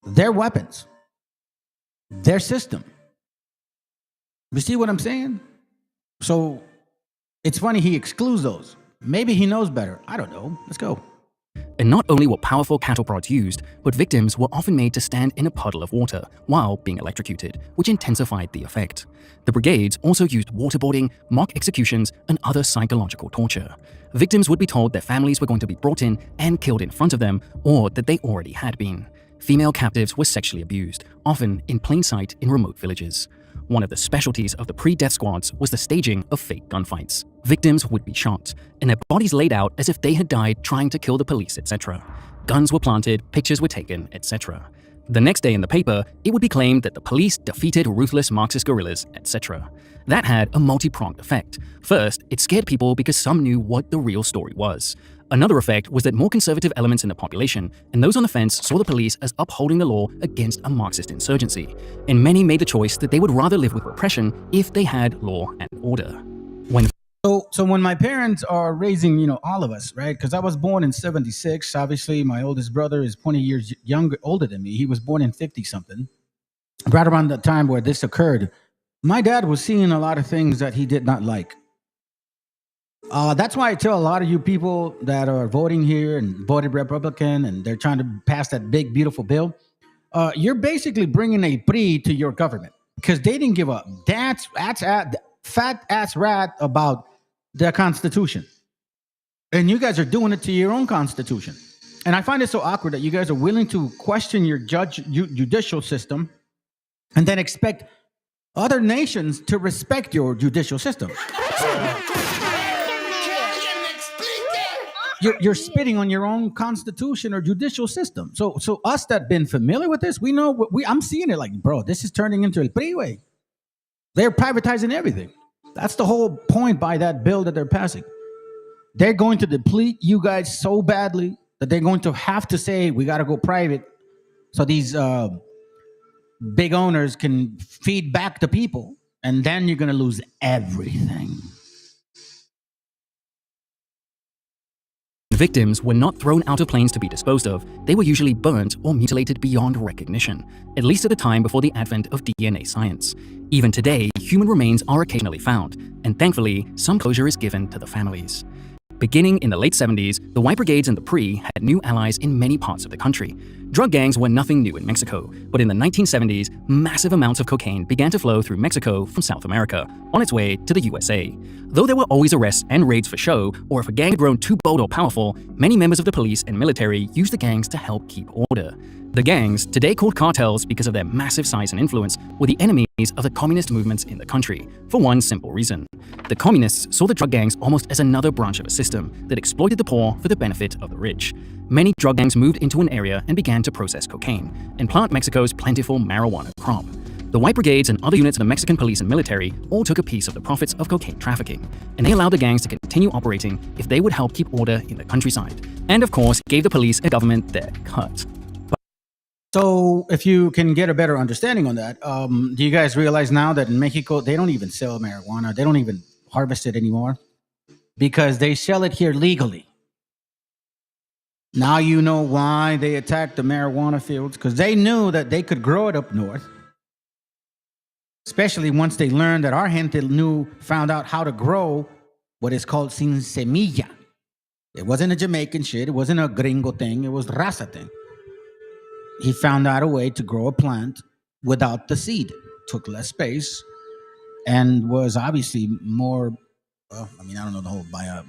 their weapons, their system. You see what I'm saying? So it's funny he excludes those. Maybe he knows better. I don't know. Let's go. And not only were powerful cattle prods used, but victims were often made to stand in a puddle of water while being electrocuted, which intensified the effect. The brigades also used waterboarding, mock executions, and other psychological torture. Victims would be told their families were going to be brought in and killed in front of them, or that they already had been. Female captives were sexually abused, often in plain sight in remote villages. One of the specialties of the pre-death squads was the staging of fake gunfights. Victims would be shot, and their bodies laid out as if they had died trying to kill the police, etc. Guns were planted, pictures were taken, etc. The next day in the paper, it would be claimed that the police defeated ruthless Marxist guerrillas, etc. That had a multi-pronged effect. First, it scared people because some knew what the real story was. Another effect was that more conservative elements in the population and those on the fence saw the police as upholding the law against a Marxist insurgency, and many made the choice that they would rather live with repression if they had law and order. So when my parents are raising, all of us, right? Because I was born in 76. Obviously, my oldest brother is 20 years older than me. He was born in 50-something. Right around the time where this occurred, my dad was seeing a lot of things that he did not like. That's why I tell a lot of you people that are voting here and voted Republican and they're trying to pass that big, beautiful bill. You're basically bringing a PRI to your government because they didn't give a fat ass rat about the Constitution. And you guys are doing it to your own Constitution. And I find it so awkward that you guys are willing to question your judicial system and then expect other nations to respect your judicial system. You're spitting on your own constitution or judicial system. So us that been familiar with this, we know I'm seeing it like, bro, this is turning into a freeway. They're privatizing everything. That's the whole point by that bill that they're passing. They're going to deplete you guys so badly that they're going to have to say we got to go private so these big owners can feed back the people, and then you're going to lose everything. Victims were not thrown out of planes to be disposed of, they were usually burnt or mutilated beyond recognition, at least at the time before the advent of DNA science. Even today, human remains are occasionally found, and thankfully, some closure is given to the families. Beginning in the late 70s, the White Brigades and the PRI had new allies in many parts of the country. Drug gangs were nothing new in Mexico, but in the 1970s, massive amounts of cocaine began to flow through Mexico from South America, on its way to the USA. Though there were always arrests and raids for show, or if a gang had grown too bold or powerful, many members of the police and military used the gangs to help keep order. The gangs, today called cartels because of their massive size and influence, were the enemies of the communist movements in the country, for one simple reason. The communists saw the drug gangs almost as another branch of a system that exploited the poor for the benefit of the rich. Many drug gangs moved into an area and began to process cocaine, and plant Mexico's plentiful marijuana crop. The White Brigades and other units of the Mexican police and military all took a piece of the profits of cocaine trafficking, and they allowed the gangs to continue operating if they would help keep order in the countryside, and of course gave the police and government their cut. So if you can get a better understanding on that, do you guys realize now that in Mexico, they don't even sell marijuana. They don't even harvest it anymore because they sell it here legally. Now you know why they attacked the marijuana fields, because they knew that they could grow it up north, especially once they learned that our gente found out how to grow what is called sin semilla. It wasn't a Jamaican shit. It wasn't a gringo thing. It was raza thing. He found out a way to grow a plant without the seed. Took less space and was obviously more, well, I mean, I don't know the whole bio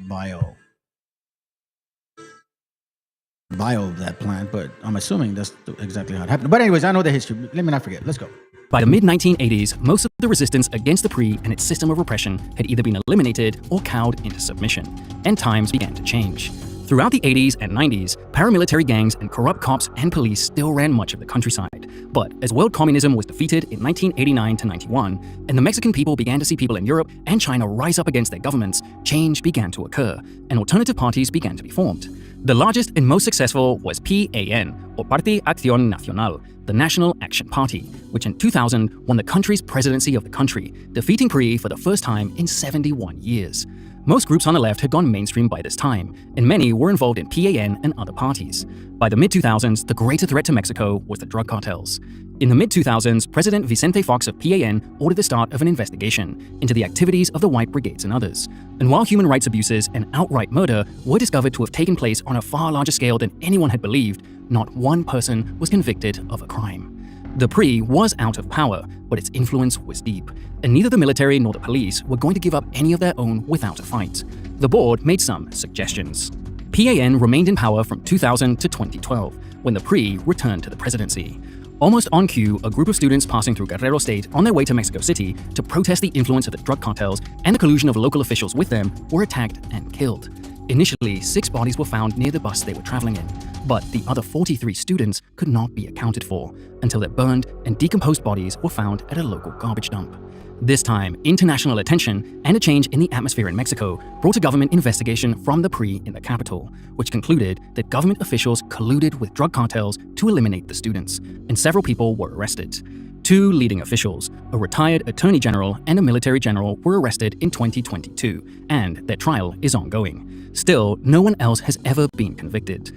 of that plant, but I'm assuming that's exactly how it happened. But anyways, I know the history. Let me not forget. Let's go. By the mid-1980s, most of the resistance against the PRI and its system of repression had either been eliminated or cowed into submission, and times began to change. Throughout the 80s and 90s, paramilitary gangs and corrupt cops and police still ran much of the countryside. But as world communism was defeated in 1989 to 91, and the Mexican people began to see people in Europe and China rise up against their governments, change began to occur, and alternative parties began to be formed. The largest and most successful was PAN, or Parti Acción Nacional, the National Action Party, which in 2000 won the country's presidency of the country, defeating PRI for the first time in 71 years. Most groups on the left had gone mainstream by this time, and many were involved in PAN and other parties. By the mid-2000s, the greater threat to Mexico was the drug cartels. In the mid-2000s, President Vicente Fox of PAN ordered the start of an investigation into the activities of the White Brigades and others. And while human rights abuses and outright murder were discovered to have taken place on a far larger scale than anyone had believed, not one person was convicted of a crime. The PRI was out of power, but its influence was deep, and neither the military nor the police were going to give up any of their own without a fight. The board made some suggestions. PAN remained in power from 2000 to 2012, when the PRI returned to the presidency. Almost on cue, a group of students passing through Guerrero State on their way to Mexico City to protest the influence of the drug cartels and the collusion of local officials with them were attacked and killed. Initially, 6 bodies were found near the bus they were traveling in, but the other 43 students could not be accounted for until their burned and decomposed bodies were found at a local garbage dump. This time, international attention and a change in the atmosphere in Mexico brought a government investigation from the PRI in the capital, which concluded that government officials colluded with drug cartels to eliminate the students, and several people were arrested. 2 leading officials, a retired attorney general and a military general, were arrested in 2022, and their trial is ongoing. Still, no one else has ever been convicted.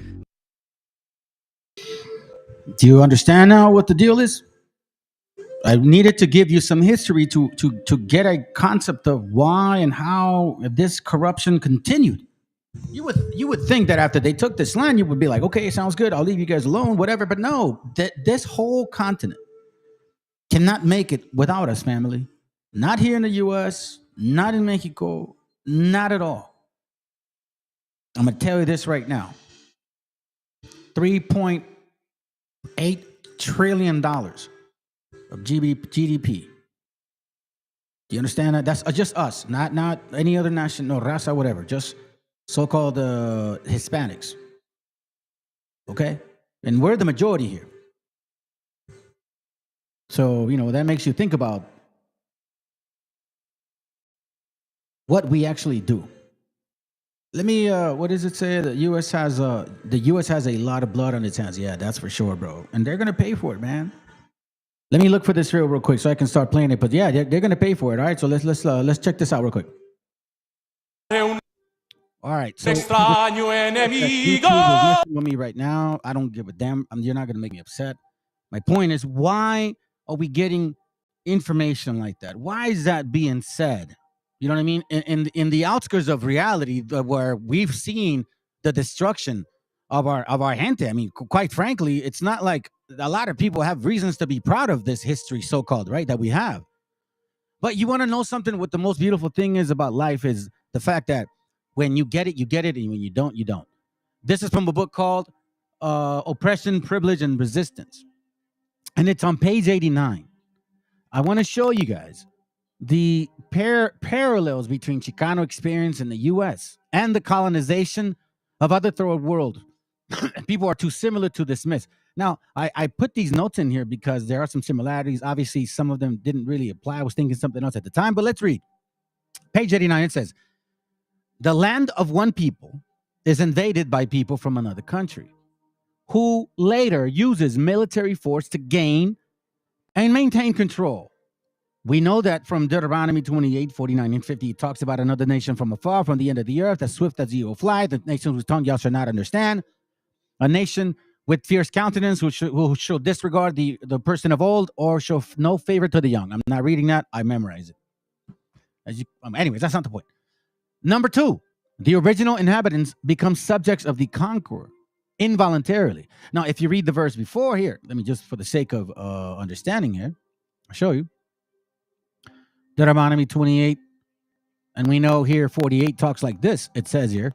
Do you understand now what the deal is? I needed to give you some history to get a concept of why and how this corruption continued. You would think that after they took this land, you would be like, okay, sounds good. I'll leave you guys alone, whatever. But no, this whole continent cannot make it without us, family. Not here in the U.S., not in Mexico, not at all. I'm going to tell you this right now. $3.8 trillion of GDP. Do you understand that? That's just us, not any other nation, no raza, whatever. Just so-called Hispanics. Okay? And we're the majority here. So, that makes you think about what we actually do. Let me, what does it say? The U.S. has a lot of blood on its hands. Yeah, that's for sure, bro. And they're going to pay for it, man. Let me look for this real quick so I can start playing it. But yeah, they're going to pay for it. All right, so let's check this out real quick. All right, so with me right now. I don't give a damn. You're not going to make me upset. My point is, why are we getting information like that? Why is that being said? You know what I mean? In the outskirts of reality, where we've seen the destruction of our gente. I mean, quite frankly, it's not like a lot of people have reasons to be proud of this history, so called, right, that we have. But you want to know something? What the most beautiful thing is about life is the fact that when you get it, you get it, and when you don't, you don't. This is from a book called Oppression, Privilege, and Resistance, and it's on page 89. I want to show you guys the parallels between Chicano experience in the U.S. and the colonization of other third world. People are too similar to dismiss. Now, I put these notes in here because there are some similarities. Obviously, some of them didn't really apply. I was thinking something else at the time, but let's read. Page 89, it says, the land of one people is invaded by people from another country who later uses military force to gain and maintain control. We know that from Deuteronomy 28, 49, and 50, it talks about another nation from afar, from the end of the earth, as swift as the eagle fly, the nation whose tongue y'all shall not understand, a nation with fierce countenance who shall disregard the person of old or show no favor to the young. I'm not reading that. I memorize it. Anyways, that's not the point. Number 2, the original inhabitants become subjects of the conqueror involuntarily. Now, if you read the verse before here, let me just, for the sake of understanding here, I'll show you. Deuteronomy 28, and we know here 48 talks like this. It says here,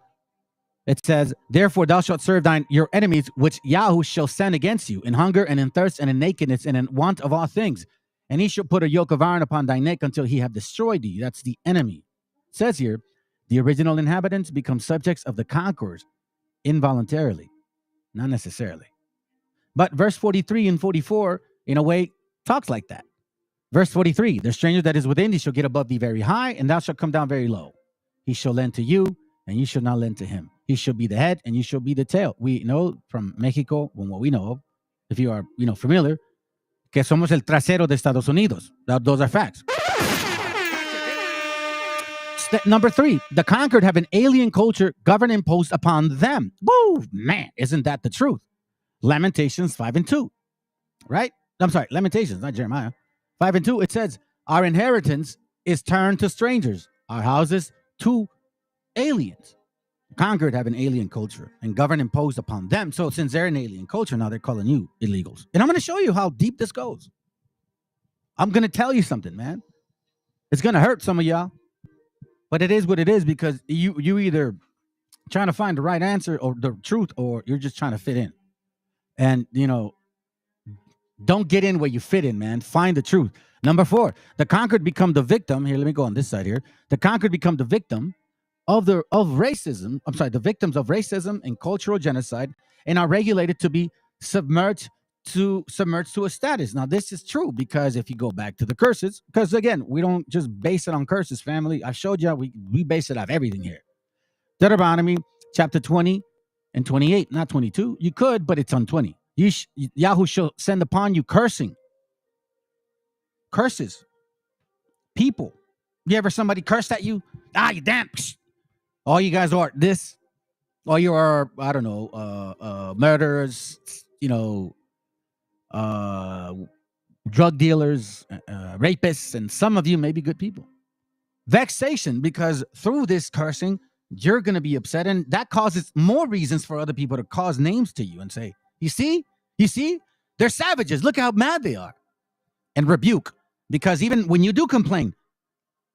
it says, therefore thou shalt serve your enemies, which Yahweh shall send against you, in hunger and in thirst and in nakedness and in want of all things. And he shall put a yoke of iron upon thy neck until he have destroyed thee. That's the enemy. It says here, the original inhabitants become subjects of the conquerors involuntarily, not necessarily. But verse 43 and 44, in a way, talks like that. Verse 43, the stranger that is within thee shall get above thee very high, and thou shalt come down very low. He shall lend to you, and you shall not lend to him. He shall be the head, and you shall be the tail. We know from Mexico, from what we know of, if you are familiar, que somos el trasero de Estados Unidos. Those are facts. Number 3, the conquered have an alien culture governed imposed upon them. Woo, man, isn't that the truth? Lamentations 5 and 2, right? I'm sorry, Lamentations, not Jeremiah. 5 and 2, it says, our inheritance is turned to strangers, our houses to aliens. Conquered have an alien culture and govern imposed upon them. So since they're an alien culture, now they're calling you illegals. And I'm going to show you how deep this goes. I'm going to tell you something, man. It's going to hurt some of y'all, but it is what it is, because you either trying to find the right answer or the truth, or you're just trying to fit in. And, don't get in where you fit in, man. Find the truth. Number 4, the conquered become the victim. Here, let me go on this side here. The conquered become the victim of racism. I'm sorry, the victims of racism and cultural genocide, and are regulated to be submerged to a status. Now, this is true because if you go back to the curses, because again, we don't just base it on curses, family. I showed you we base it off everything here. Deuteronomy chapter 20 and 28, not 22. You could, but it's on 20. Yahweh shall send upon you curses. People. You ever somebody cursed at you? You damn. All you guys are this. All you are, I don't know, murderers, drug dealers, rapists, and some of you may be good people. Vexation, because through this cursing, you're going to be upset, and that causes more reasons for other people to cause names to you and say, You see, they're savages. Look how mad they are. And rebuke, because even when you do complain,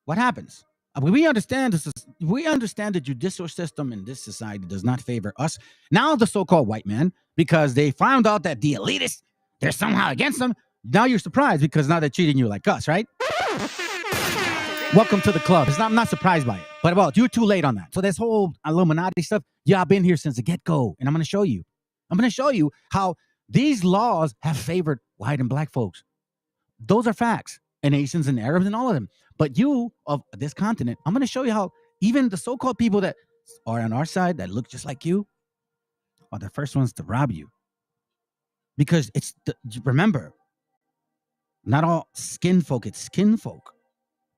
what happens? We understand the judicial system in this society does not favor us. Now the so-called white man, because they found out that the elitists, they're somehow against them. Now you're surprised because now they're treating you like us, right? Welcome to the club. I'm not surprised by it. But well, you're too late on that. So this whole Illuminati stuff, I've been here since the get-go. And I'm going to show you. I'm going to show you how these laws have favored white and black folks. Those are facts. And Asians and Arabs and all of them. But you of this continent, I'm going to show you how even the so-called people that are on our side that look just like you are the first ones to rob you. Because remember, not all skin folk, it's skin folk.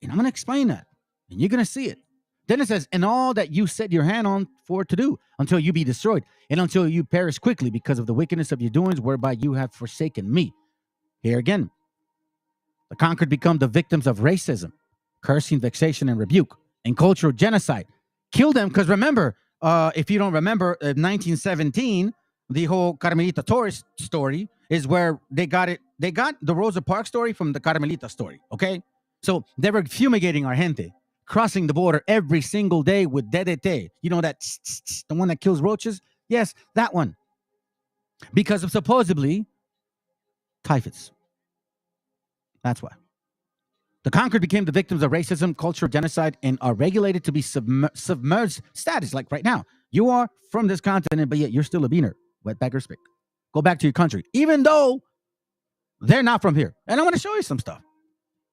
And I'm going to explain that. And you're going to see it. Then it says, and all that you set your hand on for to do until you be destroyed and until you perish quickly because of the wickedness of your doings whereby you have forsaken me. Here again, the conquered become the victims of racism cursing, vexation, and rebuke, and cultural genocide. Kill them, because remember, if you don't remember, 1917, the whole Carmelita Torres story is where they got it. They got the Rosa Parks story from the Carmelita story, okay? So they were fumigating our gente, crossing the border every single day with DDT. You know that, the one that kills roaches? Yes, that one. Because of supposedly typhus. That's why. The conquered became the victims of racism, cultural genocide, and are regulated to be submerged status. Like right now, you are from this continent, but yet you're still a beaner. Wetback spick. Go back to your country, even though they're not from here. And I want to show you some stuff.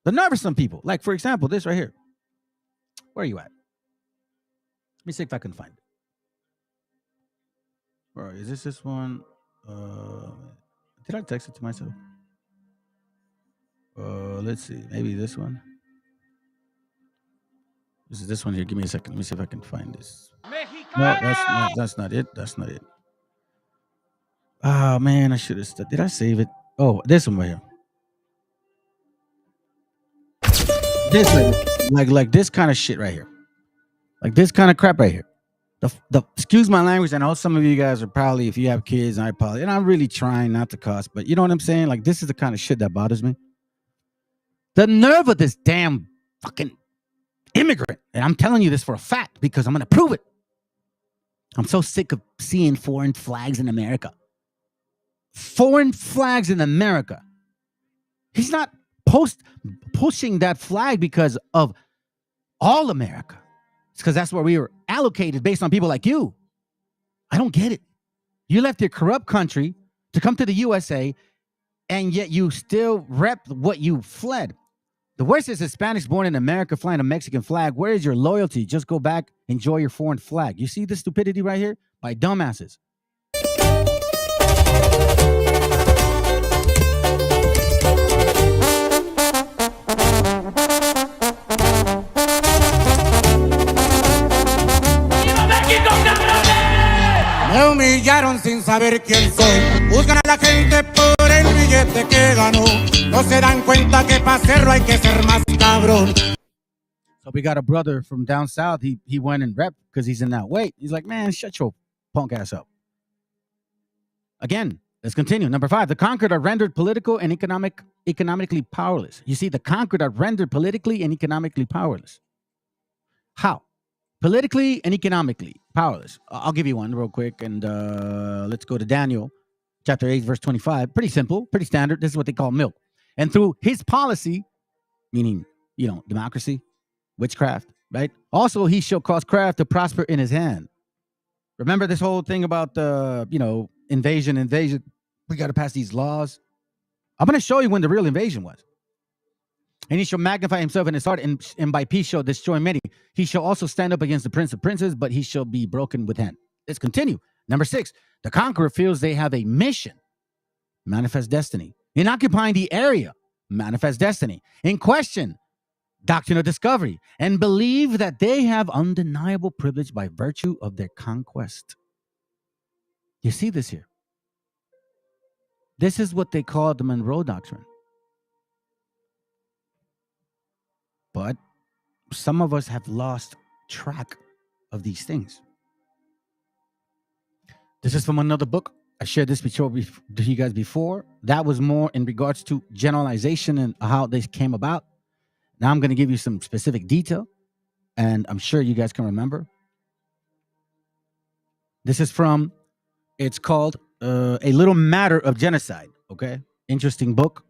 The nerve of some people. Like, for example, this right here. Where are you at? Let me see if I can find it. Where is this one? Did I text it to myself? Let's see. Maybe this one. This is this one here. Give me a second. Let me see if I can find this. No, that's not it. That's not it. Oh man, I should have. Did I save it? Oh, this one right here. This like this kind of shit right here. Like this kind of crap right here. The excuse my language. I know some of you guys are probably, if you have kids, I apologize. And I'm really trying not to cuss, but you know what I'm saying? Like, this is the kind of shit that bothers me. The nerve of this damn fucking immigrant. And I'm telling you this for a fact because I'm going to prove it. I'm so sick of seeing foreign flags in America. Foreign flags in America. He's not pushing that flag because of all America. It's because that's where we were allocated based on people like you. I don't get it. You left your corrupt country to come to the USA, and yet you still rep what you fled. The worst is Hispanics born in America flying a Mexican flag. Where is your loyalty? Just go back, enjoy your foreign flag. You see the stupidity right here? By dumbasses. Me humillaron sin saber quién soy. Juzgan a la gente por el billete que ganó. No se dan cuenta que para hacerlo hay que ser más cabrón. So we got a brother from down south. He went and repped because he's in that weight. He's like, man, shut your punk ass up. Again, let's continue. Number 5, the conquered are rendered political and economically powerless. You see, the conquered are rendered politically and economically powerless. How? Politically and economically powerless. I'll give you one real quick, and let's go to Daniel chapter 8, verse 25. Pretty simple, pretty standard. This is what they call milk. And through his policy, meaning, democracy, witchcraft, right? Also, he shall cause craft to prosper in his hand. Remember this whole thing about the, invasion. We got to pass these laws. I'm going to show you when the real invasion was. And he shall magnify himself in his heart, and by peace shall destroy many. He shall also stand up against the prince of princes, but he shall be broken with hand. Let's continue. Number 6, the conqueror feels they have a mission. Manifest destiny. In occupying the area, manifest destiny. In question, doctrine of discovery. And believe that they have undeniable privilege by virtue of their conquest. You see this here? This is what they call the Monroe Doctrine. But some of us have lost track of these things. This is from another book. I shared this to you guys before. That was more in regards to generalization and how this came about. Now I'm going to give you some specific detail, and I'm sure you guys can remember. This is from, it's called A Little Matter of Genocide. Okay? Interesting book.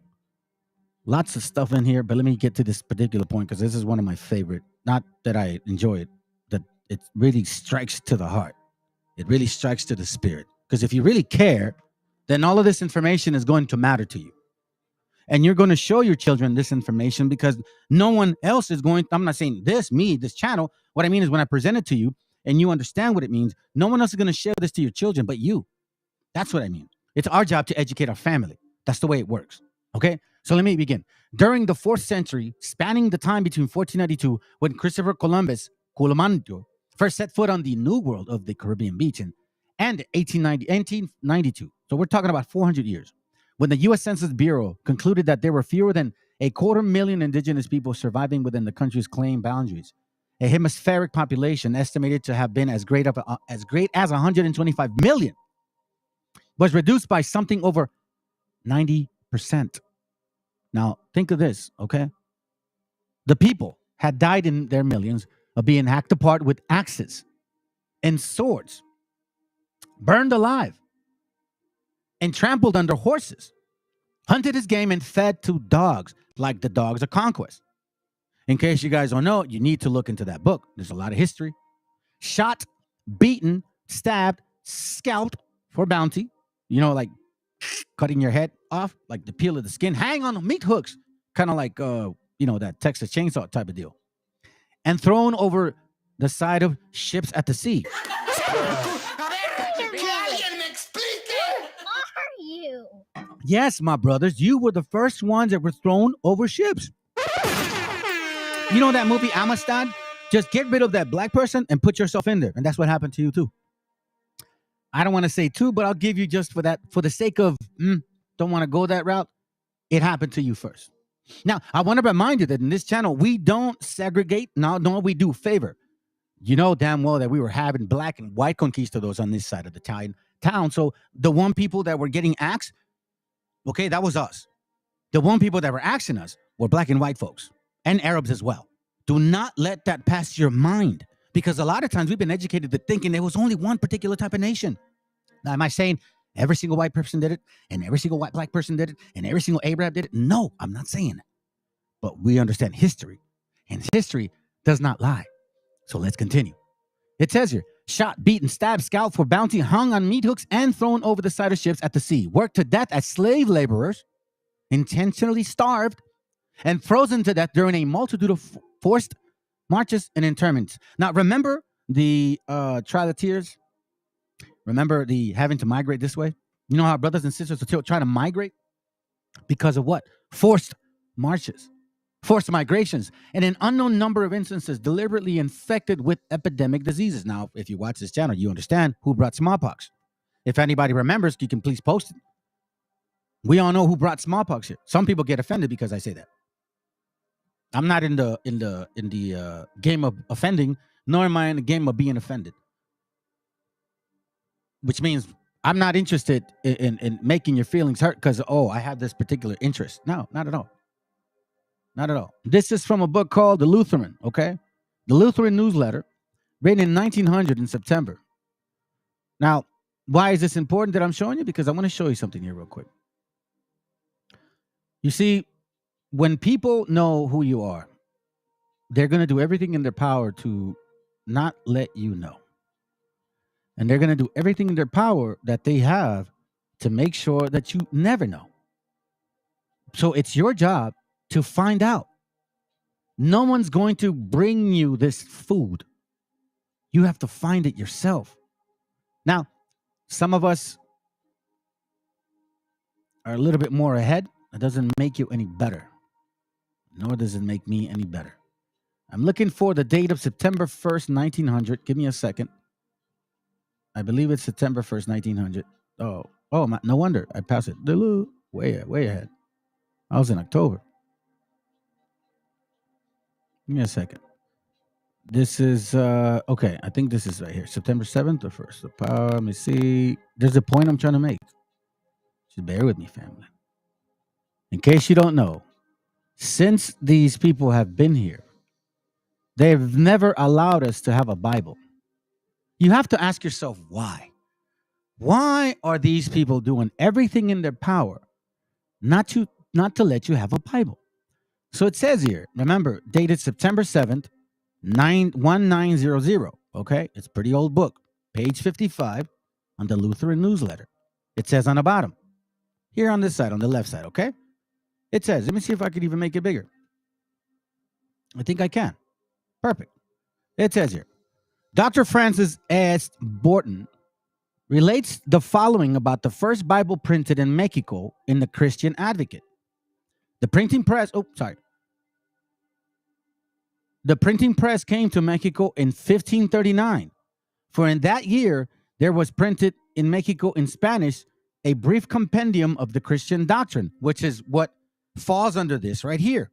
Lots of stuff in here, but let me get to this particular point because this is one of my favorite. Not that I enjoy it, that it really strikes to the heart. It really strikes to the spirit. Because if you really care, then all of this information is going to matter to you. And you're going to show your children this information because no one else is going. I'm not saying this channel. What I mean is when I present it to you and you understand what it means, no one else is going to share this to your children but you. That's what I mean. It's our job to educate our family. That's the way it works. Okay? So let me begin. During the 4th century, spanning the time between 1492, when Christopher Columbus, first set foot on the New World of the Caribbean beach, and 1892. So we're talking about 400 years. When the U.S. Census Bureau concluded that there were fewer than 250,000 indigenous people surviving within the country's claimed boundaries. A hemispheric population estimated to have been as great as 125 million was reduced by something over 90%. Now, think of this, okay? The people had died in their millions of being hacked apart with axes and swords, burned alive, and trampled under horses, hunted as game, and fed to dogs like the dogs of conquest. In case you guys don't know, you need to look into that book. There's a lot of history. Shot, beaten, stabbed, scalped for bounty. You know, like cutting your head off, like the peel of the skin, hang on the meat hooks, kind of like, that Texas chainsaw type of deal. And thrown over the side of ships at the sea. Yes, my brothers, you were the first ones that were thrown over ships. You know that movie Amistad? Just get rid of that black person and put yourself in there. And that's what happened to you too. I don't want to say too, but I'll give you just for the sake of, don't want to go that route. It happened to you first. Now, I want to remind you that in this channel, we don't segregate. No, we do favor. You know damn well that we were having black and white conquistadors on this side of the town. So the one people that were getting axed, okay, that was us. The one people that were axing us were black and white folks and Arabs as well. Do not let that pass your mind, because a lot of times we've been educated to thinking there was only one particular type of nation. Now, am I saying every single white person did it and every single white black person did it and every single Arab did it? No, I'm not saying that. But we understand history, and history does not lie. So let's continue. It says here, shot, beaten, stabbed, scalped for bounty, hung on meat hooks, and thrown over the side of ships at the sea, worked to death as slave laborers, intentionally starved, and frozen to death during a multitude of forced marches and internments. Now, remember the Trail of Tears? Remember the having to migrate this way? You know how brothers and sisters are trying to migrate? Because of what? Forced marches, forced migrations, and an unknown number of instances deliberately infected with epidemic diseases. Now, if you watch this channel, you understand who brought smallpox. If anybody remembers, you can please post it. We all know who brought smallpox here. Some people get offended because I say that. I'm not in the game of offending, nor am I in the game of being offended. Which means I'm not interested in making your feelings hurt because, I have this particular interest. No, not at all. Not at all. This is from a book called The Lutheran, okay? The Lutheran Newsletter, written in 1900 in September. Now, why is this important that I'm showing you? Because I want to show you something here real quick. You see, when people know who you are, they're going to do everything in their power to not let you know. And they're going to do everything in their power that they have to make sure that you never know. So it's your job to find out. No one's going to bring you this food. You have to find it yourself. Now, some of us are a little bit more ahead. It doesn't make you any better. Nor does it make me any better. I'm looking for the date of September 1st, 1900. Give me a second. I believe it's September 1st, 1900. No wonder I passed it. Way ahead. I was in October. Give me a second. This is, okay, I think this is right here. September 7th or 1st. The power, let me see. There's a point I'm trying to make. Just bear with me, family. In case you don't know, since these people have been here, they've never allowed us to have a Bible. You have to ask yourself why. Why are these people doing everything in their power not to let you have a Bible? So it says here, remember, dated September 7th, 1900. Okay, it's a pretty old book. Page 55 on the Lutheran Newsletter. It says on the bottom, here on this side, on the left side, okay? It says, let me see if I could even make it bigger. I think I can. Perfect. It says here, Dr. Francis S. Borton relates the following about the first Bible printed in Mexico in the Christian Advocate. The printing press came to Mexico in 1539. For in that year, there was printed in Mexico in Spanish a brief compendium of the Christian doctrine, which is what falls under this right here.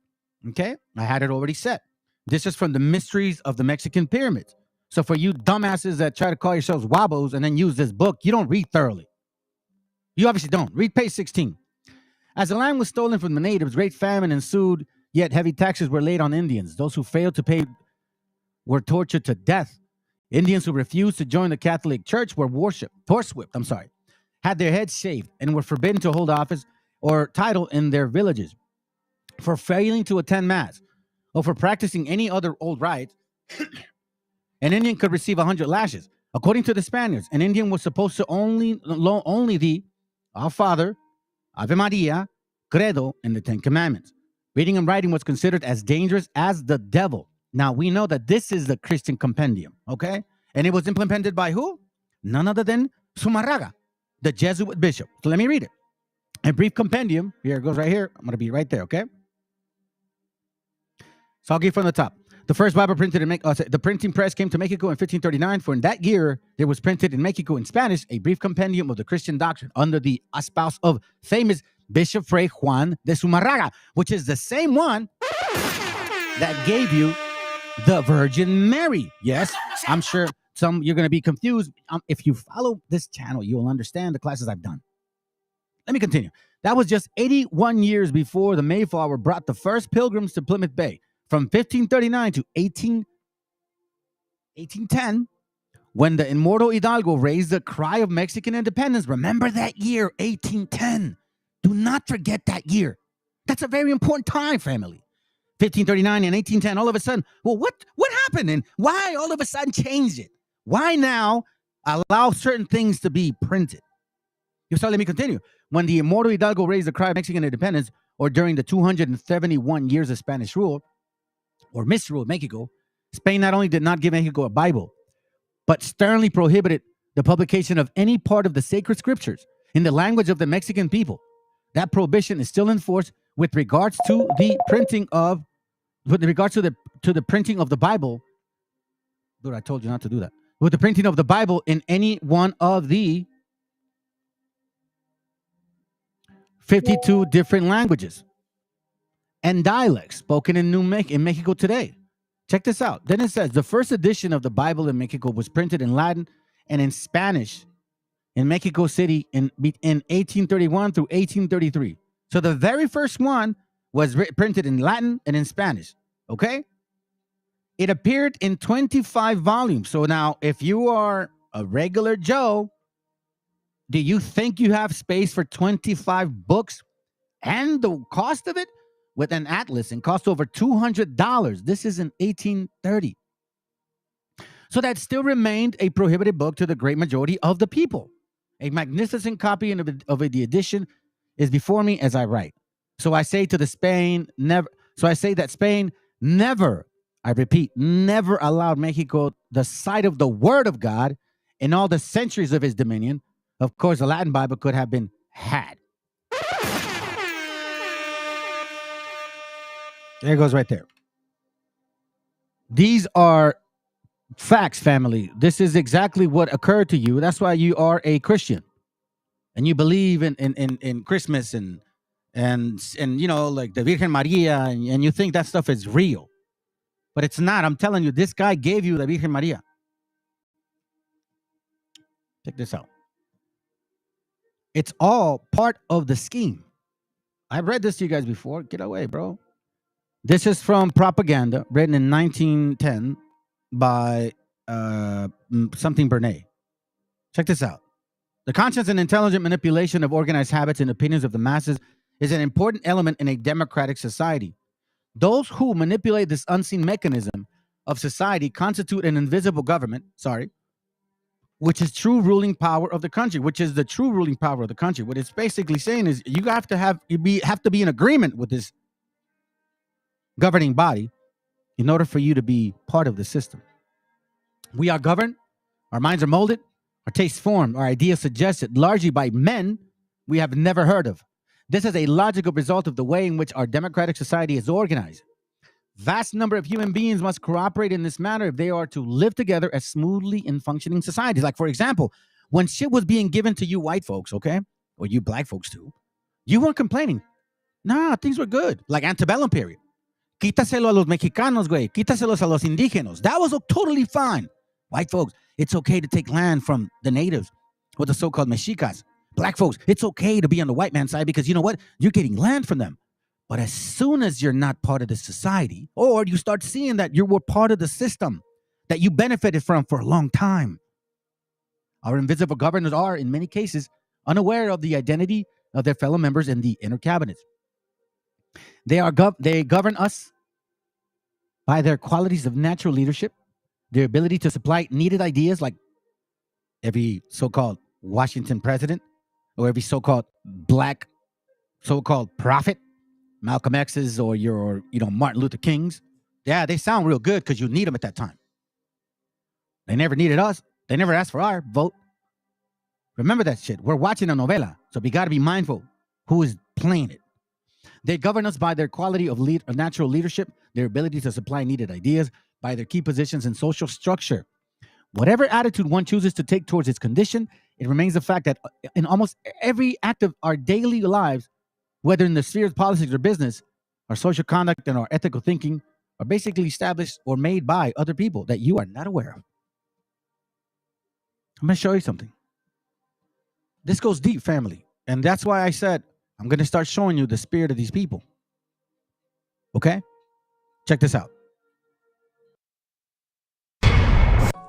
Okay? I had it already set. This is from the Mysteries of the Mexican Pyramids. So for you dumbasses that try to call yourselves wabos and then use this book, you don't read thoroughly. You obviously don't. Read page 16. As the land was stolen from the natives, great famine ensued, yet heavy taxes were laid on Indians. Those who failed to pay were tortured to death. Indians who refused to join the Catholic Church were horsewhipped, had their heads shaved, and were forbidden to hold office or title in their villages. For failing to attend Mass or for practicing any other old rites, an Indian could receive 100 lashes. According to the Spaniards, an Indian was supposed to only the Our Father, Ave Maria, Credo, and the Ten Commandments. Reading and writing was considered as dangerous as the devil. Now, we know that this is the Christian compendium, okay? And it was implemented by who? None other than Zumarraga, the Jesuit bishop. So let me read it. A brief compendium. Here it goes right here. I'm going to be right there, okay? So I'll give from the top. The first Bible printed in the printing press came to Mexico in 1539. For in that year, there was printed in Mexico in Spanish a brief compendium of the Christian doctrine under the espouse of famous Bishop Fray Juan de Zumarraga, which is the same one that gave you the Virgin Mary. Yes, I'm sure you're going to be confused. If you follow this channel, you'll understand the classes I've done. Let me continue. That was just 81 years before the Mayflower brought the first pilgrims to Plymouth Bay. From 1539 to 1810, when the immortal Hidalgo raised the cry of Mexican independence. Remember that year, 1810. Do not forget that year. That's a very important time, family. 1539 and 1810, all of a sudden, well, what happened? And why all of a sudden change it? Why now allow certain things to be printed? So let me continue. When the immortal Hidalgo raised the cry of Mexican independence, or during the 271 years of Spanish rule, or misrule of Mexico, Spain not only did not give Mexico a Bible, but sternly prohibited the publication of any part of the sacred scriptures in the language of the Mexican people. That prohibition is still in force with regards to the printing of the printing of the Bible. Dude, I told you not to do that. With the printing of the Bible in any one of the 52 different languages and dialects spoken in Mexico today. Check this out. Then it says the first edition of the Bible in Mexico was printed in Latin and in Spanish in Mexico City in 1831 through 1833. So the very first one was printed in Latin and in Spanish. Okay? It appeared in 25 volumes. So now, if you are a regular Joe, do you think you have space for 25 books and the cost of it? With an atlas and cost over $200. This is in 1830. So that still remained a prohibited book to the great majority of the people. A magnificent copy of the edition is before me as I write. So I say that Spain never, I repeat, never allowed Mexico the sight of the word of God in all the centuries of his dominion. Of course, the Latin Bible could have been had. There it goes right there. These are facts, family. This is exactly what occurred to you. That's why you are a Christian. And you believe in Christmas and you know, like the Virgen Maria, and you think that stuff is real. But it's not. I'm telling you, this guy gave you the Virgen Maria. Check this out. It's all part of the scheme. I've read this to you guys before. Get away, bro. This is from Propaganda, written in 1910 by something Bernay. Check this out. The conscious and intelligent manipulation of organized habits and opinions of the masses is an important element in a democratic society. Those who manipulate this unseen mechanism of society constitute an invisible government, which is true ruling power of the country, which is the true ruling power of the country. What it's basically saying is you have to be in agreement with this governing body in order for you to be part of the system. We are governed, our minds are molded, our tastes formed, our ideas suggested largely by men we have never heard of. This is a logical result of the way in which our democratic society is organized. Vast number of human beings must cooperate in this manner if they are to live together as smoothly in functioning societies. Like, for example, when shit was being given to you white folks, okay, or you black folks too, you weren't complaining. Nah, things were good. Like antebellum period. Quítaselo a los mexicanos, güey. Quítaselos a los indígenas. That was totally fine. White folks, it's okay to take land from the natives or the so-called Mexicas. Black folks, it's okay to be on the white man's side because you know what? You're getting land from them. But as soon as you're not part of the society, or you start seeing that you were part of the system that you benefited from for a long time, our invisible governors are, in many cases, unaware of the identity of their fellow members in the inner cabinets. They govern us by their qualities of natural leadership, their ability to supply needed ideas like every so-called Washington president or every so-called black so-called prophet, Malcolm X's or your, Martin Luther King's. Yeah, they sound real good because you need them at that time. They never needed us. They never asked for our vote. Remember that shit. We're watching a novela, so we got to be mindful who is playing it. They govern us by their quality of natural leadership, their ability to supply needed ideas, by their key positions in social structure. Whatever attitude one chooses to take towards its condition, it remains a fact that in almost every act of our daily lives, whether in the sphere of politics or business, our social conduct and our ethical thinking are basically established or made by other people that you are not aware of. I'm going to show you something. This goes deep, family. And that's why I said I'm going to start showing you the spirit of these people. Okay? Check this out.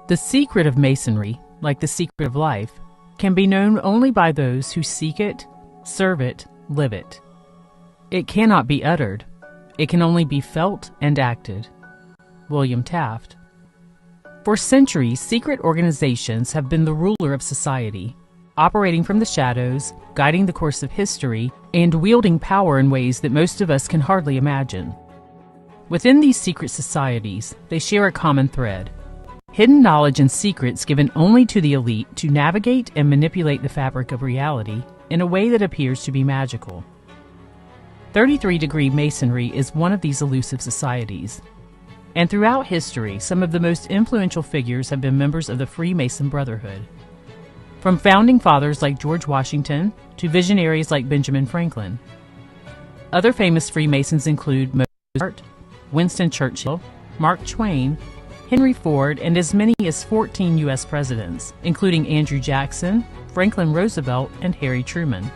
The secret of Masonry, like the secret of life, can be known only by those who seek it, serve it, live it. It cannot be uttered. It can only be felt and acted. William Taft. For centuries, secret organizations have been the ruler of society, operating from the shadows, guiding the course of history, and wielding power in ways that most of us can hardly imagine. Within these secret societies, they share a common thread: hidden knowledge and secrets given only to the elite to navigate and manipulate the fabric of reality in a way that appears to be magical. 33-degree Masonry is one of these elusive societies. And throughout history, some of the most influential figures have been members of the Freemason Brotherhood. From founding fathers like George Washington to visionaries like Benjamin Franklin. Other famous Freemasons include Mozart, Winston Churchill, Mark Twain, Henry Ford, and as many as 14 U.S. presidents, including Andrew Jackson, Franklin Roosevelt, and Harry Truman.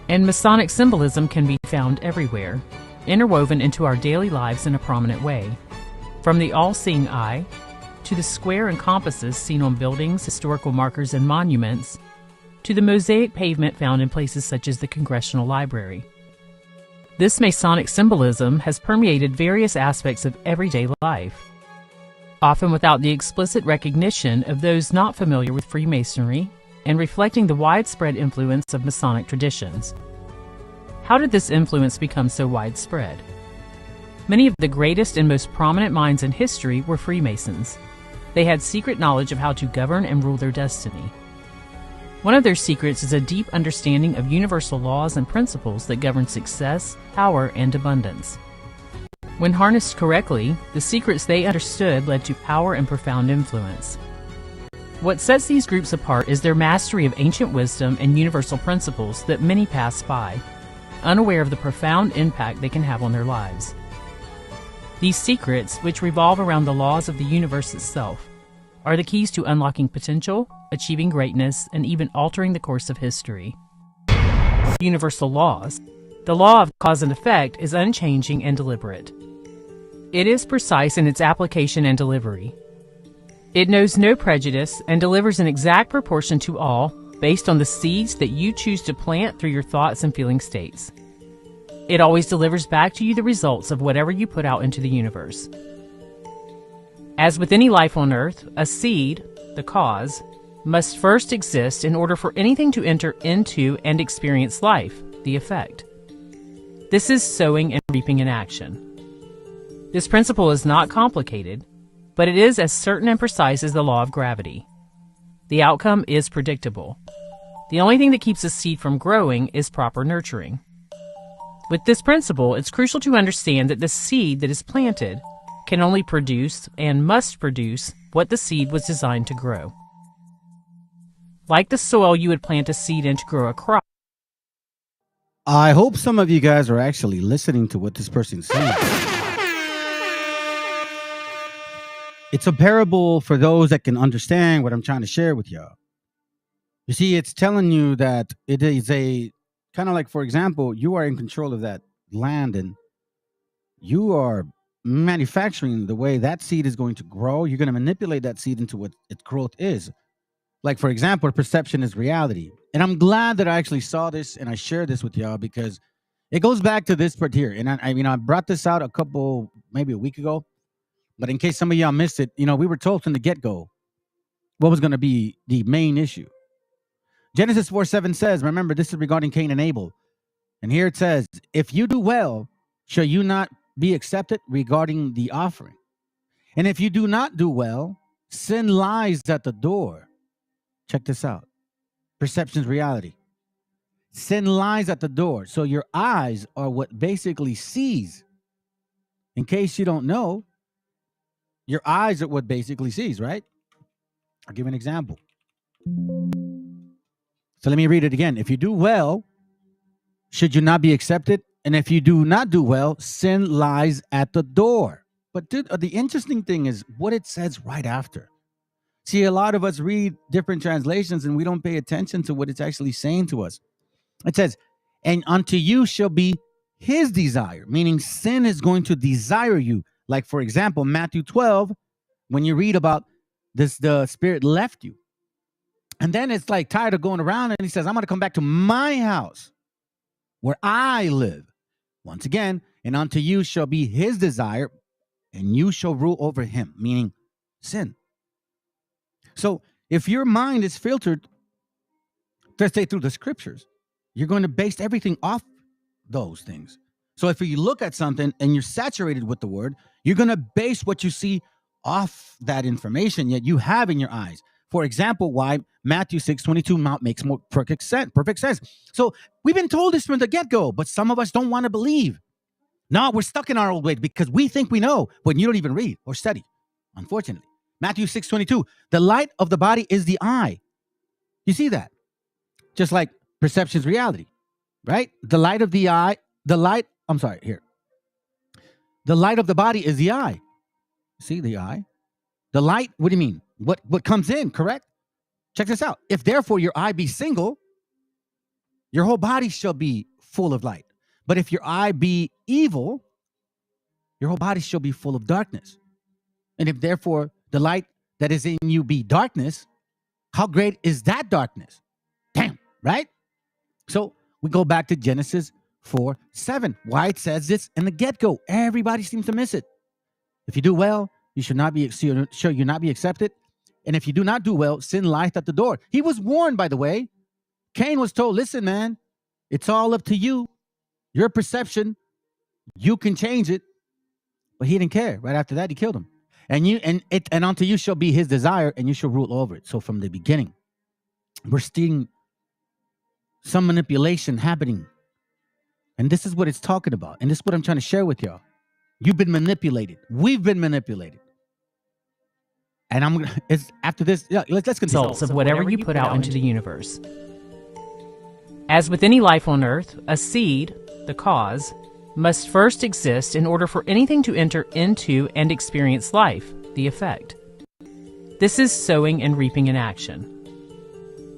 And Masonic symbolism can be found everywhere, interwoven into our daily lives in a prominent way. From the all-seeing eye, to the square and compasses seen on buildings, historical markers, and monuments, to the mosaic pavement found in places such as the Congressional Library. This Masonic symbolism has permeated various aspects of everyday life, often without the explicit recognition of those not familiar with Freemasonry and reflecting the widespread influence of Masonic traditions. How did this influence become so widespread? Many of the greatest and most prominent minds in history were Freemasons. They had secret knowledge of how to govern and rule their destiny. One of their secrets is a deep understanding of universal laws and principles that govern success, power, and abundance. When harnessed correctly, the secrets they understood led to power and profound influence. What sets these groups apart is their mastery of ancient wisdom and universal principles that many pass by, unaware of the profound impact they can have on their lives. These secrets, which revolve around the laws of the universe itself, are the keys to unlocking potential, achieving greatness, and even altering the course of history. Universal laws. The law of cause and effect is unchanging and deliberate. It is precise in its application and delivery. It knows no prejudice and delivers an exact proportion to all based on the seeds that you choose to plant through your thoughts and feeling states. It always delivers back to you the results of whatever you put out into the universe. As with any life on Earth, a seed, the cause, must first exist in order for anything to enter into and experience life, the effect. This is sowing and reaping in action. This principle is not complicated, but it is as certain and precise as the law of gravity. The outcome is predictable. The only thing that keeps a seed from growing is proper nurturing. With this principle, it's crucial to understand that the seed that is planted can only produce and must produce what the seed was designed to grow. Like the soil you would plant a seed in to grow a crop. I hope some of you guys are actually listening to what this person's saying. It's a parable for those that can understand what I'm trying to share with y'all. You see, it's telling you that it is a kind of like, for example, you are in control of that land and you are manufacturing the way that seed is going to grow. You're going to manipulate that seed into what its growth is. Like, for example, perception is reality. And I'm glad that I actually saw this and I shared this with y'all because it goes back to this part here. And I brought this out maybe a week ago. But in case some of y'all missed it, we were told from the get-go what was going to be the main issue. Genesis 4:7 says, remember, this is regarding Cain and Abel. And here it says, if you do well, shall you not be accepted regarding the offering? And if you do not do well, sin lies at the door. Check this out. Perception's reality. Sin lies at the door. So your eyes are what basically sees. In case you don't know, your eyes are what basically sees, right? I'll give an example. So let me read it again. If you do well, should you not be accepted? And if you do not do well, sin lies at the door. But dude, the interesting thing is what it says right after. See, a lot of us read different translations and we don't pay attention to what it's actually saying to us. It says, and unto you shall be his desire, meaning sin is going to desire you. Like, for example, Matthew 12, when you read about this, the spirit left you. And then it's like tired of going around and he says, I'm going to come back to my house where I live. Once again, and unto you shall be his desire and you shall rule over him, meaning sin. So if your mind is filtered, let's say through the scriptures, you're going to base everything off those things. So if you look at something and you're saturated with the word, you're going to base what you see off that information that you have in your eyes. For example, why Matthew 6:22 makes more perfect sense. So we've been told this from the get-go, but some of us don't want to believe. No, we're stuck in our old ways because we think we know when you don't even read or study, unfortunately. Matthew 6:22, the light of the body is the eye. You see that? Just like perception's reality, right? The light of the eye, the light of the body is the eye. See the eye? The light, what do you mean? What comes in, correct? Check this out. If therefore your eye be single, your whole body shall be full of light. But if your eye be evil, your whole body shall be full of darkness. And if therefore the light that is in you be darkness, how great is that darkness? Damn, right? So we go back to Genesis 4:7. Why it says this in the get-go. Everybody seems to miss it. If you do well, you shall you not be accepted. And if you do not do well, sin lieth at the door. He was warned, by the way. Cain was told, listen, man, it's all up to you. Your perception, you can change it. But he didn't care. Right after that, he killed him. And unto you shall be his desire, and you shall rule over it. So from the beginning, we're seeing some manipulation happening. And this is what it's talking about. And this is what I'm trying to share with y'all. You've been manipulated. We've been manipulated. And after this, let's continue. Results of whatever you put out into the universe. As with any life on Earth, a seed, the cause, must first exist in order for anything to enter into and experience life, the effect. This is sowing and reaping in action.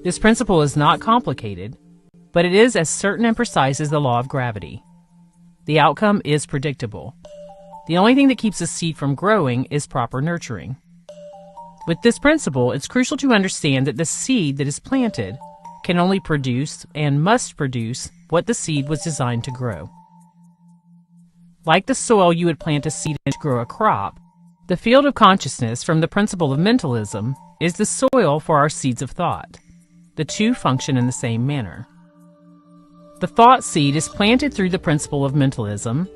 This principle is not complicated, but it is as certain and precise as the law of gravity. The outcome is predictable. The only thing that keeps a seed from growing is proper nurturing. With this principle, it's crucial to understand that the seed that is planted can only produce and must produce what the seed was designed to grow. Like the soil you would plant a seed in to grow a crop, the field of consciousness from the principle of mentalism is the soil for our seeds of thought. The two function in the same manner. The thought seed is planted through the principle of mentalism.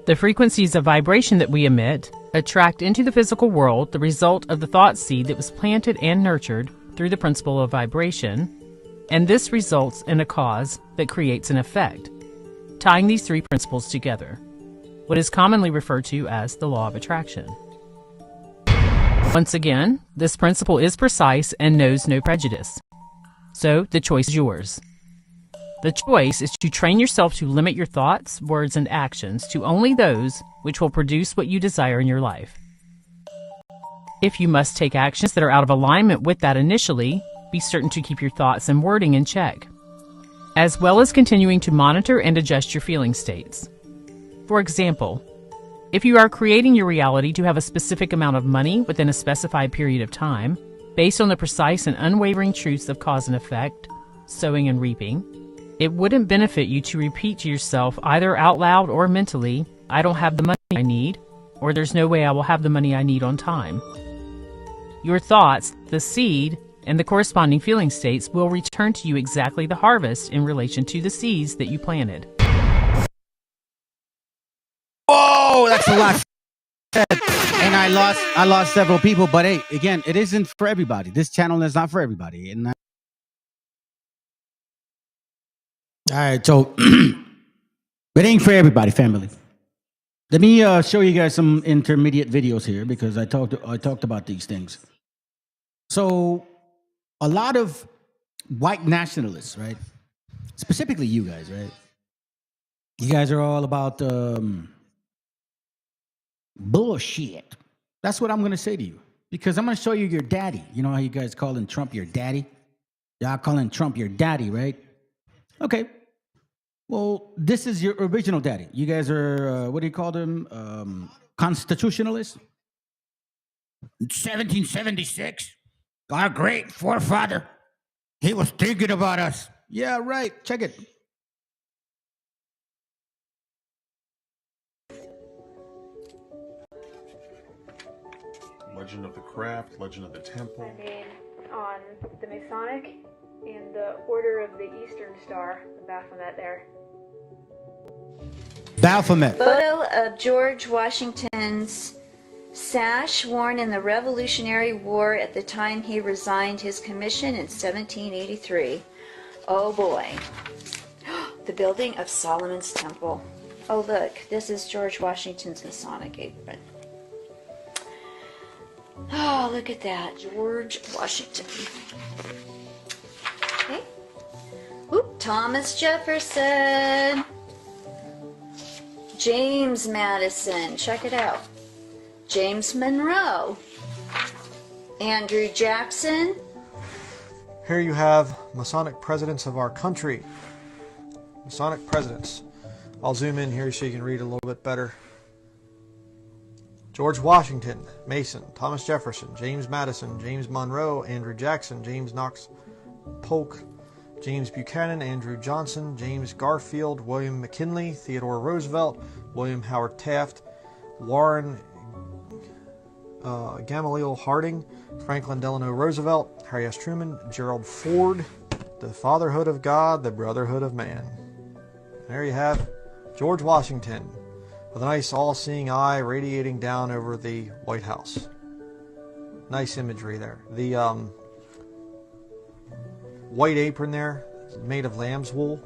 The frequencies of vibration that we emit attract into the physical world the result of the thought seed that was planted and nurtured through the principle of vibration, and this results in a cause that creates an effect, tying these three principles together, what is commonly referred to as the law of attraction. Once again, this principle is precise and knows no prejudice. So the choice is yours. The choice is to train yourself to limit your thoughts, words, and actions to only those which will produce what you desire in your life. If you must take actions that are out of alignment with that initially, be certain to keep your thoughts and wording in check, as well as continuing to monitor and adjust your feeling states. For example, if you are creating your reality to have a specific amount of money within a specified period of time, based on the precise and unwavering truths of cause and effect, sowing and reaping, it wouldn't benefit you to repeat to yourself either out loud or mentally, "I don't have the money I need," or "There's no way I will have the money I need on time." Your thoughts, the seed, and the corresponding feeling states will return to you exactly the harvest in relation to the seeds that you planted. Whoa, that's a lot. And I lost several people, but hey, again, it isn't for everybody. This channel is not for everybody. And all right, so it ain't for everybody, family. Let me show you guys some intermediate videos here because I talked about these things. So a lot of white nationalists, right? Specifically you guys, right? You guys are all about bullshit. That's what I'm going to say to you because I'm going to show you your daddy. You know how you guys calling Trump your daddy? Y'all calling Trump your daddy, right? Okay. Well, this is your original daddy. You guys are, what do you call them? Constitutionalists? 1776. Our great forefather. He was thinking about us. Yeah, right. Check it. Legend of the Craft, Legend of the Temple. On the Masonic and the Order of the Eastern Star, the Baphomet there. Baphomet. Photo of George Washington's sash worn in the Revolutionary War at the time he resigned his commission in 1783. Oh boy. The building of Solomon's Temple. Oh look, this is George Washington's Masonic apron. Oh, look at that. George Washington. Okay. Oop, Thomas Jefferson. James Madison. Check it out. James Monroe. Andrew Jackson. Here you have Masonic presidents of our country. Masonic presidents. I'll zoom in here so you can read a little bit better. George Washington, Mason, Thomas Jefferson, James Madison, James Monroe, Andrew Jackson, James Knox Polk, James Buchanan, Andrew Johnson, James Garfield, William McKinley, Theodore Roosevelt, William Howard Taft, Warren Gamaliel Harding, Franklin Delano Roosevelt, Harry S. Truman, Gerald Ford, the fatherhood of God, the brotherhood of man. There you have George Washington with a nice all-seeing eye radiating down over the White House. Nice imagery there. The white apron there is made of lamb's wool,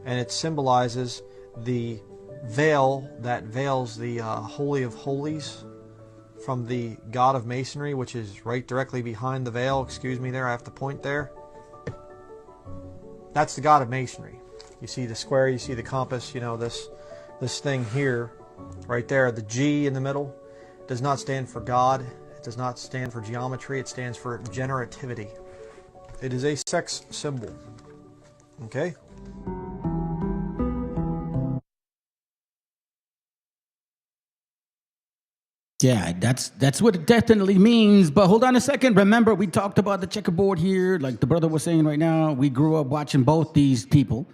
and it symbolizes the veil that veils the Holy of Holies from the God of Masonry, which is right directly behind the veil. Excuse me there, I have to point there. That's the God of Masonry. You see the square, you see the compass, you know, this thing here, right there, the G in the middle, does not stand for God. It does not stand for geometry. It stands for generativity. It is a sex symbol. Okay? Yeah, that's what it definitely means. But hold on a second. Remember, we talked about the checkerboard here, like the brother was saying right now. We grew up watching both these people,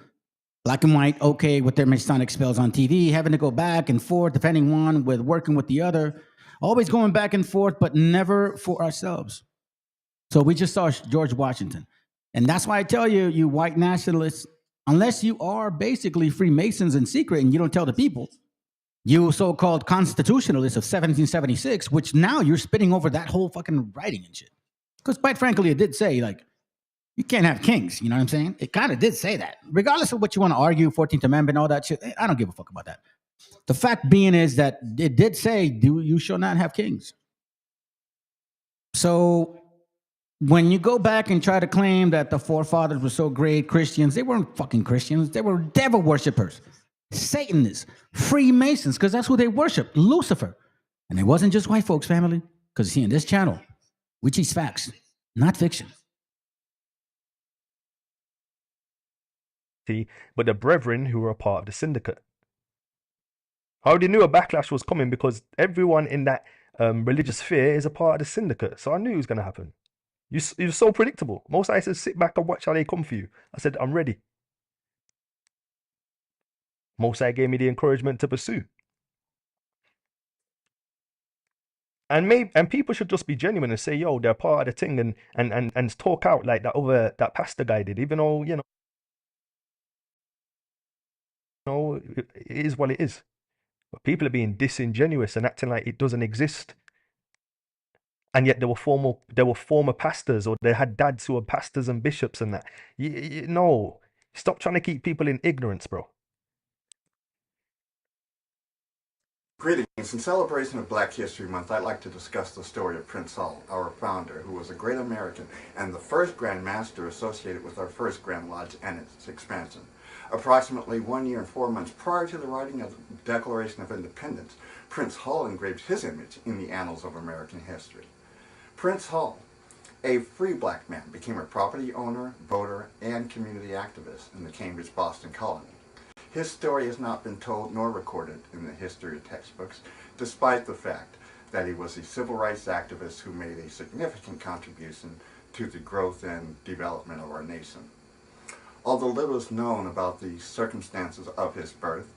black and white, okay, with their Masonic spells on TV, having to go back and forth, defending one with working with the other, always going back and forth, but never for ourselves. So we just saw George Washington. And that's why I tell you, you white nationalists, unless you are basically Freemasons in secret and you don't tell the people, you so-called constitutionalists of 1776, which now you're spitting over that whole fucking writing and shit. Because quite frankly, it did say, like, you can't have kings, you know what I'm saying? It kind of did say that. Regardless of what you want to argue, 14th Amendment, all that shit, I don't give a fuck about that. The fact being is that it did say, you shall not have kings. So When you go back and try to claim that the forefathers were so great Christians, they weren't fucking Christians. They were devil worshippers, Satanists, Freemasons, because that's who they worshiped, Lucifer. And it wasn't just white folks, family, because see, in this channel, we teach facts, not fiction. But the brethren who were a part of the syndicate. I already knew a backlash was coming because everyone in that religious sphere is a part of the syndicate. So I knew it was going to happen. You're so predictable. Most I said, sit back and watch how they come for you. I said, I'm ready. Mosai gave me the encouragement to pursue. And people should just be genuine and say, yo, they're part of the thing and talk out like that pastor guy did, even though, it is what it is. But people are being disingenuous and acting like it doesn't exist. And yet there were former pastors, or they had dads who were pastors and bishops and that. No, stop trying to keep people in ignorance, bro. Greetings. In celebration of Black History Month, I'd like to discuss the story of Prince Hall, our founder, who was a great American and the first Grand Master associated with our first Grand Lodge and its expansion. Approximately 1 year and 4 months prior to the writing of the Declaration of Independence, Prince Hall engraved his image in the annals of American history. Prince Hall, a free black man, became a property owner, voter, and community activist in the Cambridge-Boston colony. His story has not been told nor recorded in the history textbooks, despite the fact that he was a civil rights activist who made a significant contribution to the growth and development of our nation. Although little is known about the circumstances of his birth,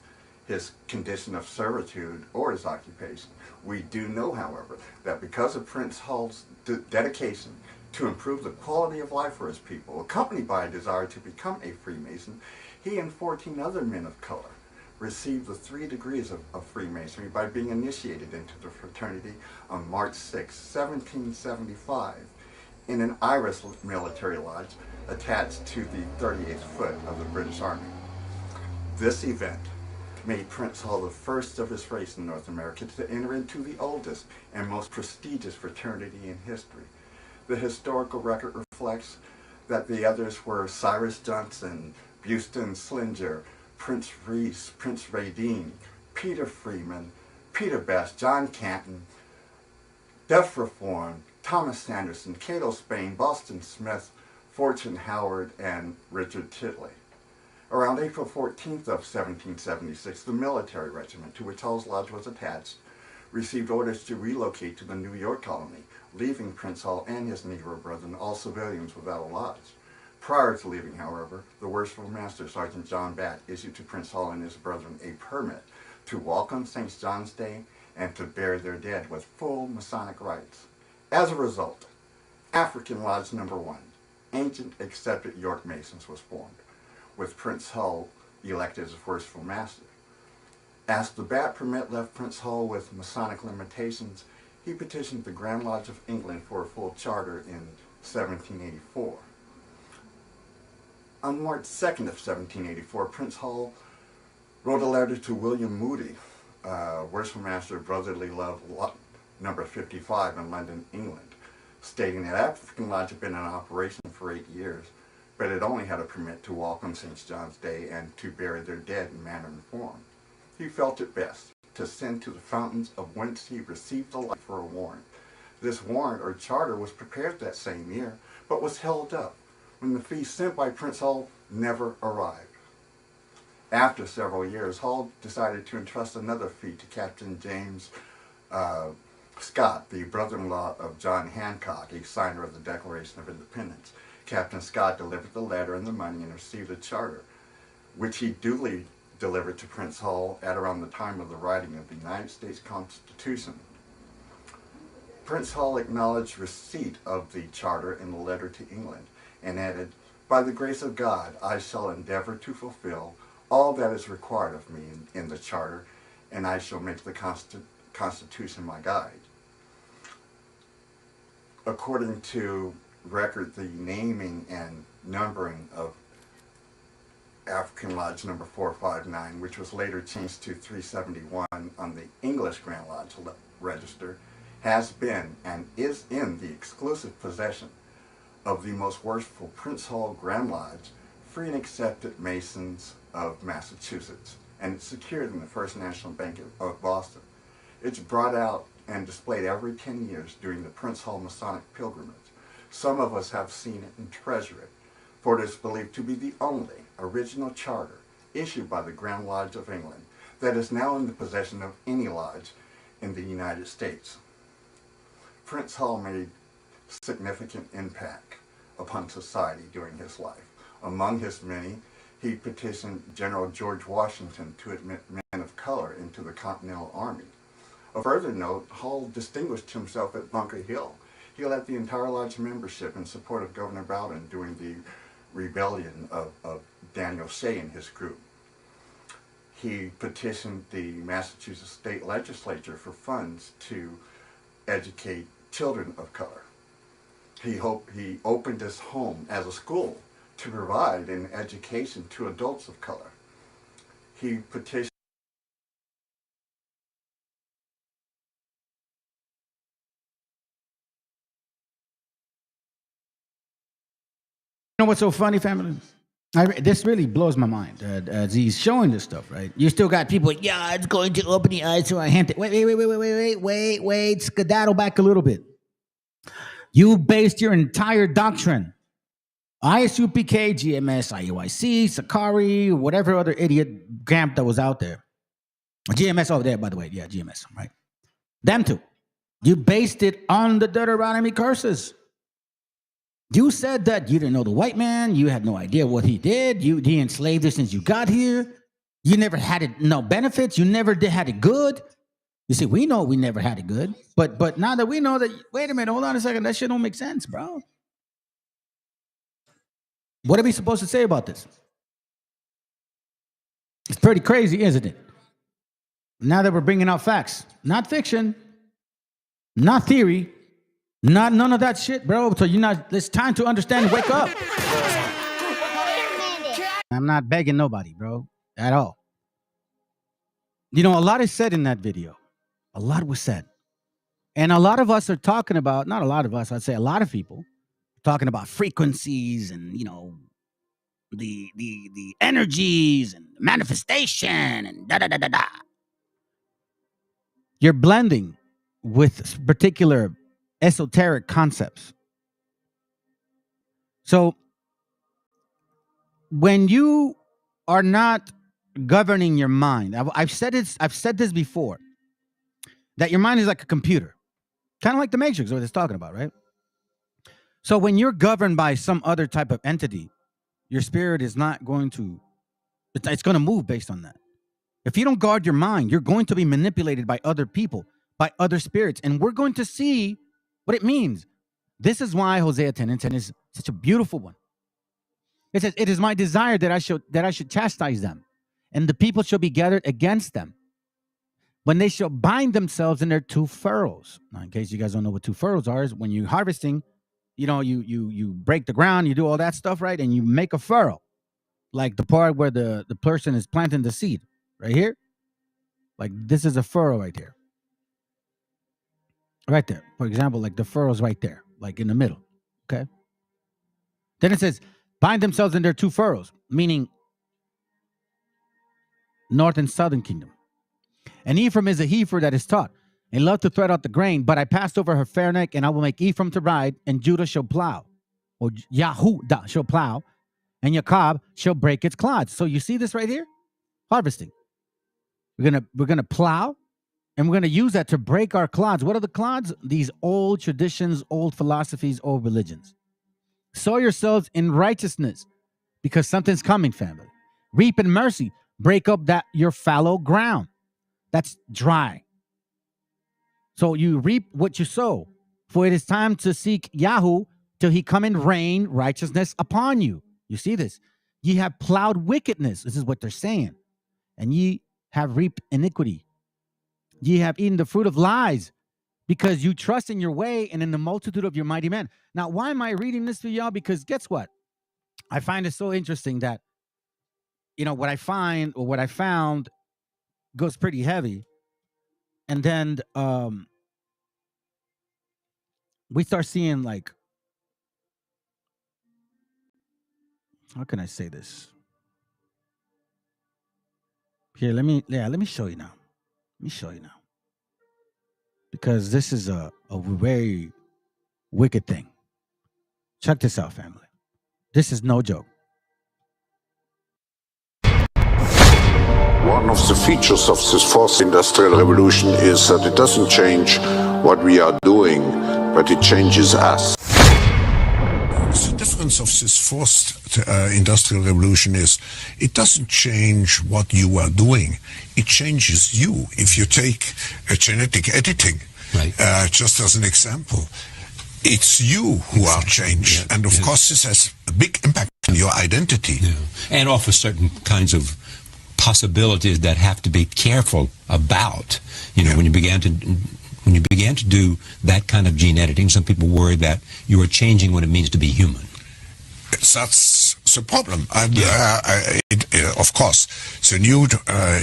his condition of servitude, or his occupation, we do know, however, that because of Prince Hall's dedication to improve the quality of life for his people, accompanied by a desire to become a Freemason, he and 14 other men of color received the 3 degrees of Freemasonry by being initiated into the fraternity on March 6, 1775, in an Irish military lodge attached to the 38th Foot of the British Army. This event made Prince Hall the first of his race in North America to enter into the oldest and most prestigious fraternity in history. The historical record reflects that the others were Cyrus Johnson, Buston Slinger, Prince Reese, Prince Radine, Peter Freeman, Peter Best, John Canton, Duff Reform, Thomas Sanderson, Cato Spain, Boston Smith, Fortune Howard, and Richard Titley. Around April 14th of 1776, the military regiment to which Hall's Lodge was attached received orders to relocate to the New York colony, leaving Prince Hall and his Negro brethren, all civilians, without a lodge. Prior to leaving, however, the Worshipful Master, Sergeant John Batt, issued to Prince Hall and his brethren a permit to walk on St. John's Day and to bury their dead with full Masonic rites. As a result, African Lodge No. 1, Ancient Accepted York Masons, was formed, with Prince Hall elected as Worshipful Master. As the Batt permit left Prince Hall with Masonic limitations, he petitioned the Grand Lodge of England for a full charter in 1784. On March 2nd of 1784, Prince Hall wrote a letter to William Moody, Worshipful Master of Brotherly Love, No. 55 in London, England, stating that African Lodge had been in operation for 8 years, but it only had a permit to walk on St. John's Day and to bury their dead in manner and form. He felt it best to send to the fountains of whence he received the light for a warrant. This warrant or charter was prepared that same year, but was held up when the fee sent by Prince Hall never arrived. After several years, Hall decided to entrust another fee to Captain James Scott, the brother-in-law of John Hancock, a signer of the Declaration of Independence. Captain Scott delivered the letter and the money and received a charter, which he duly delivered to Prince Hall at around the time of the writing of the United States Constitution. Prince Hall acknowledged receipt of the charter in a letter to England and added, "By the grace of God, I shall endeavor to fulfill all that is required of me in the charter, and I shall make the Constitution my guide." According to record, the naming and numbering of African Lodge No. 459, which was later changed to 371 on the English Grand Lodge Register, has been and is in the exclusive possession of the most worshipful Prince Hall Grand Lodge, free and accepted Masons of Massachusetts, and it's secured in the First National Bank of Boston. It's brought out and displayed every 10 years during the Prince Hall Masonic pilgrimage. Some of us have seen it and treasure it, for it is believed to be the only original charter issued by the Grand Lodge of England that is now in the possession of any lodge in the United States. Prince Hall made significant impact upon society during his life. Among his many, he petitioned General George Washington to admit men of color into the Continental Army. A further note, Hall distinguished himself at Bunker Hill. He led the entire lodge membership in support of Governor Bowdoin during the rebellion of Daniel Shea and his group. He petitioned the Massachusetts state legislature for funds to educate children of color. He opened his home as a school to provide an education to adults of color. He petitioned You know what's so funny, family? This really blows my mind as he's showing this stuff, right? You still got people, yeah, it's going to open the eyes to our hand. Wait, skedaddle back a little bit. You based your entire doctrine, ISUPK, GMS, IUIC, Sakari, whatever other idiot camp that was out there. GMS over there, by the way. Yeah, GMS, right? Them two. You based it on the Deuteronomy curses. You said that you didn't know the white man. You had no idea what he did. He enslaved you since you got here. You never had it, no benefits. You never had it good. You see, we know we never had it good. But now that we know that, wait a minute, hold on a second. That shit don't make sense, bro. What are we supposed to say about this? It's pretty crazy, isn't it? Now that we're bringing out facts, not fiction, not theory, not none of that shit, bro. So it's time to understand and wake up. I'm not begging nobody, bro, at all. You know, a lot is said in that video. A lot was said. And a lot of us are talking about, not a lot of us, I'd say a lot of people, talking about frequencies and, you know, the energies and manifestation and da-da-da-da-da. You're blending with particular esoteric concepts. So when you are not governing your mind, I've said this before, that your mind is like a computer, kind of like the Matrix, what it's talking about, right? So when you're governed by some other type of entity, your spirit is not going to, it's going to move based on that. If you don't guard your mind, you're going to be manipulated by other people, by other spirits, and we're going to see what it means. This is why Hosea 10:10 is such a beautiful one. It says, "It is my desire that I should chastise them, and the people shall be gathered against them, when they shall bind themselves in their two furrows." Now, in case you guys don't know what two furrows are, is when you're harvesting, you know, you break the ground, you do all that stuff, right? And you make a furrow, like the part where the person is planting the seed, right here. Like this is a furrow right here. Right there. For example, like the furrow's right there, like in the middle. Okay. Then it says, bind themselves in their two furrows, meaning north and southern kingdom. And Ephraim is a heifer that is taught, and love to thread out the grain, but I passed over her fair neck, and I will make Ephraim to ride, and Judah shall plow, or Yahudah shall plow, and Jacob shall break its clods. So you see this right here? Harvesting. We're gonna plow, and we're gonna use that to break our clods. What are the clods? These old traditions, old philosophies, old religions. Sow yourselves in righteousness, because something's coming, family. Reap in mercy. Break up that your fallow ground. That's dry. So you reap what you sow. For it is time to seek Yahoo till he come and rain righteousness upon you. You see this? Ye have plowed wickedness. This is what they're saying. And ye have reaped iniquity. Ye have eaten the fruit of lies, because you trust in your way and in the multitude of your mighty men. Now, why am I reading this to y'all? Because guess what? I find it so interesting that, you know, what I find or what I found goes pretty heavy. And then we start seeing like how can I say this? Here, let me show you now. Let me show you now. Because this is a very wicked thing. Check this out, family. This is no joke. One of the features of this fourth industrial revolution is that it doesn't change what we are doing, but it changes us. The difference of this fourth industrial revolution is it doesn't change what you are doing. It changes you. If you take genetic editing, just as an example, it's you who are changed. And of course, this has a big impact on your identity. And offer certain kinds of possibilities that have to be careful about. You know, when you began to do that kind of gene editing, some people worry that you are changing what it means to be human. That's the problem. Of course, the new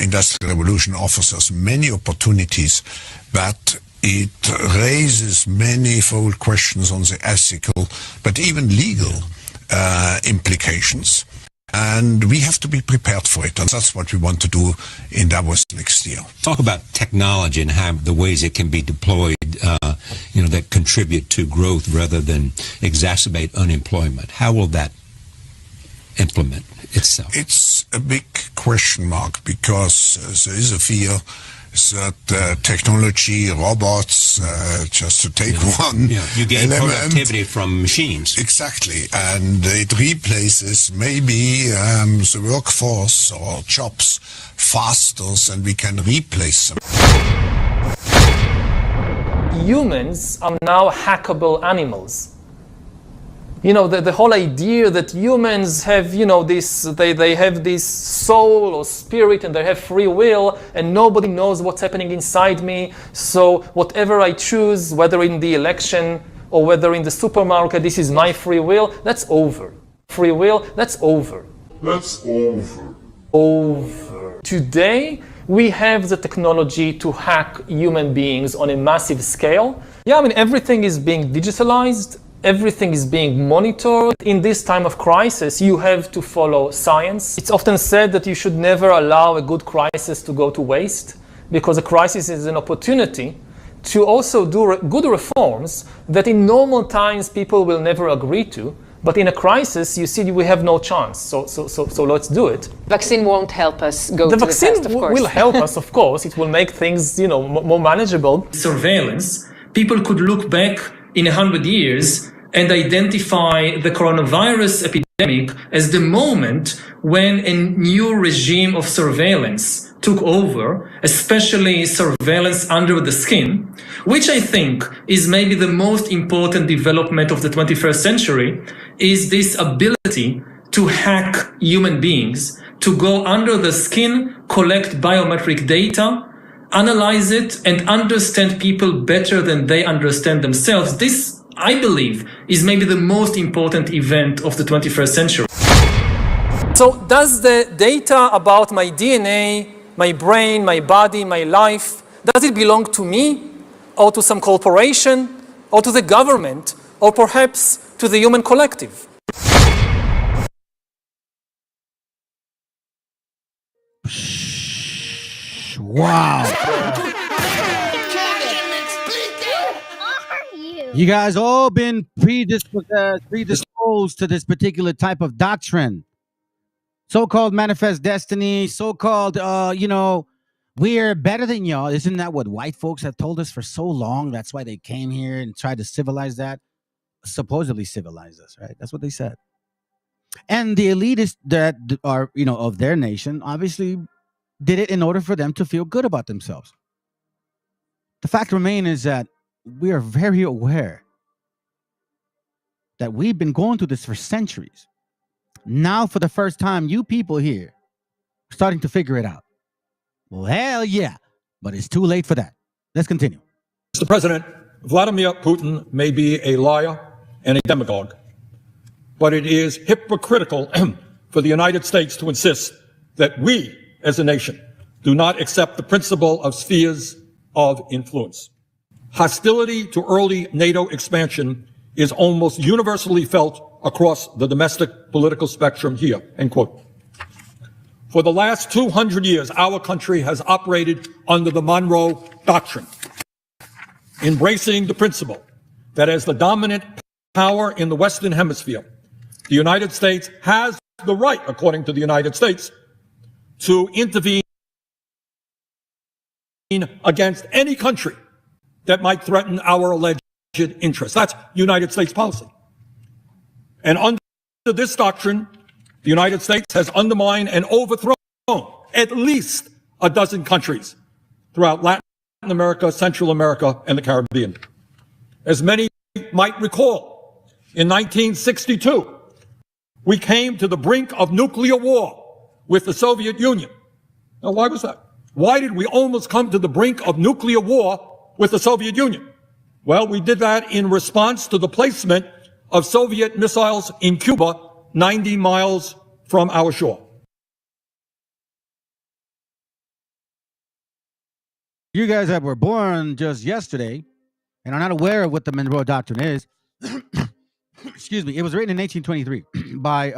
industrial revolution offers us many opportunities, but it raises manifold questions on the ethical, but even legal implications. And we have to be prepared for it, and that's what we want to do in Davos next year. Talk about technology and how the ways it can be deployed, that contribute to growth rather than exacerbate unemployment. How will that implement itself? It's a big question mark, because there is a fear that technology, robots, just to take one you gain element, productivity from machines. Exactly, and it replaces maybe the workforce or jobs faster than we can replace them. Humans are now hackable animals. You know, the whole idea that humans have, they have this soul or spirit and they have free will and nobody knows what's happening inside me. So whatever I choose, whether in the election or whether in the supermarket, this is my free will, that's over. Free will, that's over. That's over. Over. Today, we have the technology to hack human beings on a massive scale. Yeah, I mean, everything is being digitalized. Everything is being monitored. In this time of crisis, you have to follow science. It's often said that you should never allow a good crisis to go to waste, because a crisis is an opportunity to also do good reforms that in normal times people will never agree to. But in a crisis, you see, we have no chance. So let's do it. Vaccine won't help us go to the test, of course. The vaccine will help us, of course. It will make things, more manageable. Surveillance. People could look back in 100 years and identify the coronavirus epidemic as the moment when a new regime of surveillance took over, especially surveillance under the skin, which I think is maybe the most important development of the 21st century, is this ability to hack human beings, to go under the skin, collect biometric data, analyze it, and understand people better than they understand themselves. This, I believe, is maybe the most important event of the 21st century. So does the data about my DNA, my brain, my body, my life, does it belong to me or to some corporation or to the government or perhaps to the human collective? Wow. You guys all been predisposed to this particular type of doctrine. So-called manifest destiny, so-called, we're better than y'all. Isn't that what white folks have told us for so long? That's why they came here and tried to civilize that. Supposedly civilize us, right? That's what they said. And the elitists that are, of their nation, obviously did it in order for them to feel good about themselves. The fact remains is that we are very aware that we've been going through this for centuries. Now, for the first time, you people here are starting to figure it out. Well, hell yeah, but it's too late for that. Let's continue. Mr. President, Vladimir Putin may be a liar and a demagogue, but it is hypocritical for the United States to insist that we, as a nation, do not accept the principle of spheres of influence. Hostility to early NATO expansion is almost universally felt across the domestic political spectrum here, end quote. For the last 200 years, our country has operated under the Monroe Doctrine, embracing the principle that as the dominant power in the Western Hemisphere, the United States has the right, according to the United States, to intervene against any country that might threaten our alleged interests. That's United States policy. And under this doctrine, the United States has undermined and overthrown at least a dozen countries throughout Latin America, Central America, and the Caribbean. As many might recall, in 1962, we came to the brink of nuclear war with the Soviet Union. Now, why was that? Why did we almost come to the brink of nuclear war with the Soviet Union? Well, we did that in response to the placement of Soviet missiles in Cuba, 90 miles from our shore. You guys that were born just yesterday and are not aware of what the Monroe Doctrine is, excuse me, it was written in 1823 by,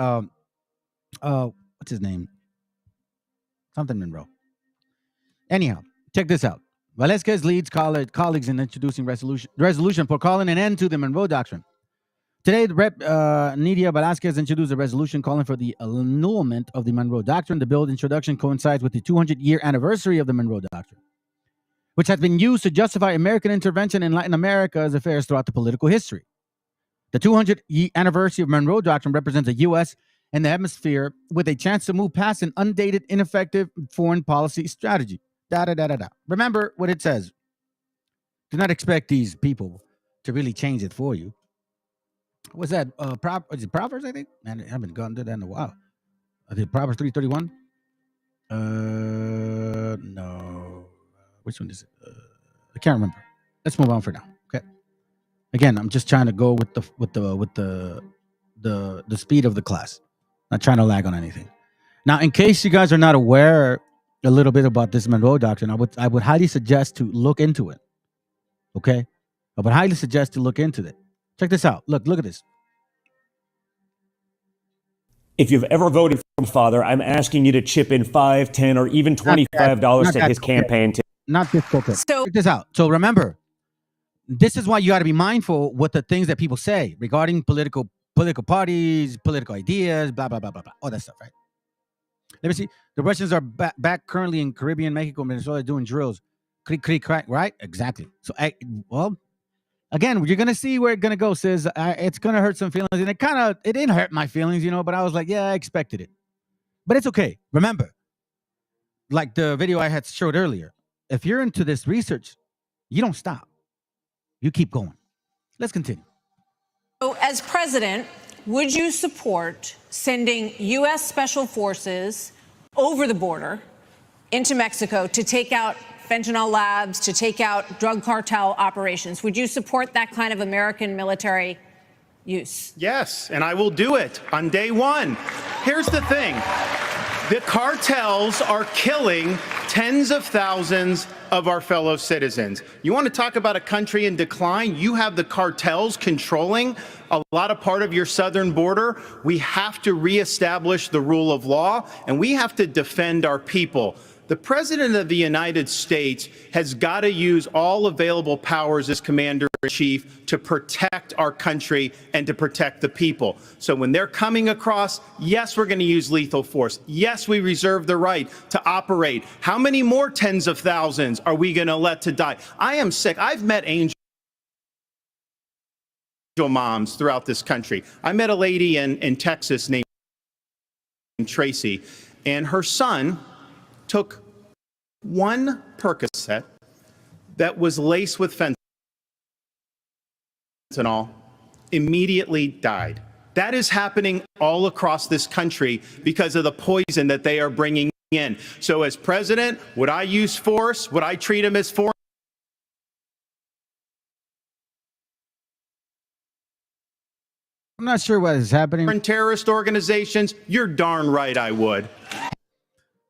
what's his name? Something Monroe. Anyhow, check this out. Velasquez leads colleagues in introducing resolution for calling an end to the Monroe Doctrine. Today, Rep. Nidia Velasquez introduced a resolution calling for the annulment of the Monroe Doctrine. The bill's introduction coincides with the 200-year anniversary of the Monroe Doctrine, which has been used to justify American intervention in Latin America's affairs throughout the political history. The 200th anniversary of Monroe Doctrine represents the U.S. and the hemisphere with a chance to move past an undated, ineffective foreign policy strategy. Remember what it says. Do not expect these people to really change it for you. What's that? Is it Proverbs, I think? Man, I haven't gone to that in a while. I think Proverbs 3:31. No. Which one is it? I can't remember. Let's move on for now. Okay. Again, I'm just trying to go with the speed of the class. Not trying to lag on anything. Now, in case you guys are not aware a little bit about this Monroe Doctrine, I would highly suggest to look into it. Okay? I would highly suggest to look into it. Check this out. Look at this. If you've ever voted for Father, I'm asking you to chip in $5, $10, or even $25 to his campaign. Not this cocaine. Check this out. So remember, this is why you got to be mindful with the things that people say regarding political parties, political ideas, blah, blah, blah, blah, blah. All that stuff, right? Let me see. The Russians are back currently in Caribbean, Mexico, Venezuela doing drills. Creak, creak, crack, right? Exactly. So, well, again, you're going to see where it's going to go, sis. It's going to hurt some feelings. And it didn't hurt my feelings, but I was like, yeah, I expected it. But it's okay. Remember, like the video I had showed earlier, if you're into this research, you don't stop. You keep going. Let's continue. So, as president, would you support sending U.S. Special Forces over the border into Mexico to take out fentanyl labs, to take out drug cartel operations? Would you support that kind of American military use? Yes, and I will do it on day one. Here's the thing. The cartels are killing tens of thousands of our fellow citizens. You want to talk about a country in decline? You have the cartels controlling a lot of part of your southern border. We have to reestablish the rule of law, and we have to defend our people. The President of the United States has got to use all available powers as Commander-in-Chief to protect our country and to protect the people. So when they're coming across, yes, we're going to use lethal force. Yes, we reserve the right to operate. How many more tens of thousands are we going to let to die? I am sick. I've met angel moms throughout this country. I met a lady in Texas named Tracy, and her son took one Percocet that was laced with fentanyl, immediately died. That is happening all across this country because of the poison that they are bringing in. So as president, would I use force? Would I treat him as foreign? I'm not sure what is happening. Terrorist organizations? You're darn right I would.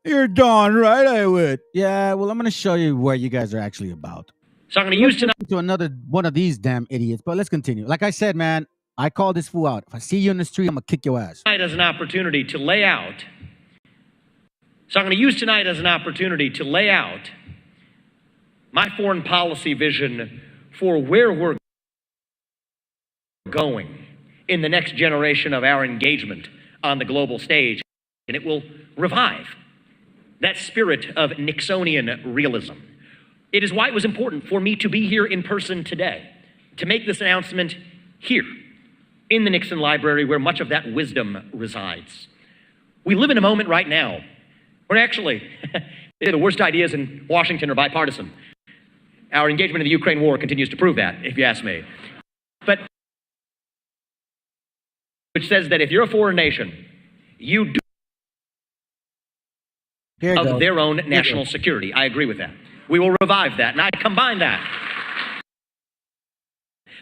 You're darn right I would. Yeah, well, I'm going to show you where you guys are actually about. So I'm going to use tonight to another one of these damn idiots, but let's continue. Like I said, man, I call this fool out. If I see you in the street, I'm gonna kick your ass. as an opportunity to lay out. So I'm going to use tonight as an opportunity to lay out my foreign policy vision for where we're going in the next generation of our engagement on the global stage, and it will revive that spirit of Nixonian realism. It is why it was important for me to be here in person today, to make this announcement here in the Nixon Library, where much of that wisdom resides. We live in a moment right now where actually the worst ideas in Washington are bipartisan. Our engagement in the Ukraine war continues to prove that, if you ask me. But which says that if you're a foreign nation, you do of their own national security. I agree with that. We will revive that, and I combine that.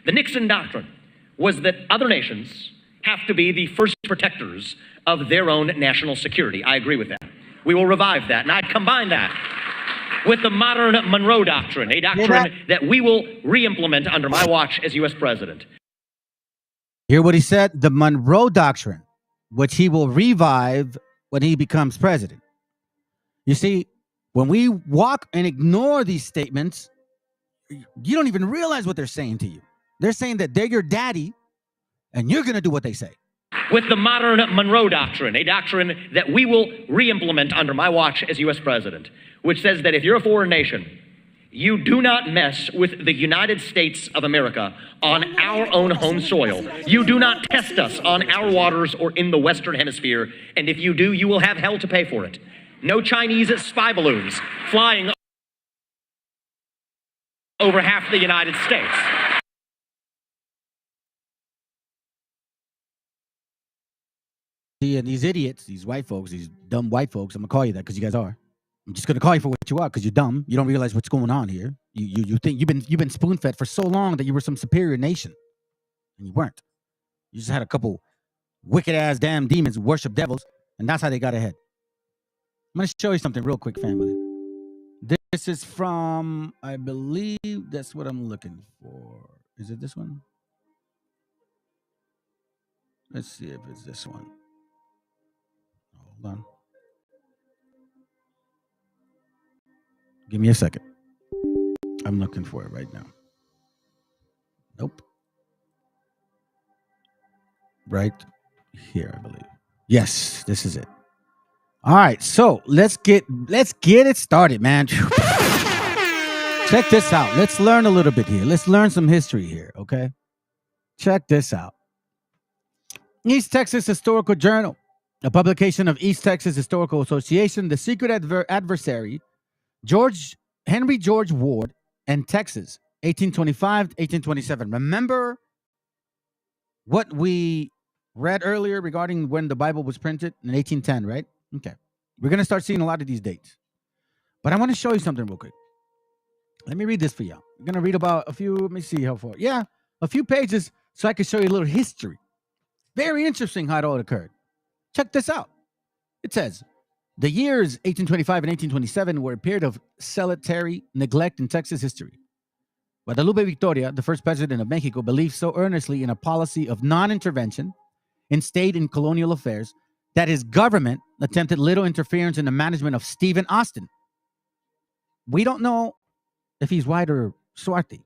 The Nixon doctrine was that other nations have to be the first protectors of their own national security. I agree with that. We will revive that, and I combine that with the modern Monroe Doctrine, a doctrine that we will re-implement under my watch as U.S. President. Hear what he said? The Monroe Doctrine, which he will revive when he becomes president. You see, when we walk and ignore these statements, you don't even realize what they're saying to you. They're saying that they're your daddy, and you're going to do what they say. With the modern Monroe Doctrine, a doctrine that we will re-implement under my watch as U.S. President, which says that if you're a foreign nation, you do not mess with the United States of America on our own home soil. You do not test us on our waters or in the Western Hemisphere, and if you do, you will have hell to pay for it. No Chinese spy balloons flying over half the United States. See, and these idiots, these white folks, these dumb white folks, I'm gonna call you that because you guys are. I'm just gonna call you for what you are because you're dumb. You don't realize what's going on here. You think you've been spoon fed for so long that you were some superior nation, and you weren't. You just had a couple wicked ass damn demons who worship devils, and that's how they got ahead. I'm gonna show you something real quick, family. This is from, I believe that's what I'm looking for. Is it this one? Let's see if it's this one. Hold on. Give me a second. I'm looking for it right now. Nope. Right here, I believe. Yes, this is it. All right, so let's get it started, man. Check this out. Let's learn a little bit here. Let's learn some history here, okay? Check this out. East Texas Historical Journal, a publication of East Texas Historical Association, the secret adversary, Henry George Ward, and Texas, 1825 to 1827. Remember what we read earlier regarding when the Bible was printed in 1810, right? Okay. We're going to start seeing a lot of these dates. But I want to show you something real quick. Let me read this for y'all. I'm going to read about a few, let me see how far. Yeah, a few pages so I can show you a little history. Very interesting how it all occurred. Check this out. It says, the years 1825 and 1827 were a period of salutary neglect in Texas history. Guadalupe Victoria, the first president of Mexico, believed so earnestly in a policy of non-intervention in state and colonial affairs that his government attempted little interference in the management of Stephen Austin. We don't know if he's white or swarthy,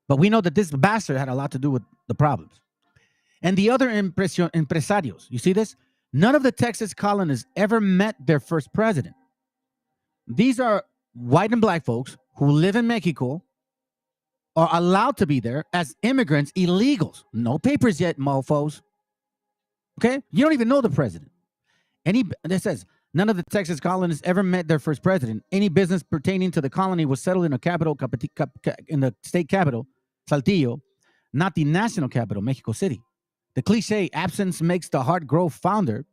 but we know that this bastard had a lot to do with the problems. And the other empresarios, you see this? None of the Texas colonists ever met their first president. These are white and black folks who live in Mexico, are allowed to be there as immigrants, illegals. No papers yet, mofos. Okay? You don't even know the president. It says, none of the Texas colonists ever met their first president. Any business pertaining to the colony was settled in in the state capital, Saltillo, not the national capital, Mexico City. The cliche, absence makes the heart grow fonder,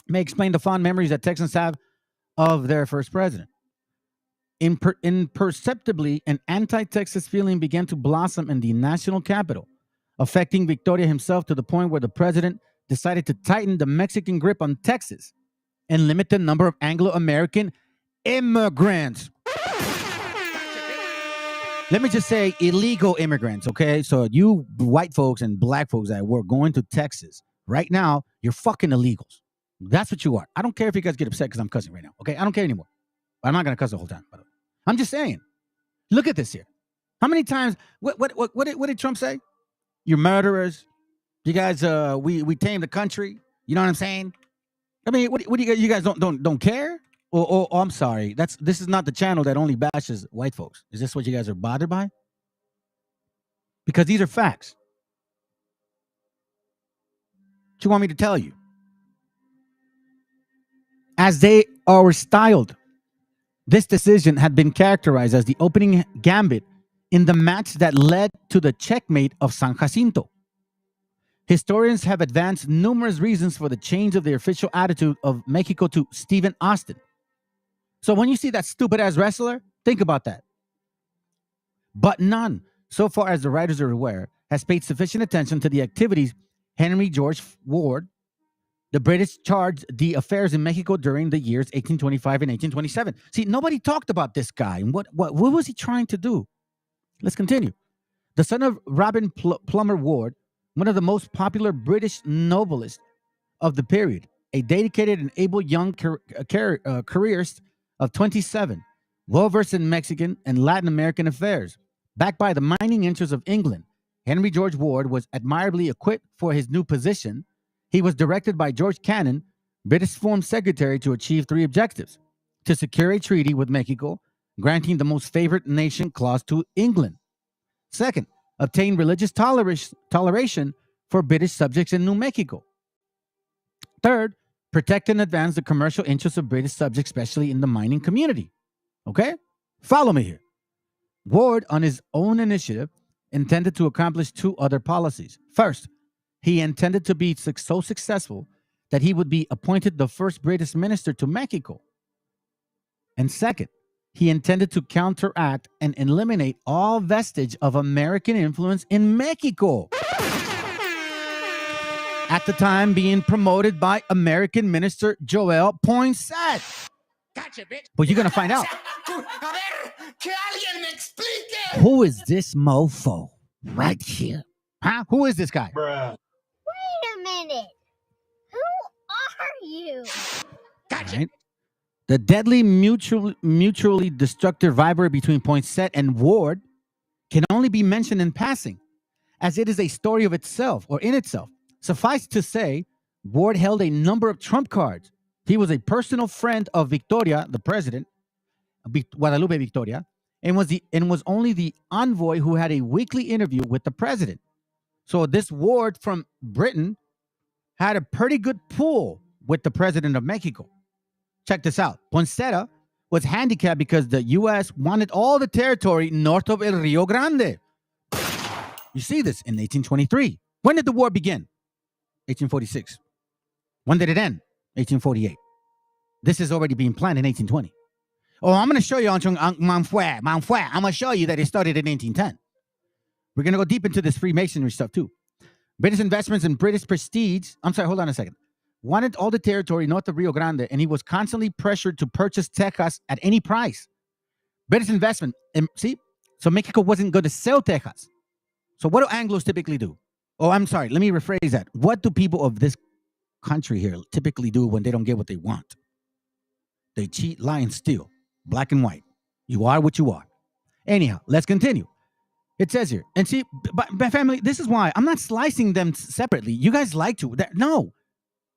may explain the fond memories that Texans have of their first president. Imperceptibly, an anti-Texas feeling began to blossom in the national capital, affecting Victoria himself to the point where the president decided to tighten the Mexican grip on Texas and limit the number of Anglo-American immigrants. let me just say illegal immigrants, okay? So you white folks and black folks that were going to Texas right now, you're fucking illegals. That's what you are. I don't care if you guys get upset because I'm cussing right now, okay? I don't care anymore. I'm not going to cuss the whole time, by the way. I'm just saying. Look at this here. How many times, what did Trump say? You're murderers. You guys, we tamed the country. You know what I'm saying? I mean, what do you guys don't care? Or I'm sorry, this is not the channel that only bashes white folks. Is this what you guys are bothered by? Because these are facts. What you want me to tell you? As they are styled, this decision had been characterized as the opening gambit in the match that led to the checkmate of San Jacinto. Historians have advanced numerous reasons for the change of the official attitude of Mexico to Stephen Austin. So when you see that stupid-ass wrestler, think about that. But none, so far as the writers are aware, has paid sufficient attention to the activities Henry George Ward, the British, charged the affairs in Mexico during the years 1825 and 1827. See, nobody talked about this guy. And what was he trying to do? Let's continue. The son of Robin Plummer Ward, one of the most popular British novelists of the period, a dedicated and able young careerist of 27, well-versed in Mexican and Latin American affairs. Backed by the mining interests of England, Henry George Ward was admirably equipped for his new position. He was directed by George Cannon, British Foreign Secretary, to achieve three objectives: to secure a treaty with Mexico, granting the most favored nation clause to England. Second, obtain religious toleration for British subjects in New Mexico. Third, protect and advance the commercial interests of British subjects, especially in the mining community. Okay? Follow me here. Ward, on his own initiative, intended to accomplish two other policies. First, he intended to be so successful that he would be appointed the first British minister to Mexico. And second, he intended to counteract and eliminate all vestige of American influence in Mexico. At the time being promoted by American Minister Joel Poinsett. Gotcha, bitch. But you're going to find out. Who is this mofo right here? Huh? Who is this guy? Bruh. Wait a minute. Who are you? Gotcha. Right? The deadly mutually destructive rivalry between Poinsett and Ward can only be mentioned in passing, as it is a story of itself or in itself. Suffice to say, Ward held a number of trump cards. He was a personal friend of Victoria, the president, Guadalupe Victoria, and was only the envoy who had a weekly interview with the president. So this Ward from Britain had a pretty good pull with the president of Mexico. Check this out. Poinsett was handicapped because the U.S. wanted all the territory north of El Rio Grande. You see this in 1823. When did the war begin? 1846. When did it end? 1848. This is already being planned in 1820. Oh, I'm going to show you, I'm going to show you that it started in 1810. We're going to go deep into this Freemasonry stuff too. British investments in British prestige. I'm sorry, hold on a second. Wanted all the territory north of Rio Grande, and he was constantly pressured to purchase Texas at any price. British investment, see? So Mexico wasn't going to sell Texas. So what do Anglos typically do? Oh, I'm sorry, let me rephrase that. What do people of this country here typically do when they don't get what they want? They cheat, lie, and steal. Black and white. You are what you are. Anyhow, let's continue. It says here, and see, my family, this is why I'm not slicing them separately. You guys like to. No.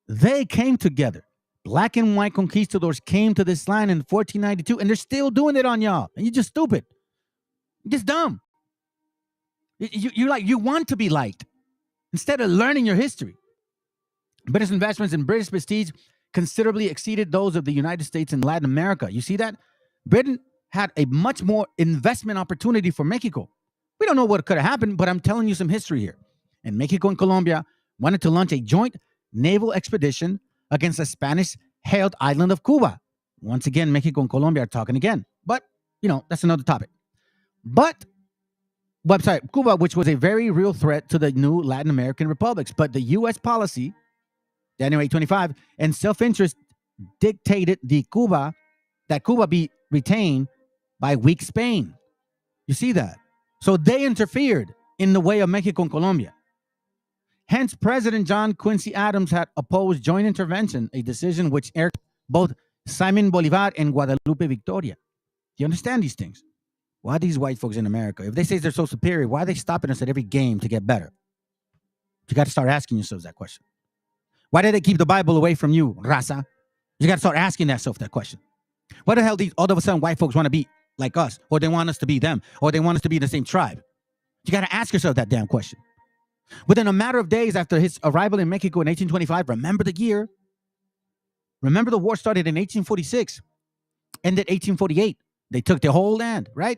They came together. Black and white conquistadors came to this land in 1492, and they're still doing it on y'all. And you're just stupid. You're just dumb. You want to be liked instead of learning your history. British investments in British prestige considerably exceeded those of the United States and Latin America. You see that? Britain had a much more investment opportunity for Mexico. We don't know what could have happened, but I'm telling you some history here. And Mexico and Colombia wanted to launch a joint naval expedition against the Spanish-held island of Cuba. Once again, Mexico and Colombia are talking again. But, that's another topic. But, Cuba, which was a very real threat to the new Latin American republics. But the U.S. policy, January 25, and self-interest dictated that Cuba be retained by weak Spain. You see that? So they interfered in the way of Mexico and Colombia. Hence, President John Quincy Adams had opposed joint intervention, a decision which irked both Simon Bolivar and Guadalupe Victoria. You understand these things? Why these white folks in America, if they say they're so superior, why are they stopping us at every game to get better? You got to start asking yourselves that question. Why did they keep the Bible away from you, raza? You got to start asking yourself that question. Why the hell all of a sudden white folks want to be like us, or they want us to be them, or they want us to be the same tribe? You got to ask yourself that damn question. Within a matter of days after his arrival in Mexico in 1825, remember the year? Remember the war started in 1846, ended 1848. They took the whole land, right?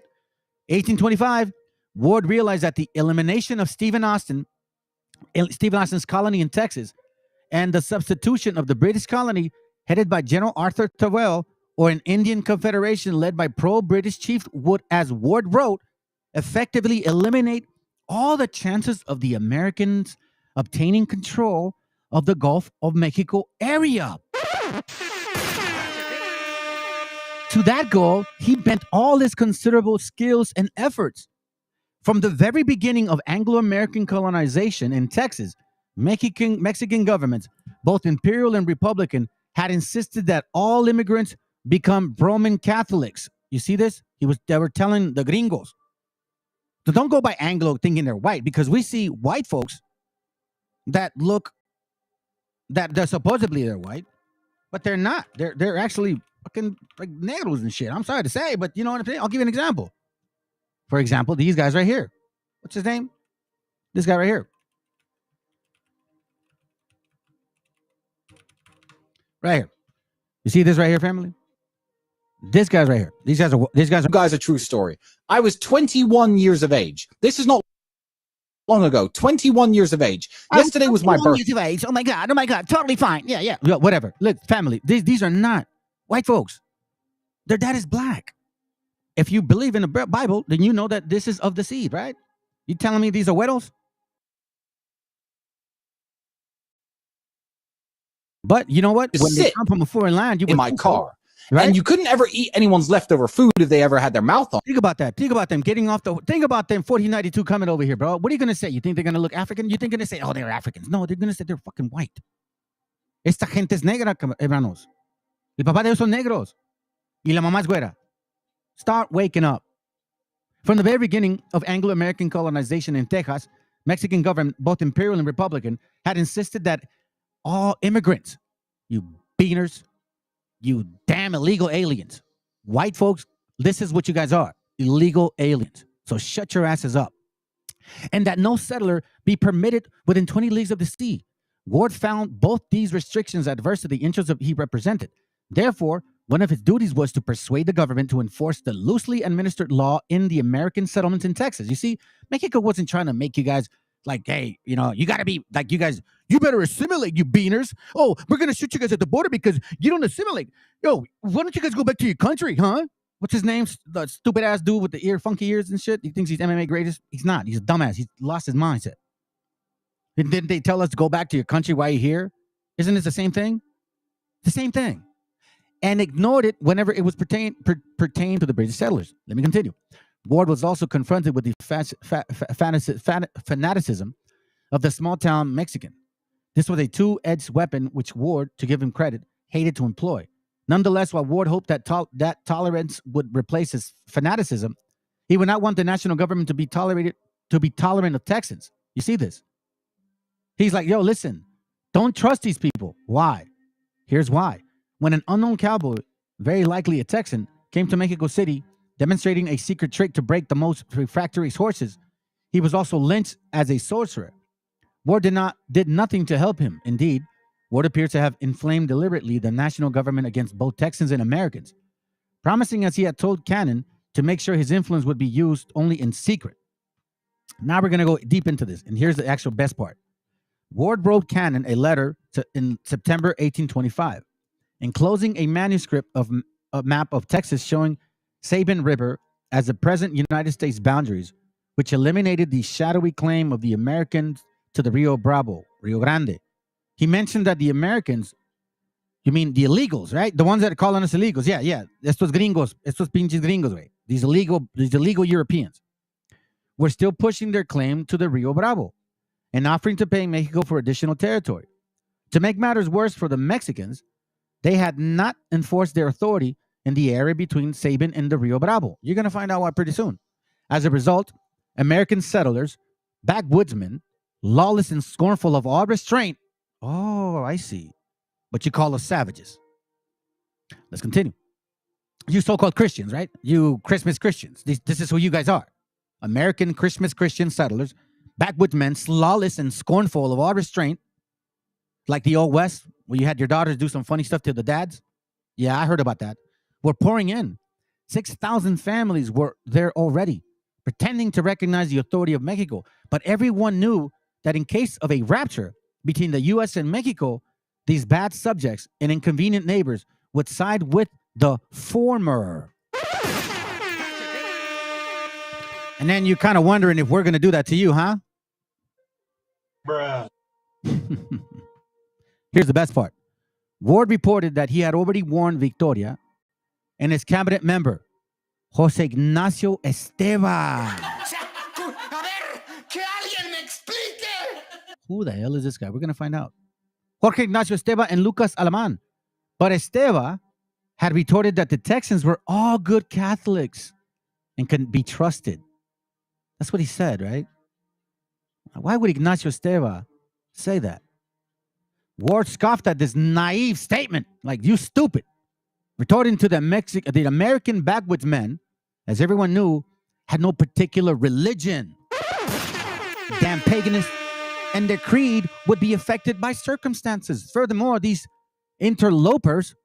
1825, Ward realized that the elimination of Stephen Austin's colony in Texas and the substitution of the British colony headed by General Arthur Tyrrell, or an Indian confederation led by pro-British chief would, as Ward wrote, effectively eliminate all the chances of the Americans obtaining control of the Gulf of Mexico area. To that goal, he bent all his considerable skills and efforts. From the very beginning of Anglo-American colonization in Texas, Mexican governments, both imperial and republican, had insisted that all immigrants become Roman Catholics. You see this? They were telling the gringos. So don't go by Anglo thinking they're white, because we see white folks that they're supposedly they're white, but they're not. They're actually fucking like negros and shit. I'm sorry to say, but you know what I'm saying? I'll give you an example. For example, these guys right here. What's his name? This guy right here. Right here. You see this right here, family? This guy's right here. These guys are a true story. I was 21 years of age. This is not long ago. 21 years of age. Yesterday was my birthday. Years of age. Oh my God. Totally fine. Yeah. Whatever. Look, family, these are not white folks. Their dad is black. If you believe in the Bible, then you know that this is of the seed, right? You telling me these are widows? But you know what? When they come from a foreign land, you in my car. Right? And you couldn't ever eat anyone's leftover food if they ever had their mouth on. Think about that. Think about them getting off think about them 1492 coming over here, bro. What are you going to say? You think they're going to look African? You think they're going to say, oh, they're Africans? No, they're going to say they're fucking white. Esta gente es negra, hermanos. El papá de ellos son negros. Y la mamá es güera. Start waking up. From the very beginning of Anglo-American colonization in Texas, Mexican government, both imperial and republican, had insisted that all immigrants, you beaners, you damn illegal aliens, white folks, this is what you guys are, illegal aliens. So shut your asses up. And that no settler be permitted within 20 leagues of the sea. Ward found both these restrictions adverse to the interests he represented. Therefore, one of his duties was to persuade the government to enforce the loosely administered law in the American settlements in Texas. You see, Mexico wasn't trying to make you guys like, hey, you know, you got to be like, you guys, you better assimilate, you beaners. Oh, we're going to shoot you guys at the border because you don't assimilate. Yo, why don't you guys go back to your country, huh? What's his name? The stupid ass dude with the funky ears and shit. He thinks he's MMA greatest. He's not. He's a dumbass. He's lost his mindset. And didn't they tell us to go back to your country while you're here? Isn't it the same thing? The same thing. And ignored it whenever it was pertained to the British settlers. Let me continue. Ward was also confronted with the fanaticism of the small-town Mexican. This was a two-edged weapon which Ward, to give him credit, hated to employ. Nonetheless, while Ward hoped that that tolerance would replace his fanaticism, he would not want the national government to be tolerant of Texans. You see this? He's like, yo, listen, don't trust these people. Why? Here's why. When an unknown cowboy, very likely a Texan, came to Mexico City, demonstrating a secret trick to break the most refractory horses, he was also lynched as a sorcerer. Ward did nothing to help him. Indeed, Ward appears to have inflamed deliberately the national government against both Texans and Americans, promising, as he had told Cannon, to make sure his influence would be used only in secret. Now we're going to go deep into this, and here's the actual best part. Ward wrote Cannon a letter in September 1825, enclosing a manuscript of a map of Texas showing Sabine River as the present United States boundaries, which eliminated the shadowy claim of the Americans to the Rio Grande. He mentioned that the Americans, you mean the illegals, right? The ones that are calling us illegals. Yeah. Estos gringos, estos pinches gringos, right? these illegal Europeans, were still pushing their claim to the Rio Bravo and offering to pay Mexico for additional territory. To make matters worse for the Mexicans, they had not enforced their authority in the area between Sabin and the Rio Bravo. You're going to find out why pretty soon. As a result, American settlers, backwoodsmen, lawless and scornful of all restraint. Oh, I see. But you call us savages. Let's continue. You so-called Christians, right? You Christmas Christians. This is who you guys are. American Christmas Christian settlers, backwoodsmen, lawless and scornful of all restraint, like the old West, where you had your daughters do some funny stuff to the dads. Yeah, I heard about that. Were pouring in. 6,000 families were there already, pretending to recognize the authority of Mexico. But everyone knew that in case of a rupture between the U.S. and Mexico, these bad subjects and inconvenient neighbors would side with the former. And then you're kind of wondering if we're going to do that to you, huh? Bruh. Here's the best part. Ward reported that he had already warned Victoria and his cabinet member, Jose Ignacio Esteban. Who the hell is this guy? We're going to find out. Jorge Ignacio Esteban and Lucas Alaman. But Esteban had retorted that the Texans were all good Catholics and couldn't be trusted. That's what he said, right? Why would Ignacio Esteban say that? Ward scoffed at this naive statement, like, you stupid, retorting to the American backwoodsmen, as everyone knew, had no particular religion. Damn paganists, and their creed would be affected by circumstances. Furthermore, these interlopers,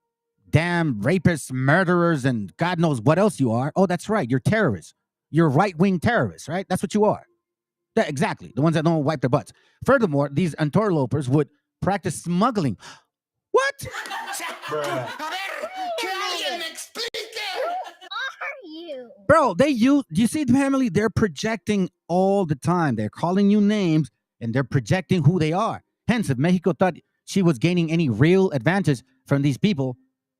damn rapists, murderers, and God knows what else you are. Oh, that's right, you're terrorists. You're right-wing terrorists, right? That's what you are. Yeah, exactly, the ones that don't wipe their butts. Furthermore, these interlopers would practice smuggling. What? Are you? Bro, do you see the family? They're projecting all the time. They're calling you names and they're projecting who they are. Hence, if Mexico thought she was gaining any real advantage from these people,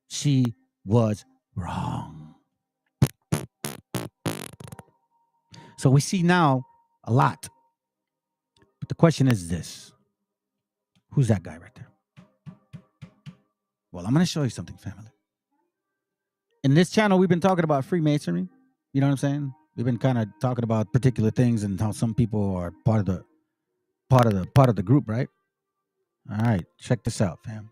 she was wrong. So we see now a lot. But the question is this. Who's that guy right there? Well, I'm going to show you something, family. In this channel, we've been talking about Freemasonry. You know what I'm saying? We've been kind of talking about particular things and how some people are part of the group, right? All right, check this out, fam.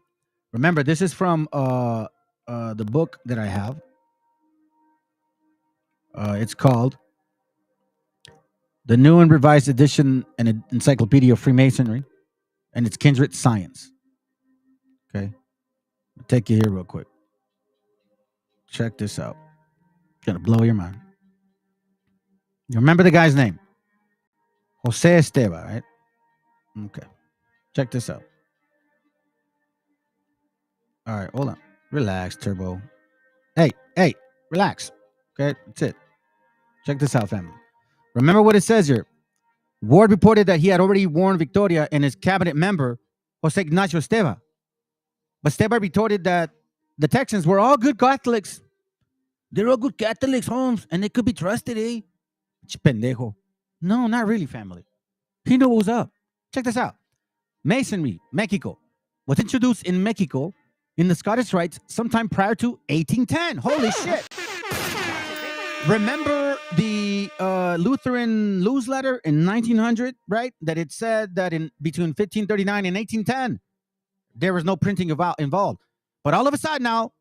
Remember, this is from the book that I have. It's called The New and Revised Edition and Encyclopedia of Freemasonry and its Kindred Science. Okay, I'll take you here real quick. Check this out. It's gonna blow your mind. You remember the guy's name? Jose Esteban, right? Okay. Check this out. All right, hold on. Relax, Turbo. Hey, relax. Okay, that's it. Check this out, family. Remember what it says here. Ward reported that he had already warned Victoria and his cabinet member, Jose Ignacio Esteban. But Esteban retorted that the Texans were all good Catholics. They're all good Catholics, Holmes, and they could be trusted, eh? Pendejo. No, not really, family. He knew what was up. Check this out. Masonry, Mexico, was introduced in Mexico in the Scottish Rites sometime prior to 1810. Holy shit. Remember the Lutheran newsletter in 1900, right? That it said that in between 1539 and 1810, there was no printing involved. But all of a sudden now,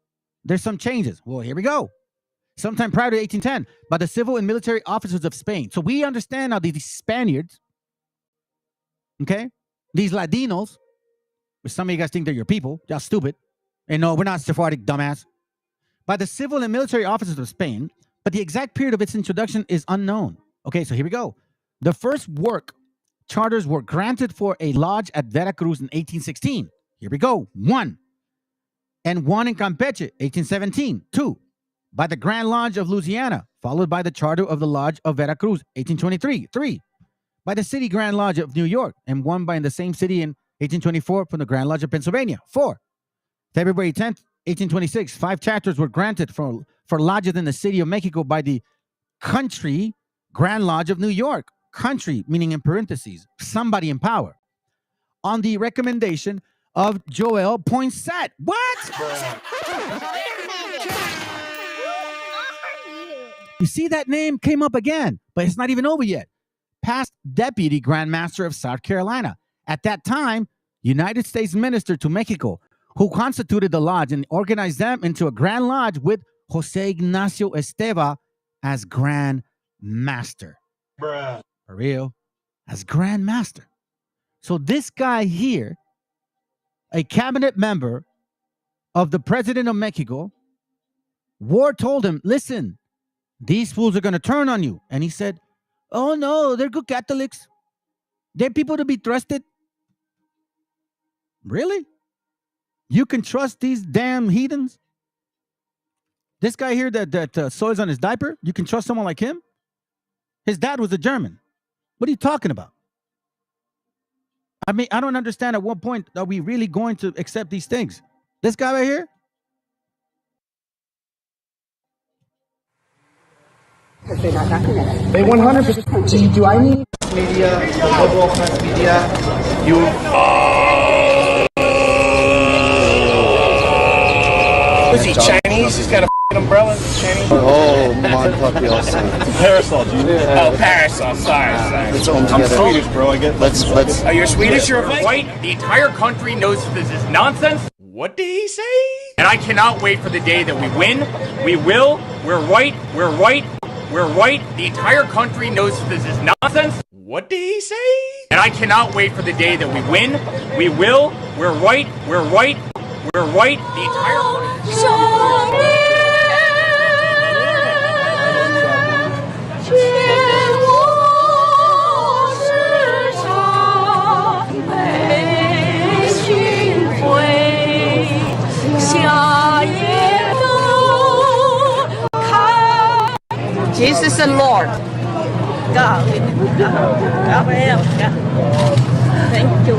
there's some changes. Well, here we go. Sometime prior to 1810, by the civil and military officers of Spain. So we understand now these Spaniards, okay? These Ladinos, which some of you guys think they're your people. Y'all stupid. And no, we're not Sephardic, dumbass. By the civil and military officers of Spain, but the exact period of its introduction is unknown. Okay, so here we go. The first work charters were granted for a lodge at Veracruz in 1816. Here we go. 1. And 1 in Campeche, 1817. 2. By the Grand Lodge of Louisiana, followed by the charter of the Lodge of Veracruz, 1823. 3. By the City Grand Lodge of New York, and 1 by in the same city in 1824 from the Grand Lodge of Pennsylvania. 4. February 10th, 1826, 5 charters were granted for lodges in the city of Mexico by the country Grand Lodge of New York. Country, meaning in parentheses, somebody in power. On the recommendation of Joel Poinsett. What? You see, that name came up again, but it's not even over yet. Past Deputy Grand Master of South Carolina. At that time, United States Minister to Mexico, who constituted the lodge and organized them into a Grand Lodge with Jose Ignacio Esteva as Grand Master. For real, as Grand Master. So this guy here, a cabinet member of the president of Mexico, War told him, listen, these fools are going to turn on you. And he said, oh no, they're good Catholics. They're people to be trusted. Really? You can trust these damn heathens? This guy here that soils on his diaper, you can trust someone like him? His dad was a German. What are you talking about? I mean, I don't understand at what point are we really going to accept these things? This guy right here? They 100%. Do I need media, liberal press media? Is he Chinese? He's got a f***ing umbrella. Chinese. Oh, my puppy also. Parasol, dude. Oh, parasol. Sorry. Let's own together. I'm Swedish, bro. I get. Let's. Are you Swedish? You're a White. The entire country knows this is nonsense. What did he say? And I cannot wait for the day that we win. We will. We're white. We're white. We're white. The entire country knows this is nonsense. What did he say? And I cannot wait for the day that we win. We will. We're white. We're white. We're white. The entire country. Jesus the Lord. God. Thank you.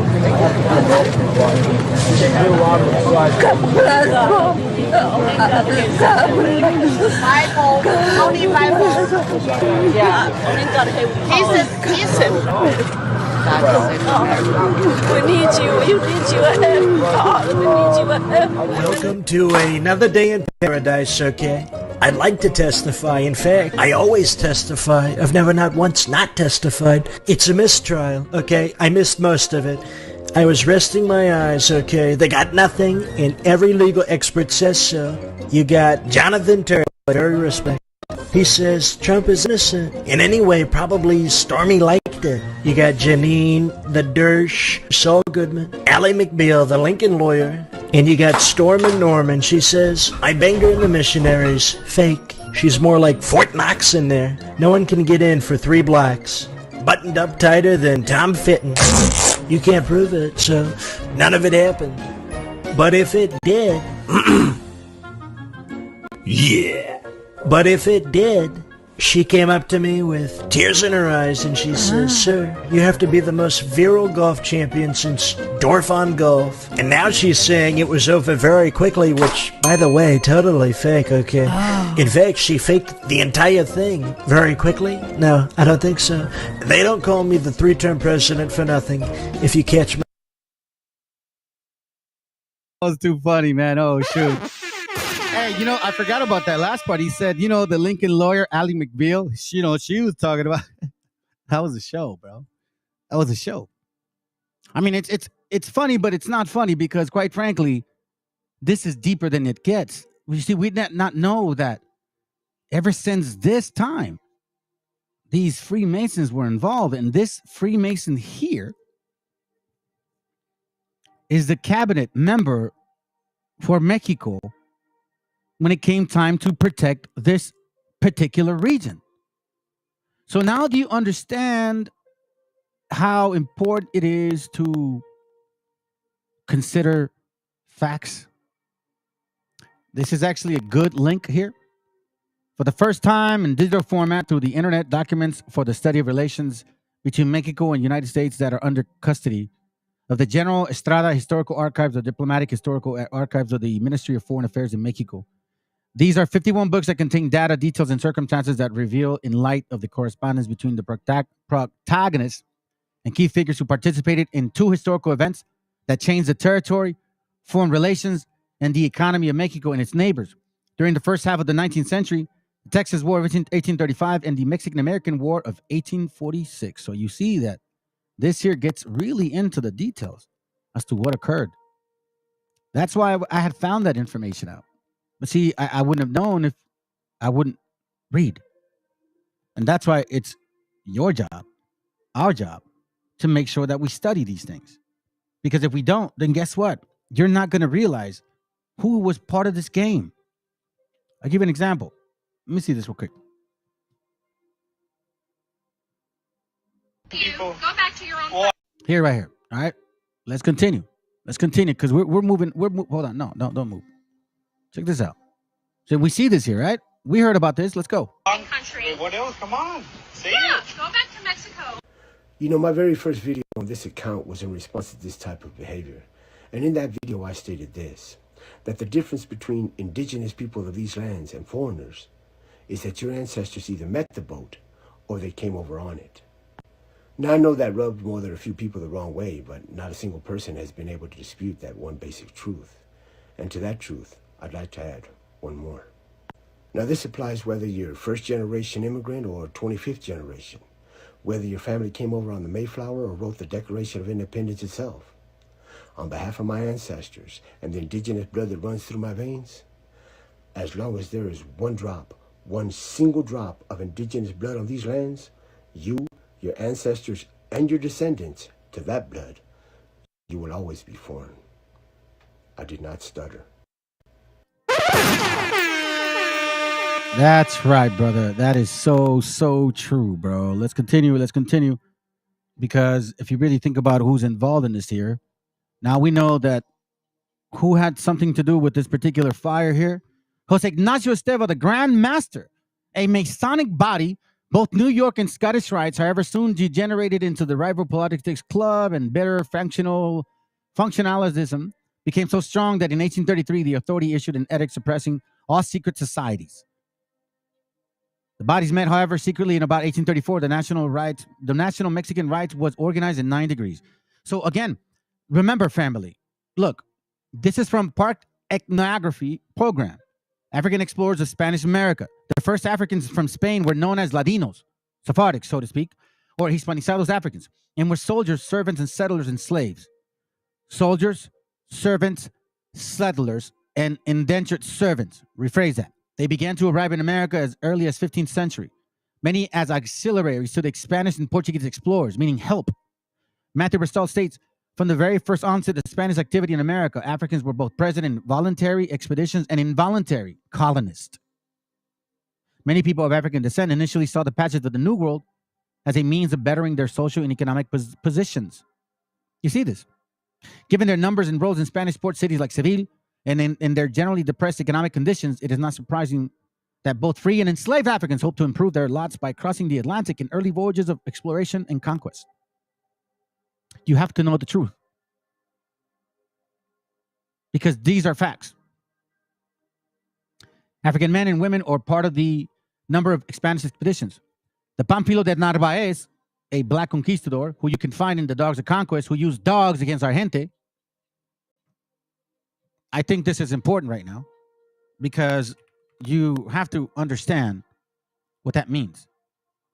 Bible, only Bible. Yeah. Jesus. We need you. You need your help. God, we need your help. Welcome to another day in paradise, okay? I'd like to testify. In fact, I always testify. I've never not once not testified. It's a mistrial, okay? I missed most of it. I was resting my eyes, okay? They got nothing, and every legal expert says so. You got Jonathan Turner, very respected. He says Trump is innocent. In any way, probably Stormy liked it. You got Janine, the Dersh, Saul Goodman, Ally McBeal, the Lincoln lawyer. And you got Storm and Norman. She says, I banged her in the missionaries. Fake. She's more like Fort Knox in there. No one can get in for 3 blocks. Buttoned up tighter than Tom Fitton. You can't prove it, so none of it happened. But if it did... yeah. But if it did, she came up to me with tears in her eyes and she says, sir, you have to be the most virile golf champion since Dorfon Golf. And now she's saying it was over very quickly, which, by the way, totally fake, okay? In fact, she faked the entire thing very quickly. No, I don't think so. They don't call me the 3-term president for nothing, if you catch me. That was too funny, man. Oh, shoot. Hey, I forgot about that last part. He said, the Lincoln lawyer, Ally McBeal, she was talking about. That was a show, bro. That was a show. I mean, it's funny, but it's not funny because, quite frankly, this is deeper than it gets. You see, we did not know that ever since this time, these Freemasons were involved, and this Freemason here is the cabinet member for Mexico when it came time to protect this particular region. So now do you understand how important it is to consider facts? This is actually a good link here. For the first time in digital format through the internet, documents for the study of relations between Mexico and United States that are under custody of the General Estrada Historical Archives or Diplomatic Historical Archives of the Ministry of Foreign Affairs in Mexico These are 51 books that contain data, details, and circumstances that reveal in light of the correspondence between the protagonists and key figures who participated in two historical events that changed the territory, foreign relations, and the economy of Mexico and its neighbors. During the first half of the 19th century, the Texas War of 1835 and the Mexican-American War of 1846. So you see that this here gets really into the details as to what occurred. That's why I had found that information out. But see, I wouldn't have known if I wouldn't read. And that's why it's your job, our job, to make sure that we study these things. Because if we don't, then guess what? You're not going to realize who was part of this game. I'll give you an example. Let me see this real quick. Go back to your own. Here, right here. All right. Let's continue. Let's continue because we're moving. Hold on. No, don't move. Check this out. So we see this here, right? We heard about this. Let's go. Country. What else? Come on. See? Yeah, go back to Mexico. You know, my very first video on this account was in response to this type of behavior. And in that video, I stated this, that the difference between indigenous people of these lands and foreigners is that your ancestors either met the boat or they came over on it. Now, I know that rubbed more than a few people the wrong way, but not a single person has been able to dispute that one basic truth. And to that truth, I'd like to add one more. Now, this applies whether you're first-generation immigrant or 25th generation, whether your family came over on the Mayflower or wrote the Declaration of Independence itself. On behalf of my ancestors and the indigenous blood that runs through my veins, as long as there is one single drop of indigenous blood on these lands, you, your ancestors, and your descendants to that blood, you will always be foreign. I did not stutter. That's right, brother. That is so true, bro. Let's continue. Because if you really think about who's involved in this here, now we know that who had something to do with this particular fire here. Jose Ignacio Esteva, the Grand Master, a Masonic body, both New York and Scottish rites, however, soon degenerated into the rival politics club, and bitter functionalism became so strong that in 1833, the authority issued an edict suppressing all secret societies. The bodies met, however, secretly in about 1834. The National Mexican Rights was organized in 9 degrees. So again, remember, family, look, this is from Park Ethnography Program, African Explorers of Spanish America. The first Africans from Spain were known as Ladinos, Sephardics, so to speak, or Hispanizados Africans, and were soldiers, servants, and settlers and slaves. Soldiers, servants, settlers, and indentured servants. Rephrase that. They began to arrive in America as early as 15th century, many as auxiliaries to the Spanish and Portuguese explorers, meaning help. Matthew Bristol states, from the very first onset of Spanish activity in America, Africans were both present in voluntary expeditions and involuntary colonists. Many people of African descent initially saw the passage of the New World as a means of bettering their social and economic positions. You see this? Given their numbers and roles in Spanish port cities like Seville, and in their generally depressed economic conditions, it is not surprising that both free and enslaved Africans hoped to improve their lots by crossing the Atlantic in early voyages of exploration and conquest. You have to know the truth, because these are facts. African men and women are part of the number of Spanish expeditions. The Pamphilo de Narvaez, a black conquistador who you can find in the Dogs of Conquest, who used dogs against our gente. I think this is important right now because you have to understand what that means.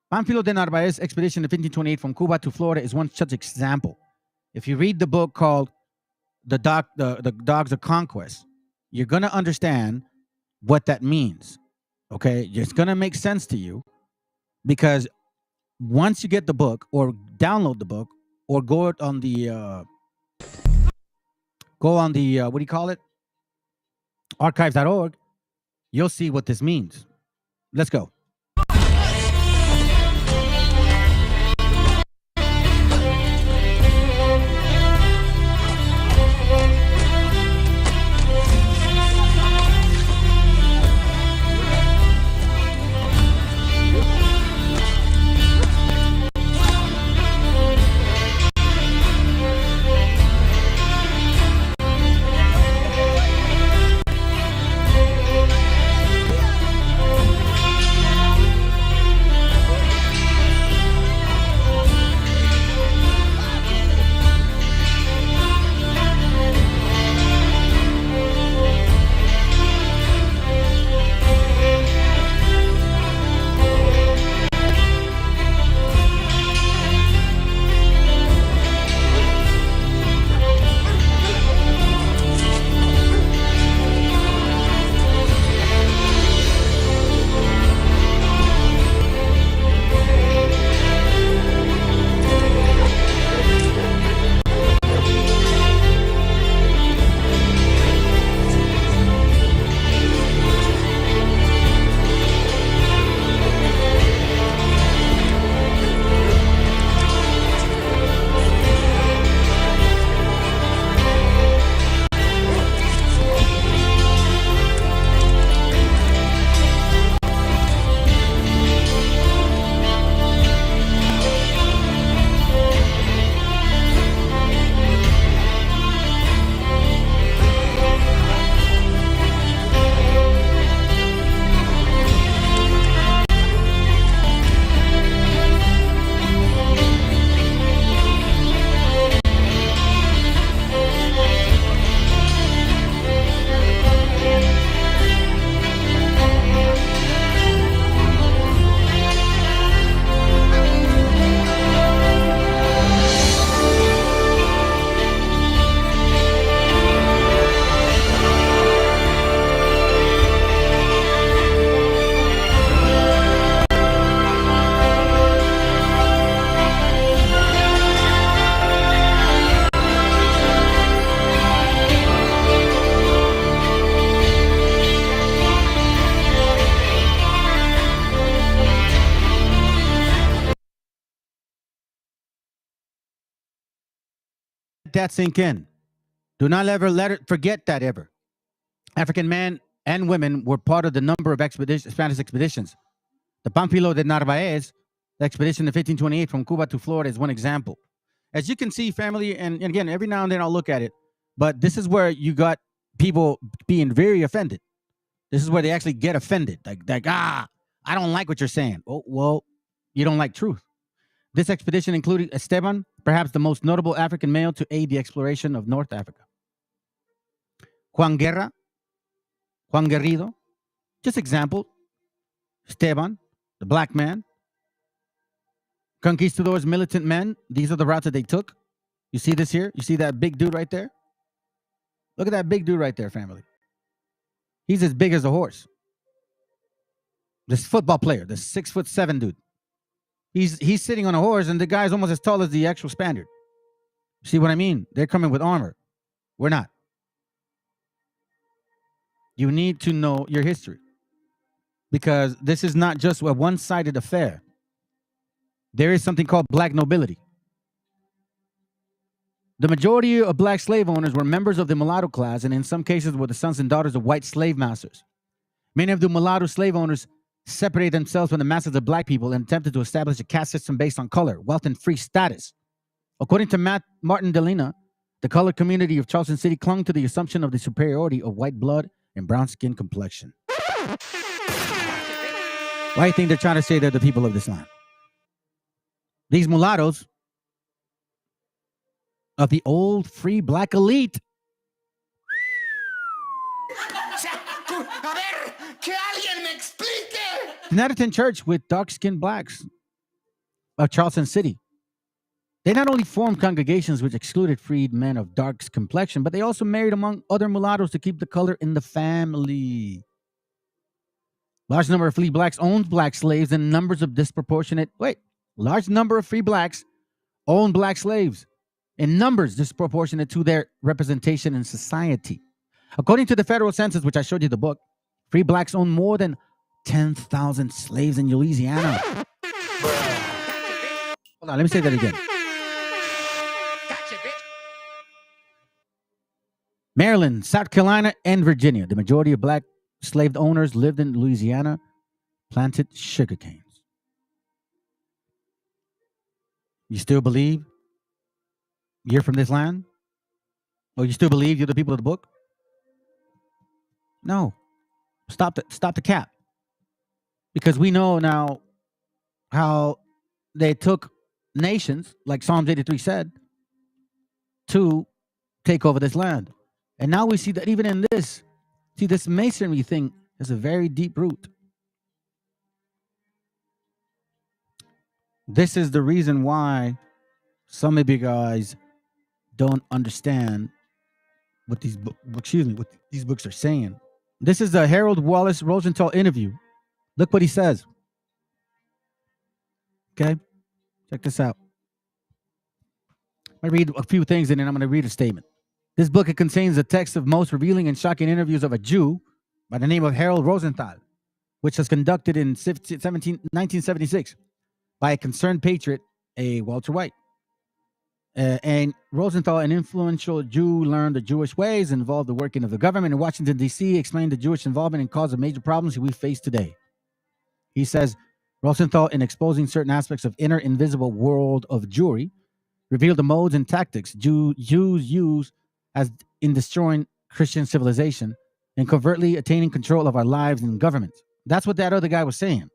Pamphilo de Narvaez expedition of 1528 from Cuba to Florida is one such example. If you read the book called the Dogs of Conquest, you're going to understand what that means. Okay? It's going to make sense to you because once you get the book or download the book or go on the what do you call it? Archives.org, you'll see what this means. Let's go. that sink in. Do not ever forget that ever. African men and women were part of the number of Spanish expeditions. The Pamphilo de Narvaez, the expedition in 1528 from Cuba to Florida, is one example. As you can see, family, and again, every now and then I'll look at it, but this is where you got people being very offended. This is where they actually get offended. I don't like what you're saying. Oh, well, you don't like truth. This expedition included Esteban, perhaps the most notable African male to aid the exploration of North Africa. Juan Guerrido, just example. Esteban, the black man. Conquistadors, militant men. These are the routes that they took. You see this here? You see that big dude right there? Look at that big dude right there, family. He's as big as a horse. This football player, this 6'7" dude. He's sitting on a horse, and the guy's almost as tall as the actual Spaniard. See what I mean? They're coming with armor. We're not. You need to know your history, because this is not just a one-sided affair. There is something called black nobility. The majority of black slave owners were members of the mulatto class, and in some cases were the sons and daughters of white slave masters. Many of the mulatto slave owners separated themselves from the masses of black people and attempted to establish a caste system based on color, wealth, and free status. According to Martin Delina, the colored community of Charleston City clung to the assumption of the superiority of white blood and brown skin complexion. Why do you think they're trying to say they're the people of this land? These mulattoes of the old free black elite. Connecticut Church with dark-skinned blacks of Charleston City. They not only formed congregations which excluded freed men of dark complexion, but they also married among other mulattoes to keep the color in the family. Large number of free blacks owned black slaves, and large number of free blacks owned black slaves in numbers disproportionate to their representation in society. According to the federal census, which I showed you the book, free blacks own more than 10,000 slaves in Louisiana. Hold on, let me say that again. Maryland, South Carolina, and Virginia. The majority of black slave owners lived in Louisiana, planted sugar canes. You still believe you're from this land? Or you still believe you're the people of the book? No. Stop the cap. Because we know now how they took nations, like Psalms 83 said, to take over this land. And now we see that even in this, this masonry thing has a very deep root. This is the reason why some of you guys don't understand what these books are saying. This is the Harold Wallace Rosenthal interview. Look what he says. Okay? Check this out. I'm going to read a few things and then I'm going to read a statement. This book, it contains the text of most revealing and shocking interviews of a Jew by the name of Harold Rosenthal, which was conducted in 1976 by a concerned patriot, a Walter White. And Rosenthal, an influential Jew, learned the Jewish ways, involved the working of the government in Washington, D.C., explained the Jewish involvement and cause of major problems we face today. He says, Rosenthal, in exposing certain aspects of inner invisible world of Jewry, revealed the modes and tactics Jews use as in destroying Christian civilization and covertly attaining control of our lives and government. That's what that other guy was saying.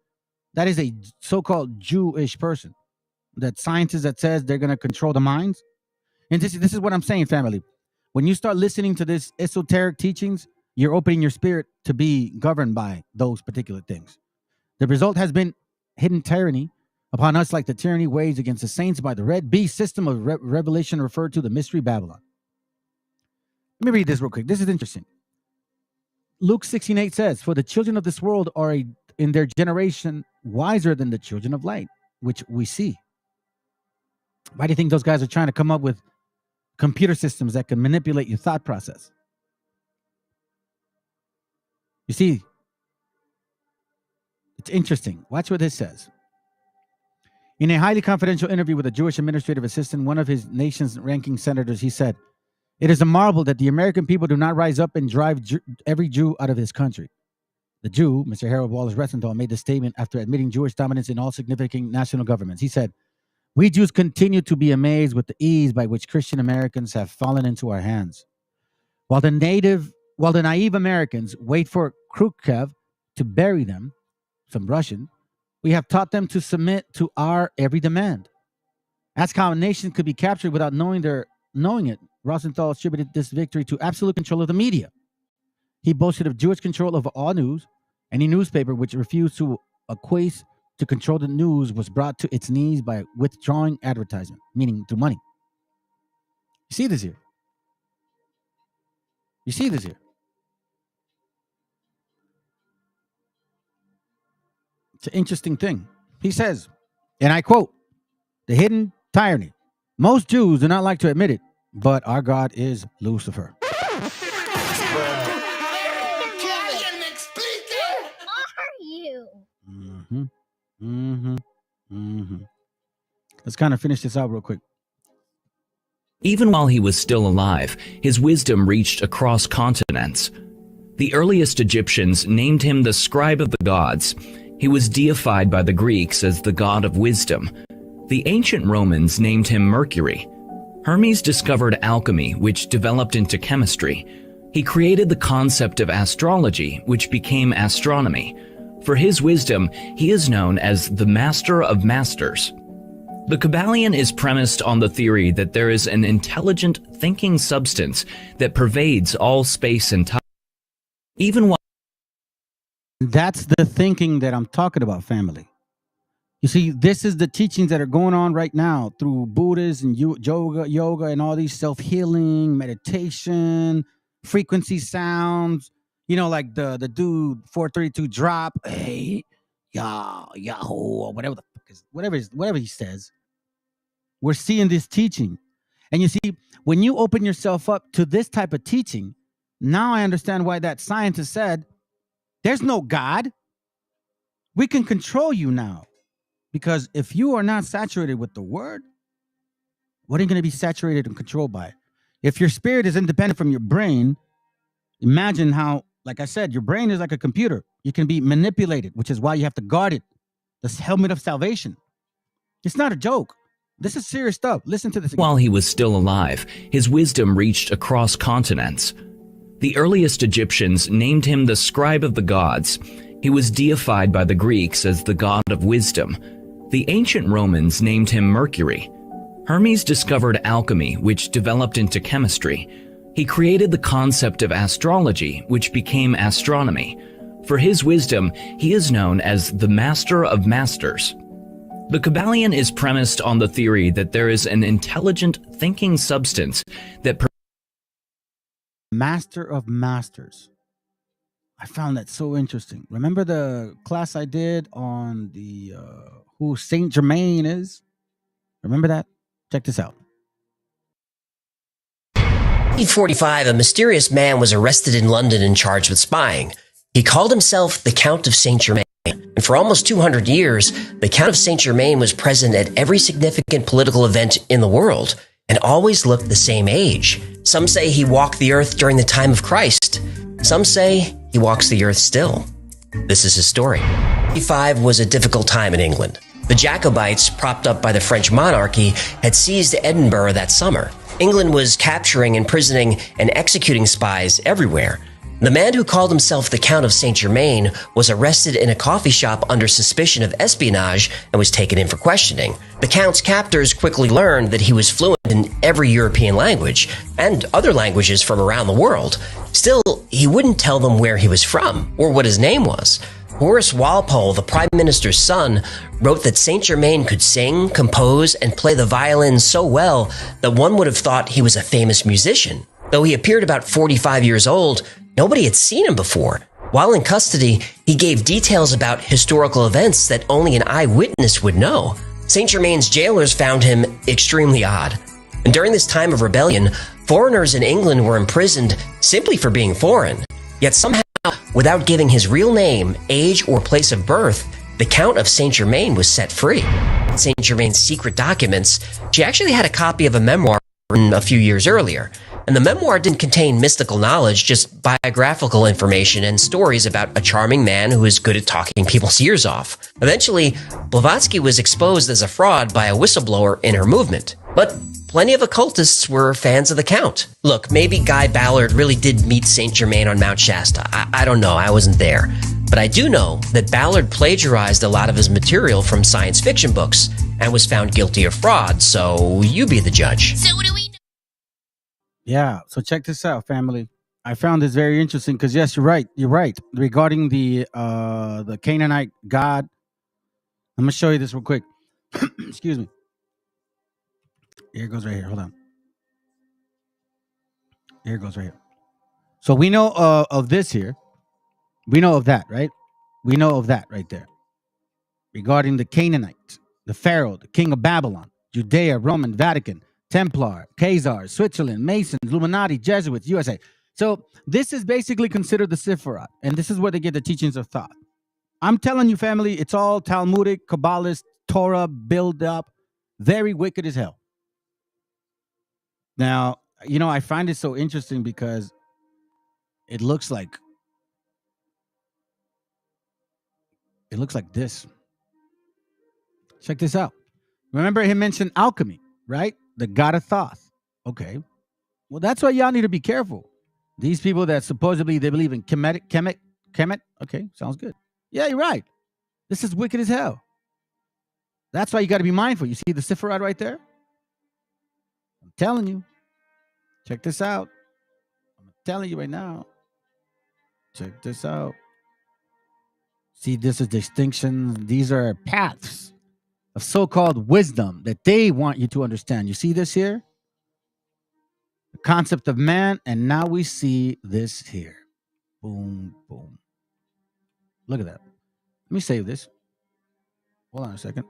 That is a so-called Jewish person. That scientist that says they're going to control the minds. And this is what I'm saying, family. When you start listening to this esoteric teachings, you're opening your spirit to be governed by those particular things. The result has been hidden tyranny upon us, like the tyranny waged against the saints by the red beast system of revelation referred to the mystery Babylon. Let me read this real quick. This is interesting. Luke 16:8 says, "For the children of this world are in their generation wiser than the children of light," which we see. Why do you think those guys are trying to come up with computer systems that can manipulate your thought process? You see, it's interesting. Watch what this says. In a highly confidential interview with a Jewish administrative assistant, one of his nation's ranking senators, he said, "It is a marvel that the American people do not rise up and drive every Jew out of this country." The Jew, Mr. Harold Wallace Rosenthal, made this statement after admitting Jewish dominance in all significant national governments. He said, "We Jews continue to be amazed with the ease by which Christian Americans have fallen into our hands. While the naive Americans wait for Khrushchev to bury them, some Russian, we have taught them to submit to our every demand. Ask how a nation could be captured without knowing it. Rosenthal attributed this victory to absolute control of the media. He boasted of Jewish control over all news. Any newspaper which refused to acquiesce to control the news was brought to its knees by withdrawing advertisement, meaning through money." You see this here. You see this here. It's an interesting thing. He says, and I quote, "The hidden tyranny. Most Jews do not like to admit it, but our God is Lucifer." Let's kind of finish this out real quick. Even while he was still alive, his wisdom reached across continents. The earliest Egyptians named him the scribe of the gods. He was deified by the Greeks as the god of wisdom. The ancient Romans named him Mercury. Hermes discovered alchemy, which developed into chemistry. He created the concept of astrology, which became astronomy. For his wisdom, he is known as the Master of Masters. The Kabbalion is premised on the theory that there is an intelligent, thinking substance that pervades all space and time. Even while That's the thinking that I'm talking about, family. You see, this is the teachings that are going on right now through Buddhists and yoga and all these self-healing, meditation, frequency sounds. You know, like the dude 432 drop, hey, yahoo, or whatever the fuck is, whatever he says. We're seeing this teaching. And you see, when you open yourself up to this type of teaching, now I understand why that scientist said, there's no God. We can control you now. Because if you are not saturated with the word, what are you going to be saturated and controlled by? If your spirit is independent from your brain, imagine how, like I said, your brain is like a computer. You can be manipulated, which is why you have to guard it. This helmet of salvation. It's not a joke. This is serious stuff. Listen to this again. While he was still alive, his wisdom reached across continents. The earliest Egyptians named him the scribe of the gods. He was deified by the Greeks as the god of wisdom. The ancient Romans named him Mercury. Hermes discovered alchemy, which developed into chemistry. He created the concept of astrology, which became astronomy. For his wisdom, he is known as the Master of Masters. The Kabbalion is premised on the theory that there is an intelligent, thinking substance that Master of Masters. I found that so interesting. Remember the class I did on the who Saint Germain is? Remember that? Check this out. 1845, a mysterious man was arrested in London and charged with spying. He called himself the Count of Saint Germain. And for almost 200 years, the Count of Saint Germain was present at every significant political event in the world and always looked the same age. Some say he walked the earth during the time of Christ. Some say he walks the earth still. This is his story. 1845 was a difficult time in England. The Jacobites, propped up by the French monarchy, had seized Edinburgh that summer. England was capturing, imprisoning, and executing spies everywhere. The man who called himself the Count of Saint Germain was arrested in a coffee shop under suspicion of espionage and was taken in for questioning. The Count's captors quickly learned that he was fluent in every European language and other languages from around the world. Still, he wouldn't tell them where he was from or what his name was. Horace Walpole, the Prime Minister's son, wrote that Saint Germain could sing, compose, and play the violin so well that one would have thought he was a famous musician. Though he appeared about 45 years old, nobody had seen him before. While in custody, he gave details about historical events that only an eyewitness would know. Saint Germain's jailers found him extremely odd. And during this time of rebellion, foreigners in England were imprisoned simply for being foreign. Yet somehow, without giving his real name, age, or place of birth, the Count of Saint Germain was set free. Saint Germain's secret documents, she actually had a copy of a memoir written a few years earlier. And the memoir didn't contain mystical knowledge, just biographical information and stories about a charming man who is good at talking people's ears off. Eventually, Blavatsky was exposed as a fraud by a whistleblower in her movement. But plenty of occultists were fans of the Count. Look, maybe Guy Ballard really did meet Saint Germain on Mount Shasta. I don't know, I wasn't there. But I do know that Ballard plagiarized a lot of his material from science fiction books and was found guilty of fraud, so you be the judge. So what do we know? Yeah, so check this out, family. I found this very interesting because yes, you're right. You're right regarding the Canaanite god. I'm gonna show you this real quick. Excuse me. Here it goes right here. Hold on. Here it goes right here. So we know of this here. We know of that, right? We know of that right there. Regarding the Canaanite, the Pharaoh, the king of Babylon, Judea, Roman, Vatican, Templar, Khazars, Switzerland, Masons, Illuminati, Jesuits, USA. So this is basically considered the Sephiroth, and this is where they get the teachings of thought. I'm telling you, family, it's all Talmudic, Kabbalist, Torah build up, very wicked as hell. Now, you know, I find it so interesting because it looks like this. Check this out. Remember he mentioned alchemy, right? The god of Thoth. Okay. Well, that's why y'all need to be careful. These people that supposedly they believe in Kemet. Okay, sounds good. Yeah, you're right. This is wicked as hell. That's why you got to be mindful. You see the Sephiroth right there? I'm telling you. Check this out. I'm telling you right now. Check this out. See, this is distinction. These are paths of so-called wisdom that they want you to understand. You see this here? The concept of man, and now we see this here. Boom, boom. Look at that. Let me save this. Hold on a second.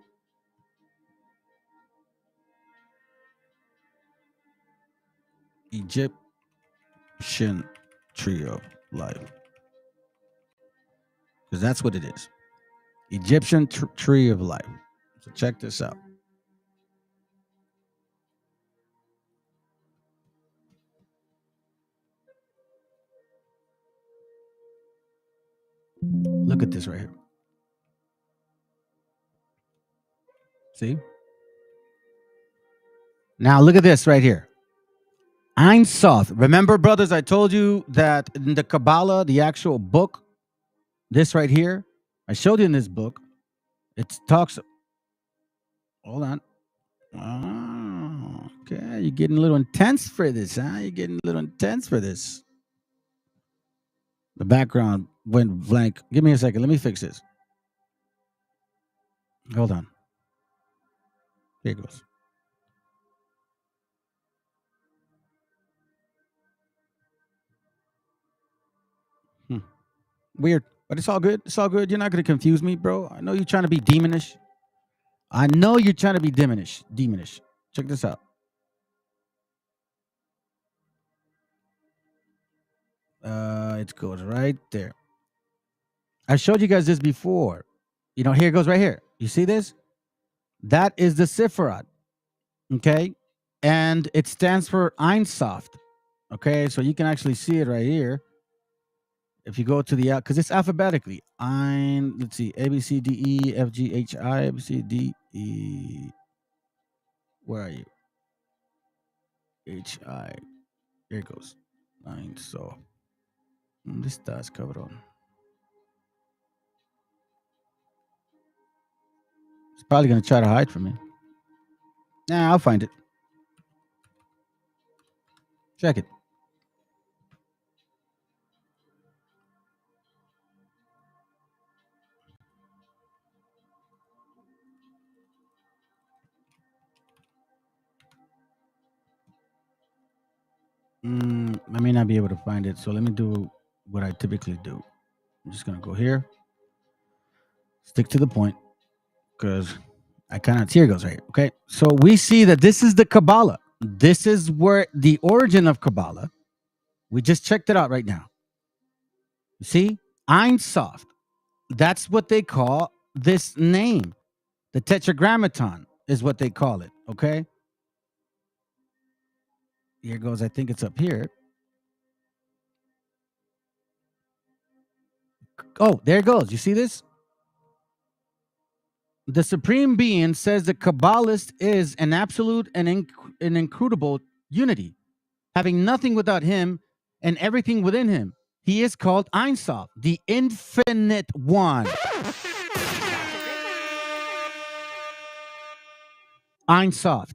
Egyptian tree of life. Because that's what it is. Egyptian tree of life. So check this out. Look at this right here. See? Now look at this right here. Ein Sof. Remember, brothers, I told you that in the Kabbalah, the actual book, this right here, I showed you in this book, it talks. Hold on. Oh, okay, you're getting a little intense for this, huh? You're getting a little intense for this. The background went blank. Give me a second. Let me fix this. Hold on. Here it goes. Weird, but it's all good. It's all good. You're not going to confuse me, bro. I know you're trying to be demonish. I know you're trying to be demonish. Demonish. Check this out. It goes right there. I showed you guys this before. You know, here it goes right here. You see this? That is the Sephiroth. Okay? And it stands for Ein Sof. Okay? So you can actually see it right here. If you go to the because it's alphabetically. Let's see, A B C D E F G H I A B C D E. Where are you? H I. Here it goes. Ein Sof. This does cover on. It's probably gonna try to hide from me. Nah, I'll find it. Check it. I may not be able to find it, so let me do what I typically do. I'm just gonna go here, stick to the point, because I cannot. Here it goes right here. Okay, so we see that this is the Kabbalah. This is where the origin of Kabbalah. We just checked it out right now. You see, Ein Sof. That's what they call this name. The tetragrammaton is what they call it. Okay. Here goes. I think it's up here. Oh, there it goes. You see this? The Supreme Being says the Kabbalist is an absolute and an incredible unity, having nothing without him and everything within him. He is called Ein Sof, the infinite one. Ein Sof,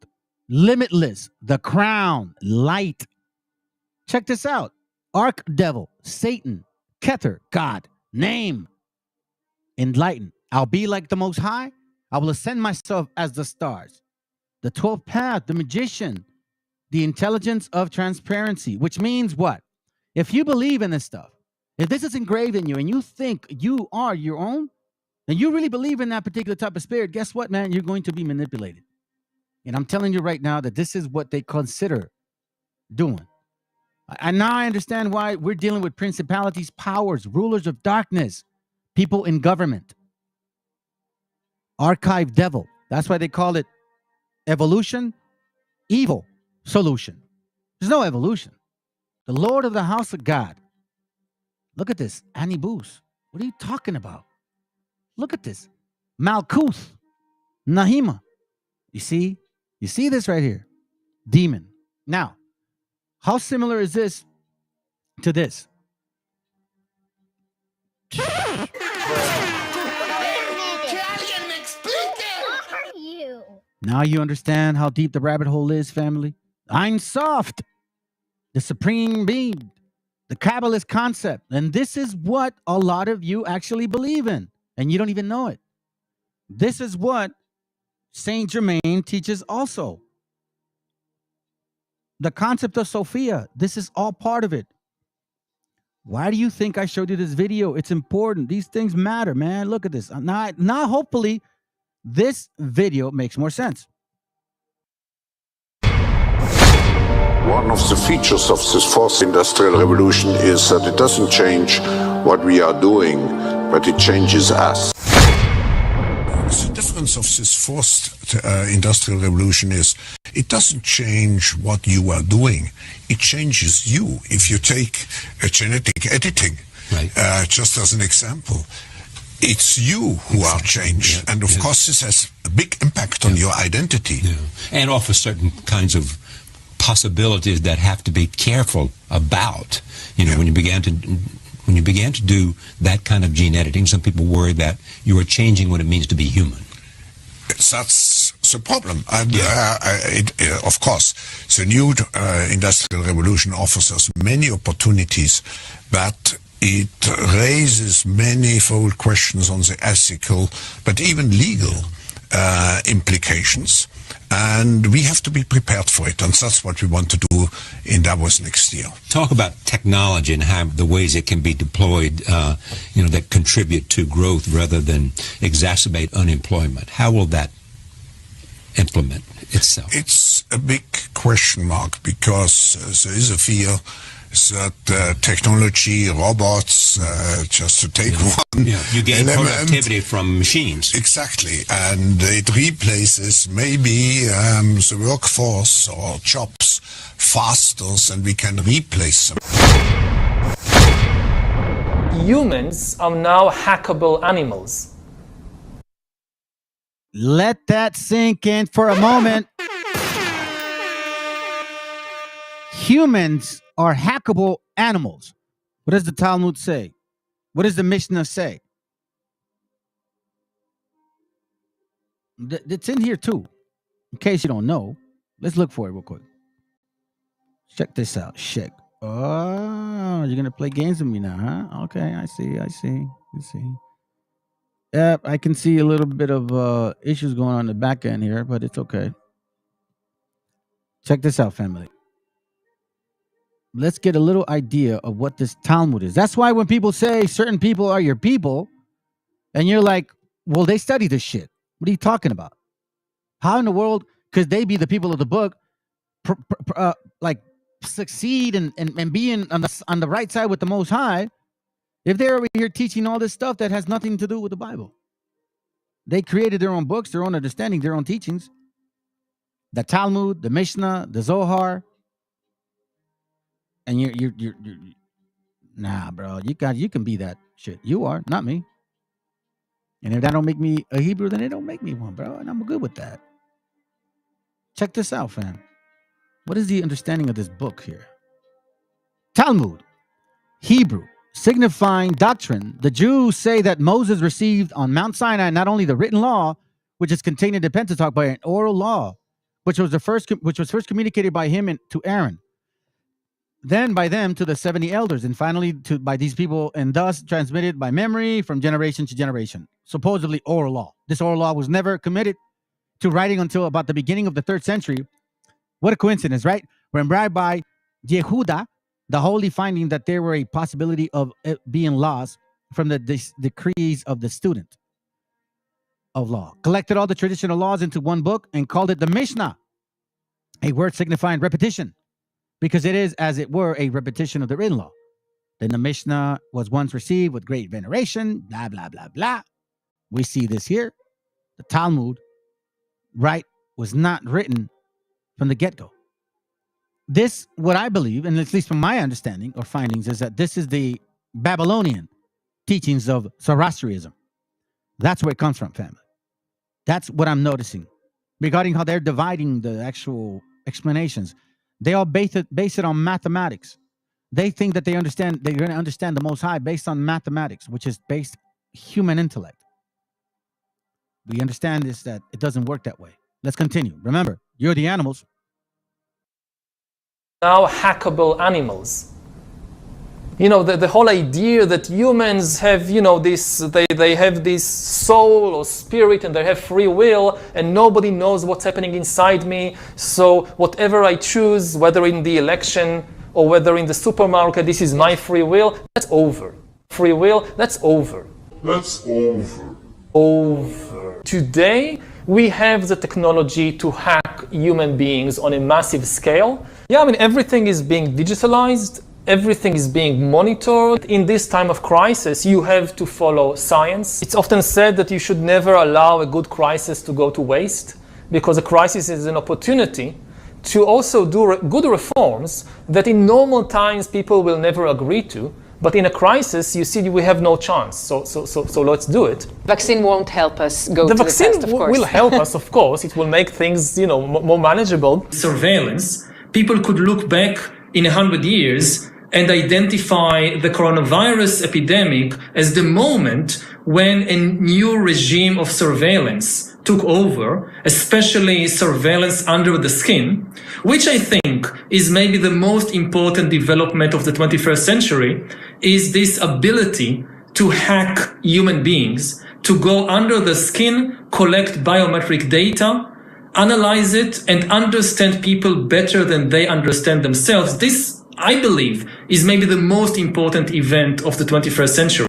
limitless, the crown, light. Check this out. Archdevil, Satan, Keter, God, name, enlighten. I'll be like the Most High. I will ascend myself as the stars. The 12th path, the magician, the intelligence of transparency, which means what? If you believe in this stuff, if this is engraved in you and you think you are your own, and you really believe in that particular type of spirit, guess what, man? You're going to be manipulated. And I'm telling you right now that this is what they consider doing. And now I understand why we're dealing with principalities, powers, rulers of darkness, people in government. Archive devil. That's why they call it evolution, evil solution. There's no evolution. The Lord of the house of God. Look at this. Annie Booth. What are you talking about? Look at this. Malkuth. Nahima. You see? You see this right here? Demon. Now, how similar is this to this? Now you understand how deep the rabbit hole is, family. Ein Sof, the Supreme Being, the Kabbalist concept. And this is what a lot of you actually believe in, and you don't even know it. This is what Saint Germain teaches also. The concept of Sophia, this is all part of it. Why do you think I showed you this video? It's important. These things matter, man. Look at this. Now hopefully, this video makes more sense. One of the features of this fourth industrial revolution is that it doesn't change what we are doing, but it changes us. The difference of this fourth industrial revolution is it doesn't change what you are doing. It changes you. If you take genetic editing, right. Just as an example, it's you who are changed. And of course, this has a big impact on your identity. Yeah. And offers certain kinds of possibilities that have to be careful about. You know, when you began to do that kind of gene editing, some people worry that you are changing what it means to be human. That's the problem. Of course, the new industrial revolution offers us many opportunities, but it raises manifold questions on the ethical, but even legal implications. And we have to be prepared for it, and that's what we want to do in Davos next year. Talk about technology and how the ways it can be deployed, that contribute to growth rather than exacerbate unemployment. How will that implement itself? It's a big question mark, because there is a fear that technology, robots, just to take one you gain element, productivity from machines. Exactly, and it replaces maybe the workforce or jobs faster than we can replace them. Humans are now hackable animals. Let that sink in for a moment. Humans are hackable animals. What does the Talmud say? What does the Mishnah say? It's in here too. In case you don't know, let's look for it real quick. Check this out. Check. Oh, you're gonna play games with me now, huh? Okay, I see. Yep, I can see a little bit of issues going on in the back end here, but it's okay. Check this out, family. Let's get a little idea of what this Talmud is. That's why when people say certain people are your people, and you're like, well, they study this shit. What are you talking about? How in the world could they be the people of the book, like succeed and be on the right side with the Most High, if they're over here teaching all this stuff that has nothing to do with the Bible? They created their own books, their own understanding, their own teachings. The Talmud, the Mishnah, the Zohar. And you're nah, bro. You can be that shit. You are, not me. And if that don't make me a Hebrew, then it don't make me one, bro. And I'm good with that. Check this out, fam. What is the understanding of this book here? Talmud, Hebrew, signifying doctrine. The Jews say that Moses received on Mount Sinai not only the written law, which is contained in the Pentateuch, but an oral law, which was first communicated by him to Aaron, then by them to the 70 elders, and finally by these people, and thus transmitted by memory from generation to generation. Supposedly oral law. This oral law was never committed to writing until about the beginning of the 3rd century. What a coincidence, right? When Rabbi Yehuda, the holy, finding that there were a possibility of it being laws from the decrees of the student of law, collected all the traditional laws into one book and called it the Mishnah, a word signifying repetition, because it is, as it were, a repetition of the written law. Then the Mishnah was once received with great veneration, blah, blah, blah, blah. We see this here. The Talmud, right, was not written from the get-go. This, what I believe, and at least from my understanding or findings, is that this is the Babylonian teachings of Zoroastrianism. That's where it comes from, family. That's what I'm noticing regarding how they're dividing the actual explanations. They all base it on mathematics. They think that they're going to understand the Most High based on mathematics, which is based human intellect. We understand this, that it doesn't work that way. Let's continue. Remember, you're the animals. Now hackable animals. The whole idea that humans have, this, they have this soul or spirit and they have free will and nobody knows what's happening inside me. So whatever I choose, whether in the election or whether in the supermarket, this is my free will. That's over. Free will, that's over. That's over. Over. Today, we have the technology to hack human beings on a massive scale. Yeah, everything is being digitalized. Everything is being monitored. In this time of crisis, you have to follow science. It's often said that you should never allow a good crisis to go to waste, because a crisis is an opportunity to also do good reforms that in normal times people will never agree to. But in a crisis, you see, we have no chance. So let's do it. Vaccine won't help us go to the test, of course. The vaccine will help us, of course. It will make things, more manageable. Surveillance. People could look back in 100 years and identify the coronavirus epidemic as the moment when a new regime of surveillance took over, especially surveillance under the skin, which I think is maybe the most important development of the 21st century, is this ability to hack human beings, to go under the skin, collect biometric data, analyze it, and understand people better than they understand themselves. This, I believe, is maybe the most important event of the 21st century.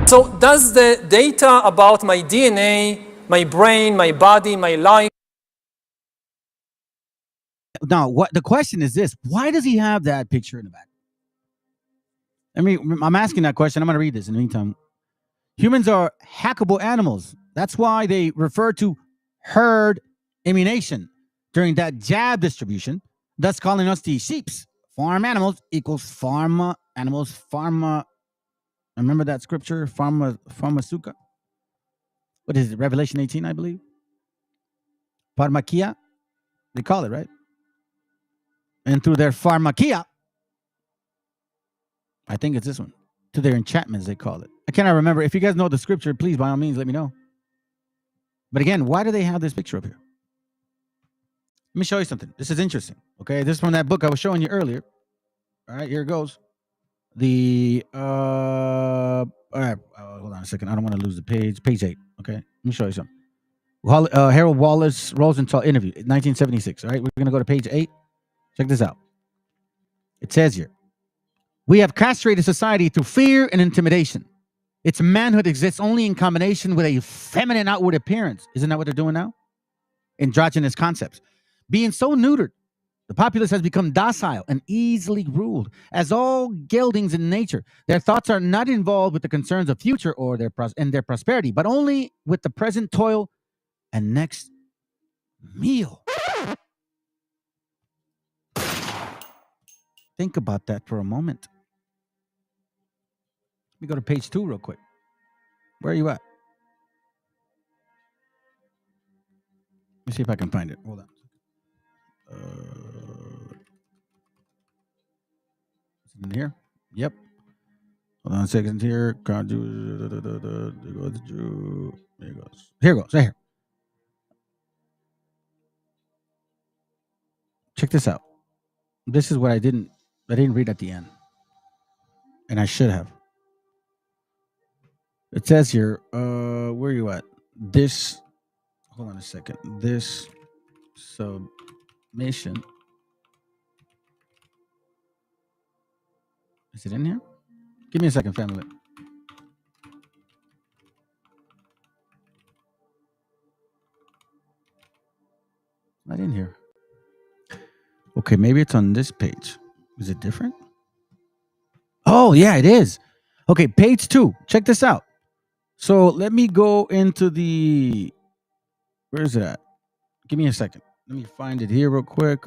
So does the data about my DNA, my brain, my body, my life... Now, what the question is this: why does he have that picture in the back? I'm asking that question. I'm going to read this in the meantime. Humans are hackable animals. That's why they refer to herd immunization during that jab distribution, thus calling us the sheeps. Farm animals equals pharma animals. Pharma. Remember that scripture? Pharmasuka. What is it? Revelation 18, I believe. Pharmakia. They call it, right? And through their pharmakia, I think it's this one. To their enchantments, they call it. I cannot remember. If you guys know the scripture, please, by all means, let me know. But again, why do they have this picture up here? Let me show you something. This is interesting. Okay, this is from that book I was showing you earlier. All right, here it goes. All right, hold on a second. I don't want to lose the page. Page 8. Okay, let me show you something. Harold Wallace Rosenthal interview, 1976. All right, we're going to go to page 8. Check this out. It says here, we have castrated society through fear and intimidation. Its manhood exists only in combination with a feminine outward appearance. Isn't that what they're doing now? Androgynous concepts. Being so neutered The populace has become docile and easily ruled. As all geldings in nature, their thoughts are not involved with the concerns of future or their prosperity, but only with the present toil and next meal. Think about that for a moment. Let me go to page 2 real quick. Where are you at? Let me see if I can find it. Hold on. Is it in here? Yep. Hold on a second here. There it goes. Here it goes. Right here. Check this out. This is what I didn't read at the end. And I should have. It says here, where are you at? This, hold on a second. This submission. Is it in here? Give me a second, family. Not in here. Okay, maybe it's on this page. Is it different? Oh, yeah, it is. Okay, page 2. Check this out. So let me go into the... Where is it at? Give me a second. Let me find it here real quick.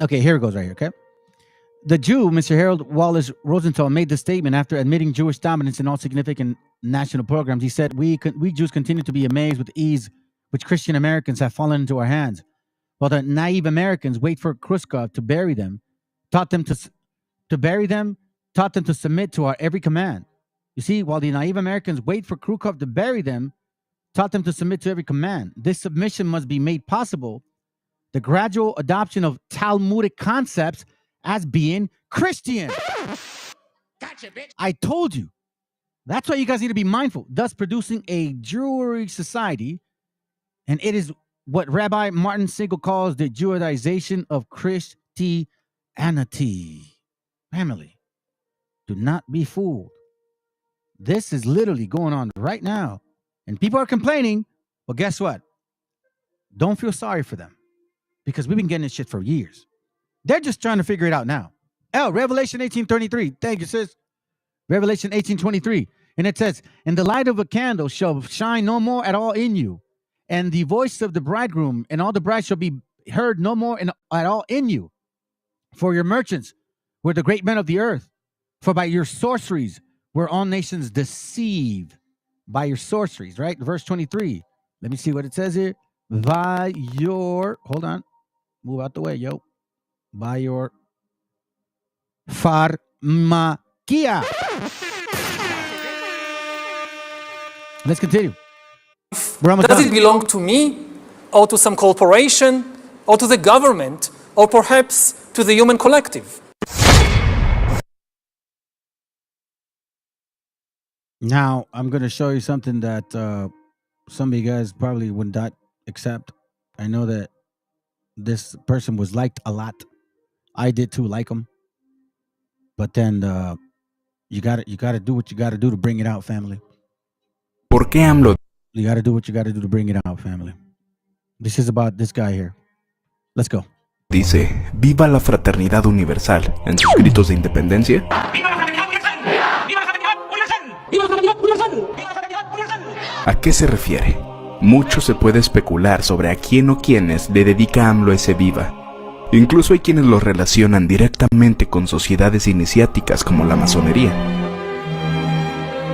Okay, here it goes right here, okay? The Jew, Mr. Harold Wallace Rosenthal, made the statement after admitting Jewish dominance in all significant national programs. He said, we Jews continue to be amazed with ease which Christian Americans have fallen into our hands, while the naive Americans wait for Khrushchev to bury them, taught them to submit to our every command. You see, while the naive Americans wait for Khrushchev to bury them, taught them to submit to every command. This submission must be made possible. The gradual adoption of Talmudic concepts as being Christian. Gotcha, bitch. I told you. That's why you guys need to be mindful, thus producing a Jewry society. And it is what Rabbi Martin Siegel calls the Judaization of Christianity. Family, do not be fooled. This is literally going on right now. And people are complaining. Well, guess what? Don't feel sorry for them. Because we've been getting this shit for years. They're just trying to figure it out now. Revelation 18:33. Thank you, sis. Revelation 18:23. And it says, and the light of a candle shall shine no more at all in you. And the voice of the bridegroom and all the brides shall be heard no more at all in you. For your merchants were the great men of the earth. For by your sorceries were all nations deceived. By your sorceries, right? Verse 23. Let me see what it says here. By your, hold on. Move out the way, yo. By your pharmakia. Let's continue. Does it belong to me, or to some corporation, or to the government, or perhaps to the human collective? Now, I'm going to show you something that some of you guys probably would not accept. I know that this person was liked a lot. I did too, like him. But then you got to do what you got to do to bring it out, family. ¿Por qué AMLO? You got to do what you got to do to bring it out, family. This is about this guy here. Let's go. Dice, viva la fraternidad universal en sus gritos de independencia. ¿A qué se refiere? Mucho se puede especular sobre a quién o quiénes le dedica AMLO ese viva. Incluso hay quienes lo relacionan directamente con sociedades iniciáticas como la masonería.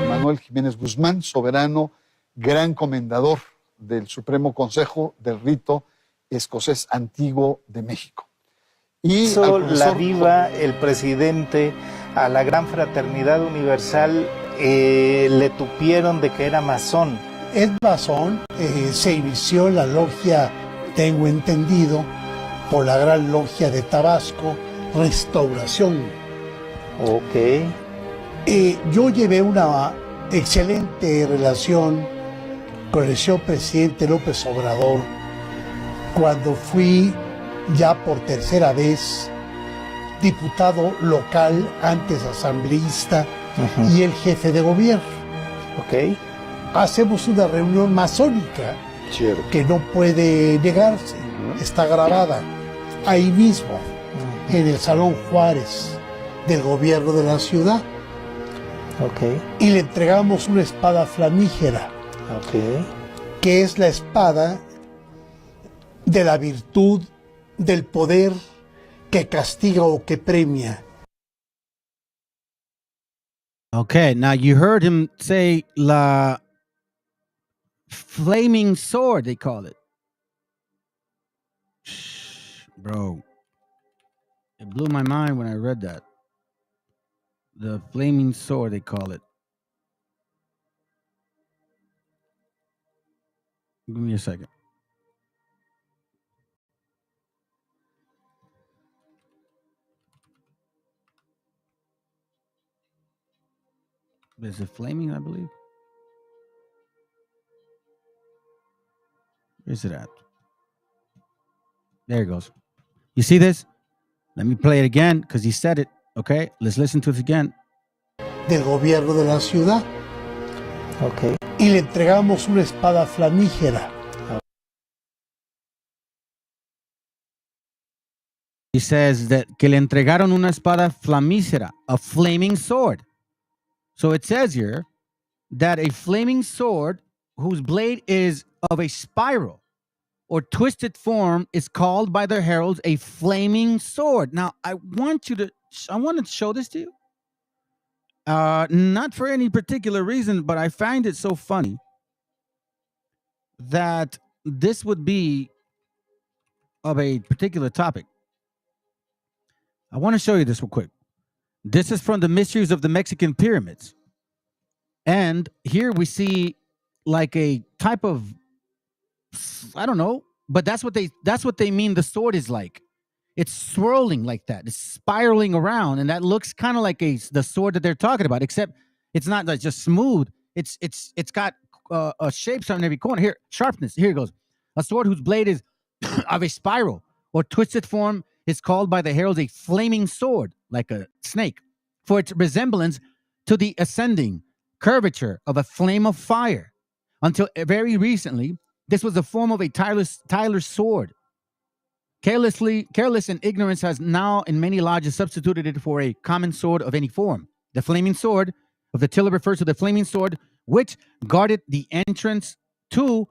Manuel Jiménez Guzmán, soberano, gran comendador del Supremo Consejo del Rito Escocés Antiguo de México. Y hizo la viva el presidente a la Gran Fraternidad Universal, le tupieron de que era masón. Es masón, se inició la logia, tengo entendido, por la Gran Logia de Tabasco, Restauración. Ok. Yo llevé una excelente relación con el señor presidente López Obrador cuando fui ya por tercera vez diputado local, antes asambleísta, y el jefe de gobierno. Ok. hacemos una reunión masónica que no puede negarse, está grabada ahí mismo, en el Salón Juárez del gobierno de la ciudad. Y le entregamos una espada flamígera, que es la espada de la virtud, del poder que castiga o que premia. Okay, now you heard him say la flaming sword, they call it. Bro, it blew my mind when I read that. The flaming sword, they call it. Give me a second. Is it flaming, I believe? Where's it at? There it goes. You see this? Let me play it again because he said it. Okay, let's listen to it again. Del gobierno de la ciudad. Y le entregamos una espada flamígera. He says that que le entregaron una espada flamígera, a flaming sword. So it says here that a flaming sword whose blade is of a spiral or twisted form is called by the heralds a flaming sword. Now, I want to show this to you. Not for any particular reason, but I find it so funny that this would be of a particular topic. I want to show you this real quick. This is from the Mysteries of the Mexican Pyramids. And here we see like a type of, I don't know, but that's what they mean the sword is like. It's swirling like that. It's spiraling around, and that looks kind of like the sword that they're talking about, except it's not like just smooth. It's got shapes on every corner. Here, sharpness. Here it goes. A sword whose blade is of a spiral or twisted form is called by the heralds a flaming sword, like a snake, for its resemblance to the ascending curvature of a flame of fire. Until very recently, this was the form of a Tyler's sword. Careless and ignorance has now in many lodges substituted it for a common sword of any form. The flaming sword of the tiller refers to the flaming sword which guarded the entrance to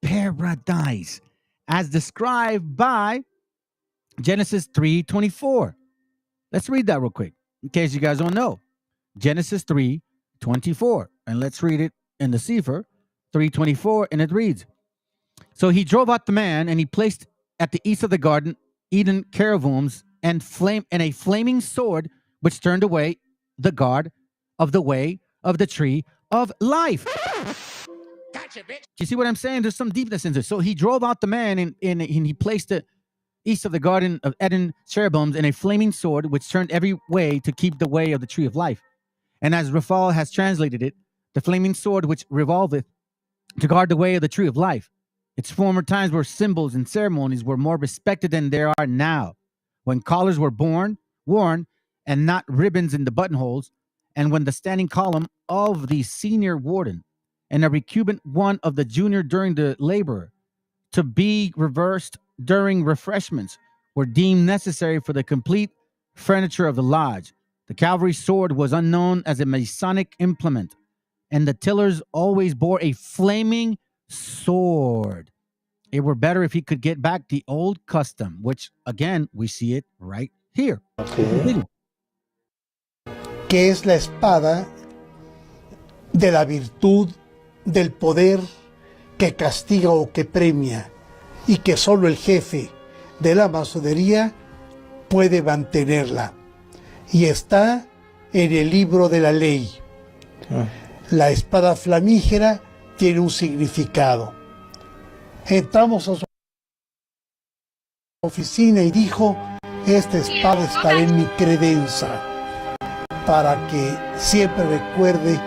paradise, as described by Genesis 3:24. Let's read that real quick, in case you guys don't know. Genesis 3:24. And let's read it in the Sefer 3:24, and it reads, so he drove out the man, and he placed at the east of the garden Eden cherubims and a flaming sword which turned away the guard of the way of the tree of life. Gotcha, bitch. You see what I'm saying? There's some deepness in this. So he drove out the man, and he placed the east of the garden of Eden cherubims and a flaming sword which turned every way to keep the way of the tree of life. And as Rafal has translated it, the flaming sword which revolveth to guard the way of the tree of life. Its former times where symbols and ceremonies were more respected than there are now, when collars were worn, and not ribbons in the buttonholes, and when the standing column of the senior warden and a recumbent one of the junior during the labor to be reversed during refreshments were deemed necessary for the complete furniture of the lodge. The cavalry sword was unknown as a Masonic implement, and the tillers always bore a flaming sword. It were better if he could get back the old custom, which again we see it right here. Que es la espada de la virtud, del poder que castiga o que premia, y que solo el jefe de la masonería puede mantenerla. Y está en el libro de la ley. La espada flamígera tiene un significado. Entramos a su oficina y dijo, esta espada estará en mi credenza para que siempre recuerde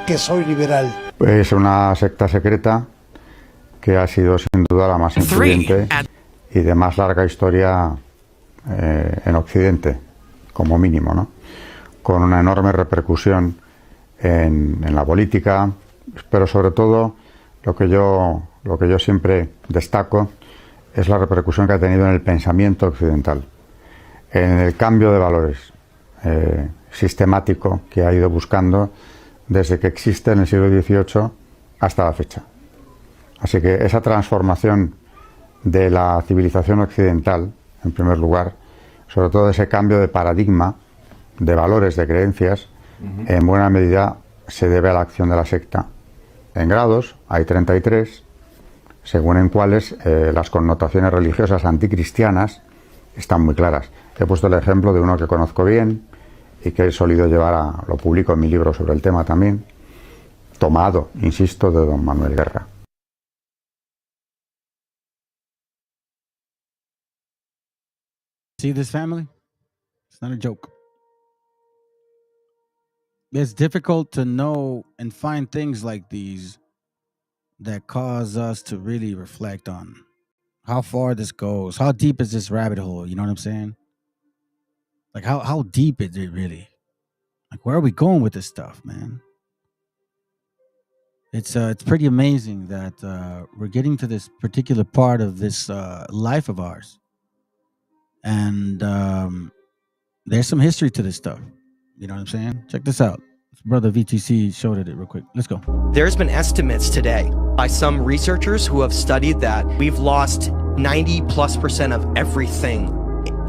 que soy liberal. Es una secta secreta que ha sido sin duda la más influyente y de más larga historia en Occidente, como mínimo, ¿no? Con una enorme repercusión en la política, pero sobre todo lo que yo siempre destaco es la repercusión que ha tenido en el pensamiento occidental, en el cambio de valores sistemático que ha ido buscando desde que existe en el siglo XVIII hasta la fecha. Así que esa transformación de la civilización occidental, en primer lugar, sobre todo ese cambio de paradigma, de valores, de creencias, en buena medida se debe a la acción de la secta. En grados hay 33, según en cuales las connotaciones religiosas anticristianas están muy claras. He puesto el ejemplo de uno que conozco bien y que he solido llevar lo publico en mi libro sobre el tema también, tomado, insisto, de don Manuel Guerra. See this, family? It's not a joke. It's difficult to know and find things like these that cause us to really reflect on how far this goes. How deep is this rabbit hole? You know what I'm saying? Like how deep is it really? Like where are we going with this stuff, man? It's pretty amazing that we're getting to this particular part of this life of ours. And there's some history to this stuff. You know what I'm saying? Check this out. Brother VTC showed it real quick. Let's go. There's been estimates today by some researchers who have studied that we've lost 90+% of everything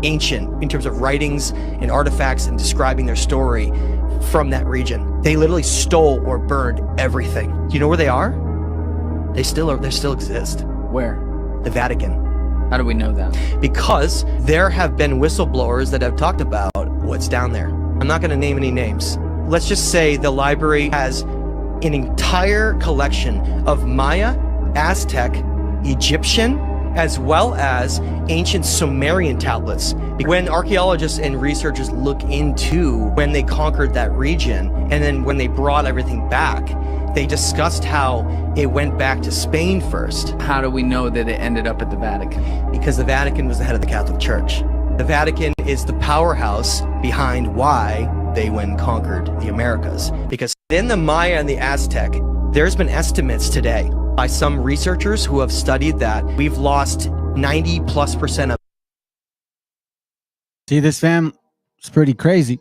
ancient in terms of writings and artifacts and describing their story from that region. They literally stole or burned everything. Do you know where they are? They still exist. Where? The Vatican. How do we know that? Because there have been whistleblowers that have talked about what's down there. I'm not going to name any names. Let's just say the library has an entire collection of Maya, Aztec, Egyptian, as well as ancient Sumerian tablets. When archaeologists and researchers look into when they conquered that region and then when they brought everything back, they discussed how it went back to Spain first. How do we know that it ended up at the Vatican? Because the Vatican was the head of the Catholic Church. The Vatican is the powerhouse behind why they went and conquered the Americas. Because in the Maya and the Aztec, there's been estimates today by some researchers who have studied that we've lost 90+% of. See this, fam? It's pretty crazy.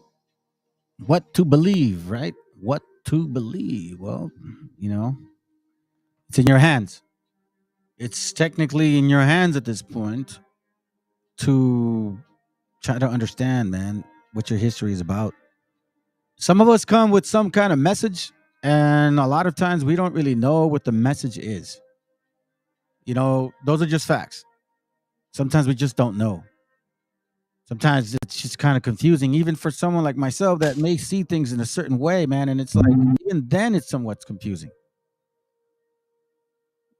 What to believe, right? What to believe? Well, you know, it's in your hands. It's technically in your hands at this point to try to understand, man, what your history is about. Some of us come with some kind of message, and a lot of times we don't really know what the message is. You know, those are just facts. Sometimes we just don't know. Sometimes it's just kind of confusing, even for someone like myself that may see things in a certain way, man. And it's like, even then it's somewhat confusing.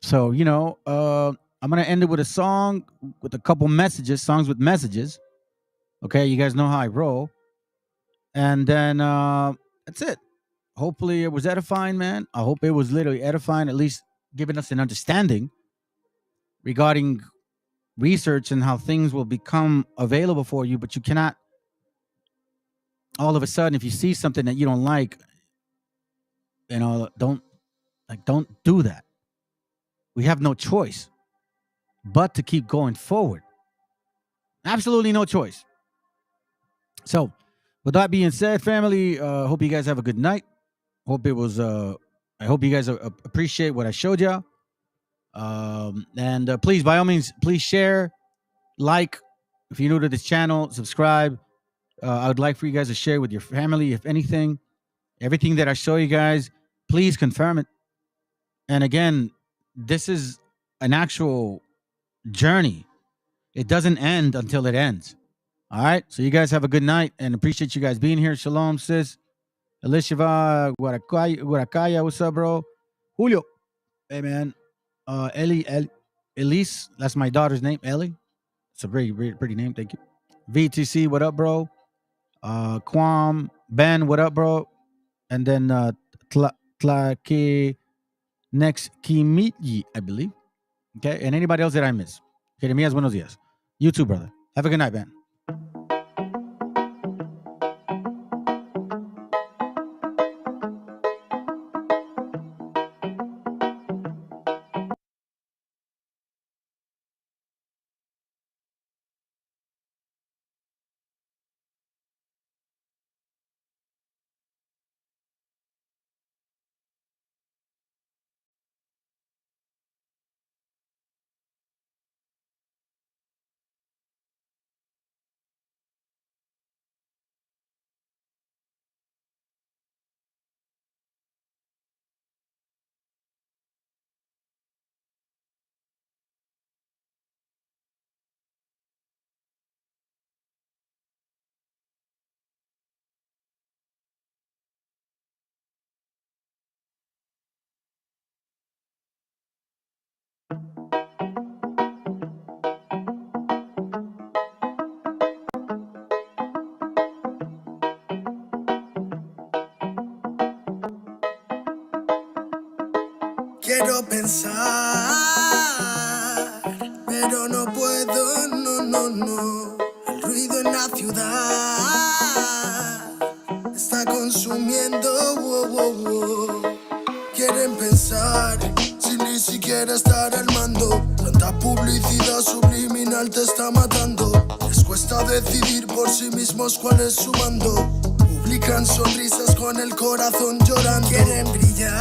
So, you know, I'm going to end it with a song with a couple messages, songs with messages. Okay, you guys know how I roll. And then that's it. Hopefully it was edifying, man. I hope it was literally edifying, at least giving us an understanding regarding research and how things will become available for you. But you cannot, all of a sudden, if you see something that you don't like, you know, don't do that. We have no choice but to keep going forward. Absolutely no choice. So, with that being said, family, hope you guys have a good night. Hope it was. I hope you guys appreciate what I showed y'all. And please, by all means, please share, like. If you're new to this channel, subscribe. I would like for you guys to share with your family, if anything. Everything that I show you guys, please confirm it. And again, this is an actual journey. It doesn't end until it ends. All right. So you guys have a good night and appreciate you guys being here. Shalom, sis. Elisheva, Guaracaya, what's up, bro? Julio. Hey, man. Elise, that's my daughter's name, Ellie. It's a very, very pretty name. Thank you. VTC, what up, bro? Quam, Ben, what up, bro? And then Tlake next Kimiti, I believe. Okay. And anybody else that I miss. Jeremias, buenos días. You too, brother. Have a good night, Ben. Quiero pensar, pero no puedo, no. El ruido en la ciudad está consumiendo, Quieren pensar sin ni siquiera estar al mando. Tanta publicidad subliminal te está matando. Les cuesta decidir por sí mismos cuál es su bando. Publican sonrisas con el corazón llorando. Quieren brillar,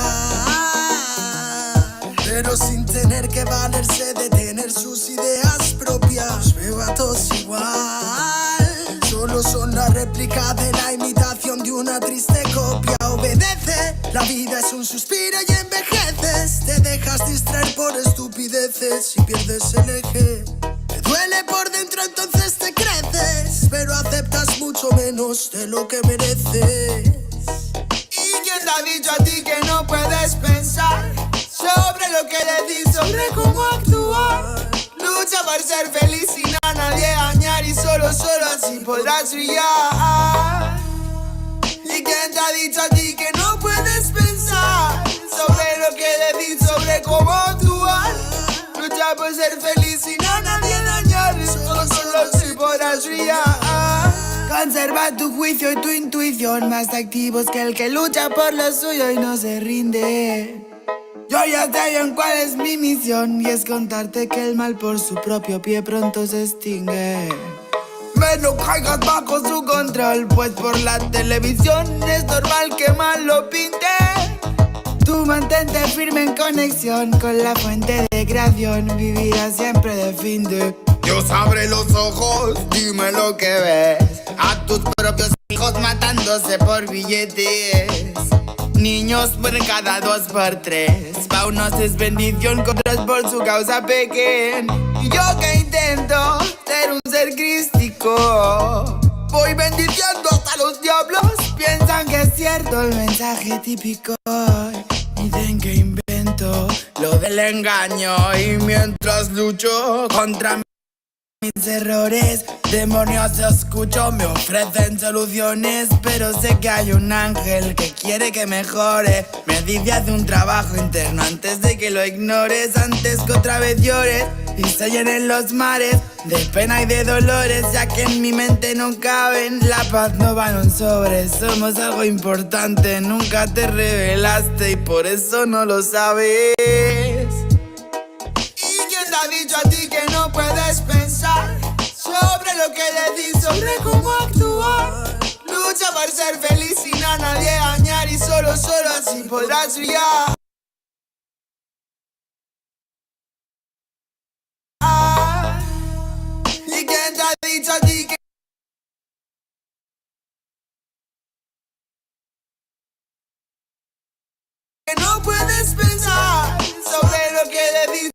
pero sin tener que valerse de tener sus ideas propias. Los veo a todos igual, solo son la réplica de la imitación de una triste copia. Obedece, la vida es un suspiro y envejeces. Te dejas distraer por estupideces y pierdes el eje. Te duele por dentro, entonces te creces, pero aceptas mucho menos de lo que mereces. ¿Y quién te ha dicho a ti que no puedes pensar sobre lo que decís, sobre cómo actuar? Lucha por ser feliz sin a nadie dañar y solo así podrás brillar. ¿Y quién te ha dicho a ti que no puedes pensar sobre lo que decís, sobre cómo actuar? Lucha por ser feliz sin a nadie dañar y solo así podrás brillar. Conserva tu juicio y tu intuición, más activos que el que lucha por lo suyo y no se rinde. Yo ya sé bien cuál es mi misión, y es contarte que el mal por su propio pie pronto se extingue. No caigas bajo su control, pues por la televisión es normal que mal lo pinten. Tú mantente firme en conexión con la fuente de creación, vivirás siempre de fin de. Dios abre los ojos, dime lo que ves. A tus propios hijos matándose por billetes. Niños mueren cada 2 por 3. Pa' unos es bendición, con otros por su causa pequen. Y yo que intento ser un ser crístico, voy bendiciendo hasta los diablos. Piensan que es cierto el mensaje típico. Dicen que invento lo del engaño, y mientras lucho contra mis errores, demonios escucho, me ofrecen soluciones, pero sé que hay un ángel que quiere que mejore. Me dice haz un trabajo interno antes de que lo ignores, antes que otra vez llores y se llenen los mares de pena y de dolores, ya que en mi mente no caben. La paz no va en un sobre, somos algo importante, nunca te revelaste y por eso no lo sabes. ¿Quién te ha dicho a ti que no puedes pensar sobre lo que decís, sobre cómo actuar? Lucha por ser feliz sin a nadie dañar y solo así podrás brillar. ¿Y quién te ha dicho a ti que no puedes pensar sobre lo que decís,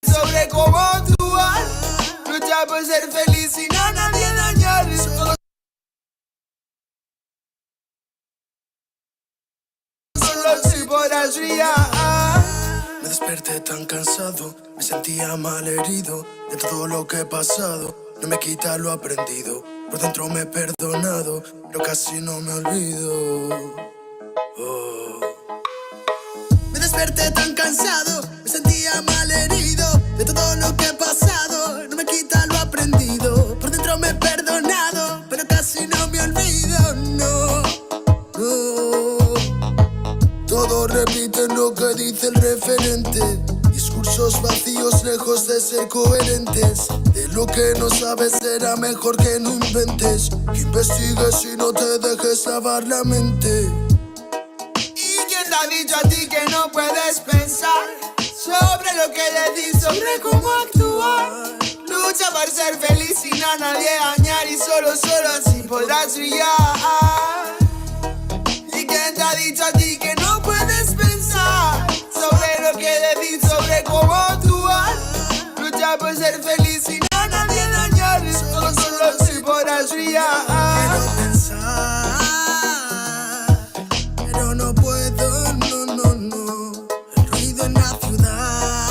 sobre cómo actuar? Lucha por ser feliz sin a nadie dañar y solo así podrás brillar. Me desperté tan cansado, me sentía mal herido de todo lo que he pasado. No me quita lo aprendido, por dentro me he perdonado, pero casi no me olvido. Me desperté tan cansado, me sentía mal herido de todo lo que he pasado. No me quita lo aprendido, por dentro me he perdonado, pero casi no me olvido, no. Todos repiten lo que dice el referente, discursos vacíos lejos de ser coherentes. De lo que no sabes será mejor que no inventes, que investigues y no te dejes lavar la mente. ¿Quién te ha dicho a ti que no puedes pensar sobre lo que decís, sobre cómo actuar? Lucha por ser feliz sin a nadie dañar y solo así podrás brillar. ¿Y quién te ha dicho a ti que no puedes pensar sobre lo que decís, sobre cómo actuar? Lucha por ser feliz sin a nadie dañar y solo así podrás brillar. Quiero pensar, pero no puedo, no. El ruido en la ciudad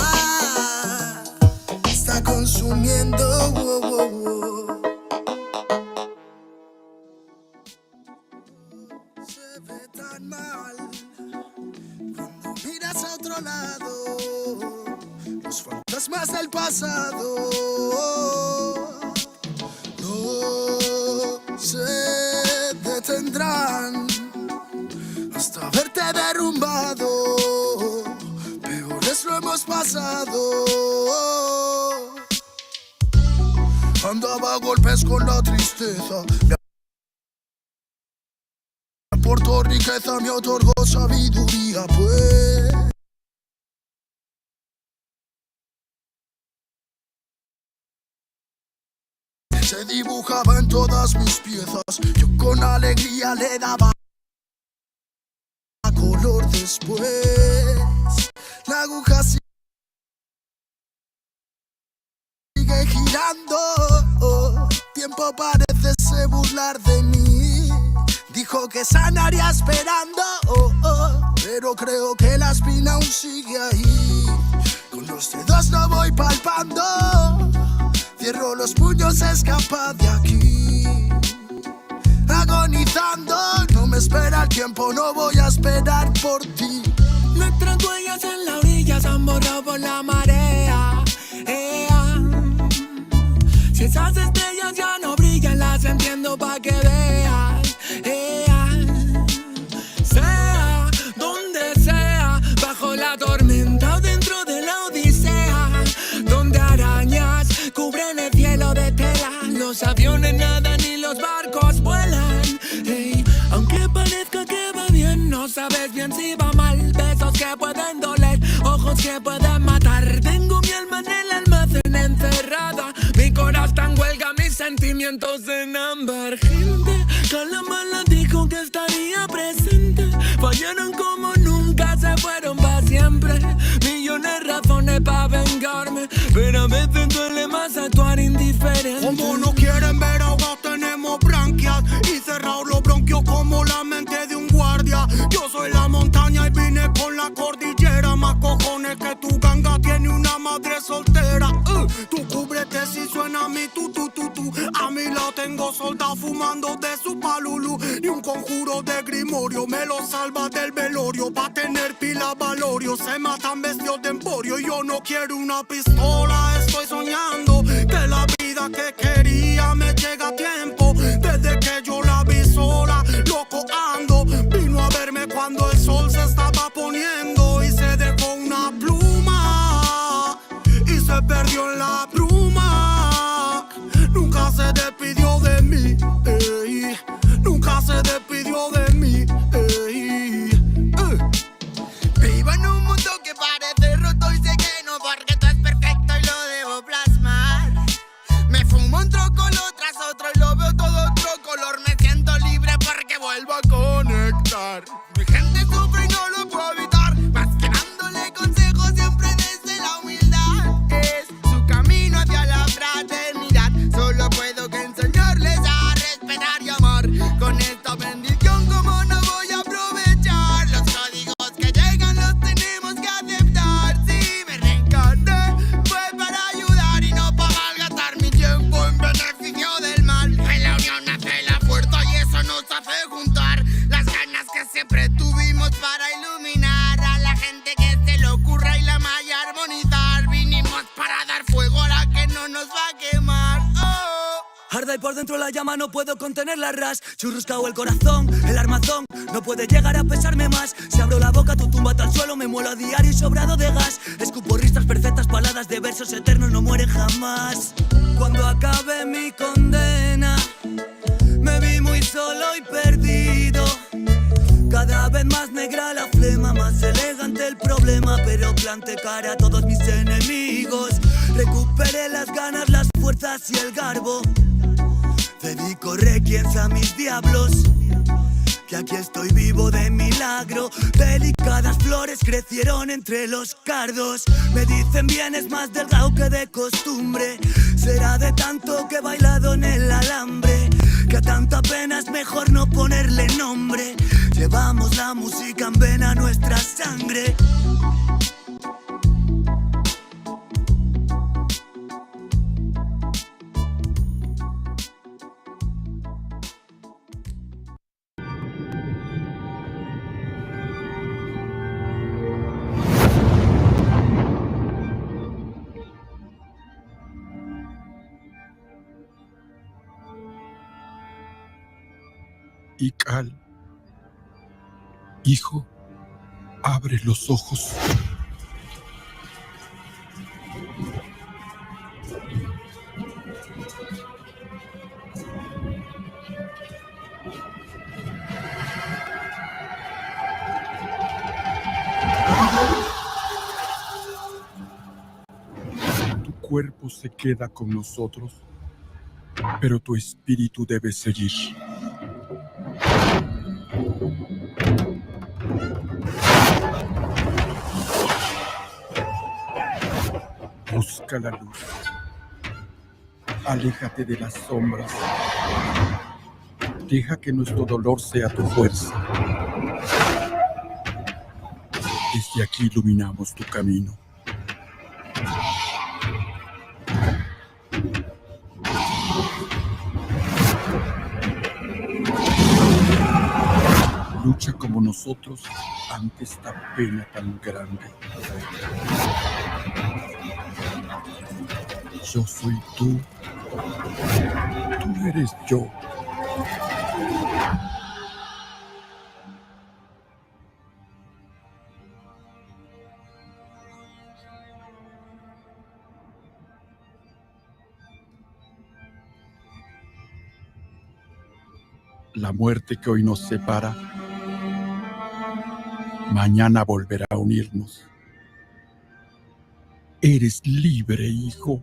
está consumiendo, Se ve tan mal. Cuando miras a otro lado, los fantasmas del pasado no se detendrán hasta verte derrumbado. Peores lo hemos pasado. Andaba a golpes con la tristeza. Me aportó riqueza, me otorgó sabiduría, pues. Se dibujaba en todas mis piezas. Yo con alegría le daba color después. La aguja sigue girando. Tiempo parece burlar de mí. Dijo que sanaría esperando, pero creo que la espina aún sigue ahí. Con los dedos no voy palpando. Cierro los puños, escapa de aquí. Agonizando, no me espera el tiempo, no voy a esperar por ti. Nuestras huellas en la orilla se han borrado por la marea. Si esas estrellas ya no brillan, las entiendo pa' que veas. Sea donde sea, bajo la tormenta o dentro de la odisea, donde arañas cubren el cielo de tela, los aviones nadan y los barcos vuelan. Aunque parezca que va bien, no sabes bien si va mal. Besos que pueden doler, ojos que pueden matar. Tengo mi alma en el almacén encerrada, mi corazón está en huelga, mis sentimientos en ámbar. Gente, Calamala dijo que estaría presente. Fallaron como nunca, se fueron pa' siempre. Millones razones pa' vengarme, pero a veces duele más actuar indiferente. Como no quieren ver ahogados, tenemos branquias y cerrados los bronquios como la mente de un guardia. Yo soy la montaña y vine con la cordillera. Más cojones que tu ganga tiene una madre soltera. Tú cúbrete si suena mi tu. A mi lado tengo soldados fumando de su palulú. Ni un conjuro de grimorio me lo salva del velorio. Pa' tener pila valorio se matan vestidos de emporio. Y yo no quiero una pistola, estoy soñando que la vida que quería me llega a tiempo. Desde que yo la vi sola, loco ando. Vino a verme cuando el sol se estaba poniendo y se dejó una pluma y se perdió en la bruma. Nunca se despidió de mí, nunca se despidió de mí. Vivo en un mundo que parece roto y sé que no, porque todo es perfecto y lo debo plasmar. Me fumo un trocolor tras otro y lo veo todo otro color. Me siento libre porque vuelvo a conectar. Mi gente sufre y no lo puedo evitar, más que dándole consejos siempre desde la humildad. Es su camino hacia la fraternidad. Solo puedo que enseñarles a respetar y amar. Con esta bendición, como no voy a aprovechar los códigos que llegan, los tenemos que aceptar. Si me reencarné fue para ayudar y no para malgastar mi tiempo en beneficio del mal. En la unión nace la fuerza y eso nos hace juntar las ganas que siempre tuvimos para iluminar a la gente que se le ocurra y la malla armonizar. Vinimos para dar fuego a la que no nos va a quemar. Arda y por dentro la llama, no puedo contener la ras. Churruscao el corazón, el armazón no puede llegar a pesarme más. Si abro la boca, tu tumba al suelo, me muelo a diario y sobrado de gas. Escupo ristas perfectas, baladas de versos eternos, no mueren jamás. Cuando acabe mi condena, me vi muy solo y perdido. Cada vez más negra la flema, más elegante el problema, pero planté cara a todos mis enemigos. Recuperé las ganas, las fuerzas y el garbo. Dedico requiems a mis diablos, que aquí estoy vivo de milagro. Delicadas flores crecieron entre los cardos. Me dicen vienes más delgado que de costumbre. Será de tanto que he bailado en el alambre, que a tanta pena es mejor no ponerle nombre. Llevamos la música en vena, nuestra sangre. y Cal. Hijo, abre los ojos. Tu cuerpo se queda con nosotros, pero tu espíritu debe seguir. Busca la luz. Aléjate de las sombras. Deja que nuestro dolor sea tu fuerza. Desde aquí iluminamos tu camino. Lucha como nosotros ante esta pena tan grande. Yo soy tú. Tú eres yo. La muerte que hoy nos separa, mañana volverá a unirnos. Eres libre, hijo.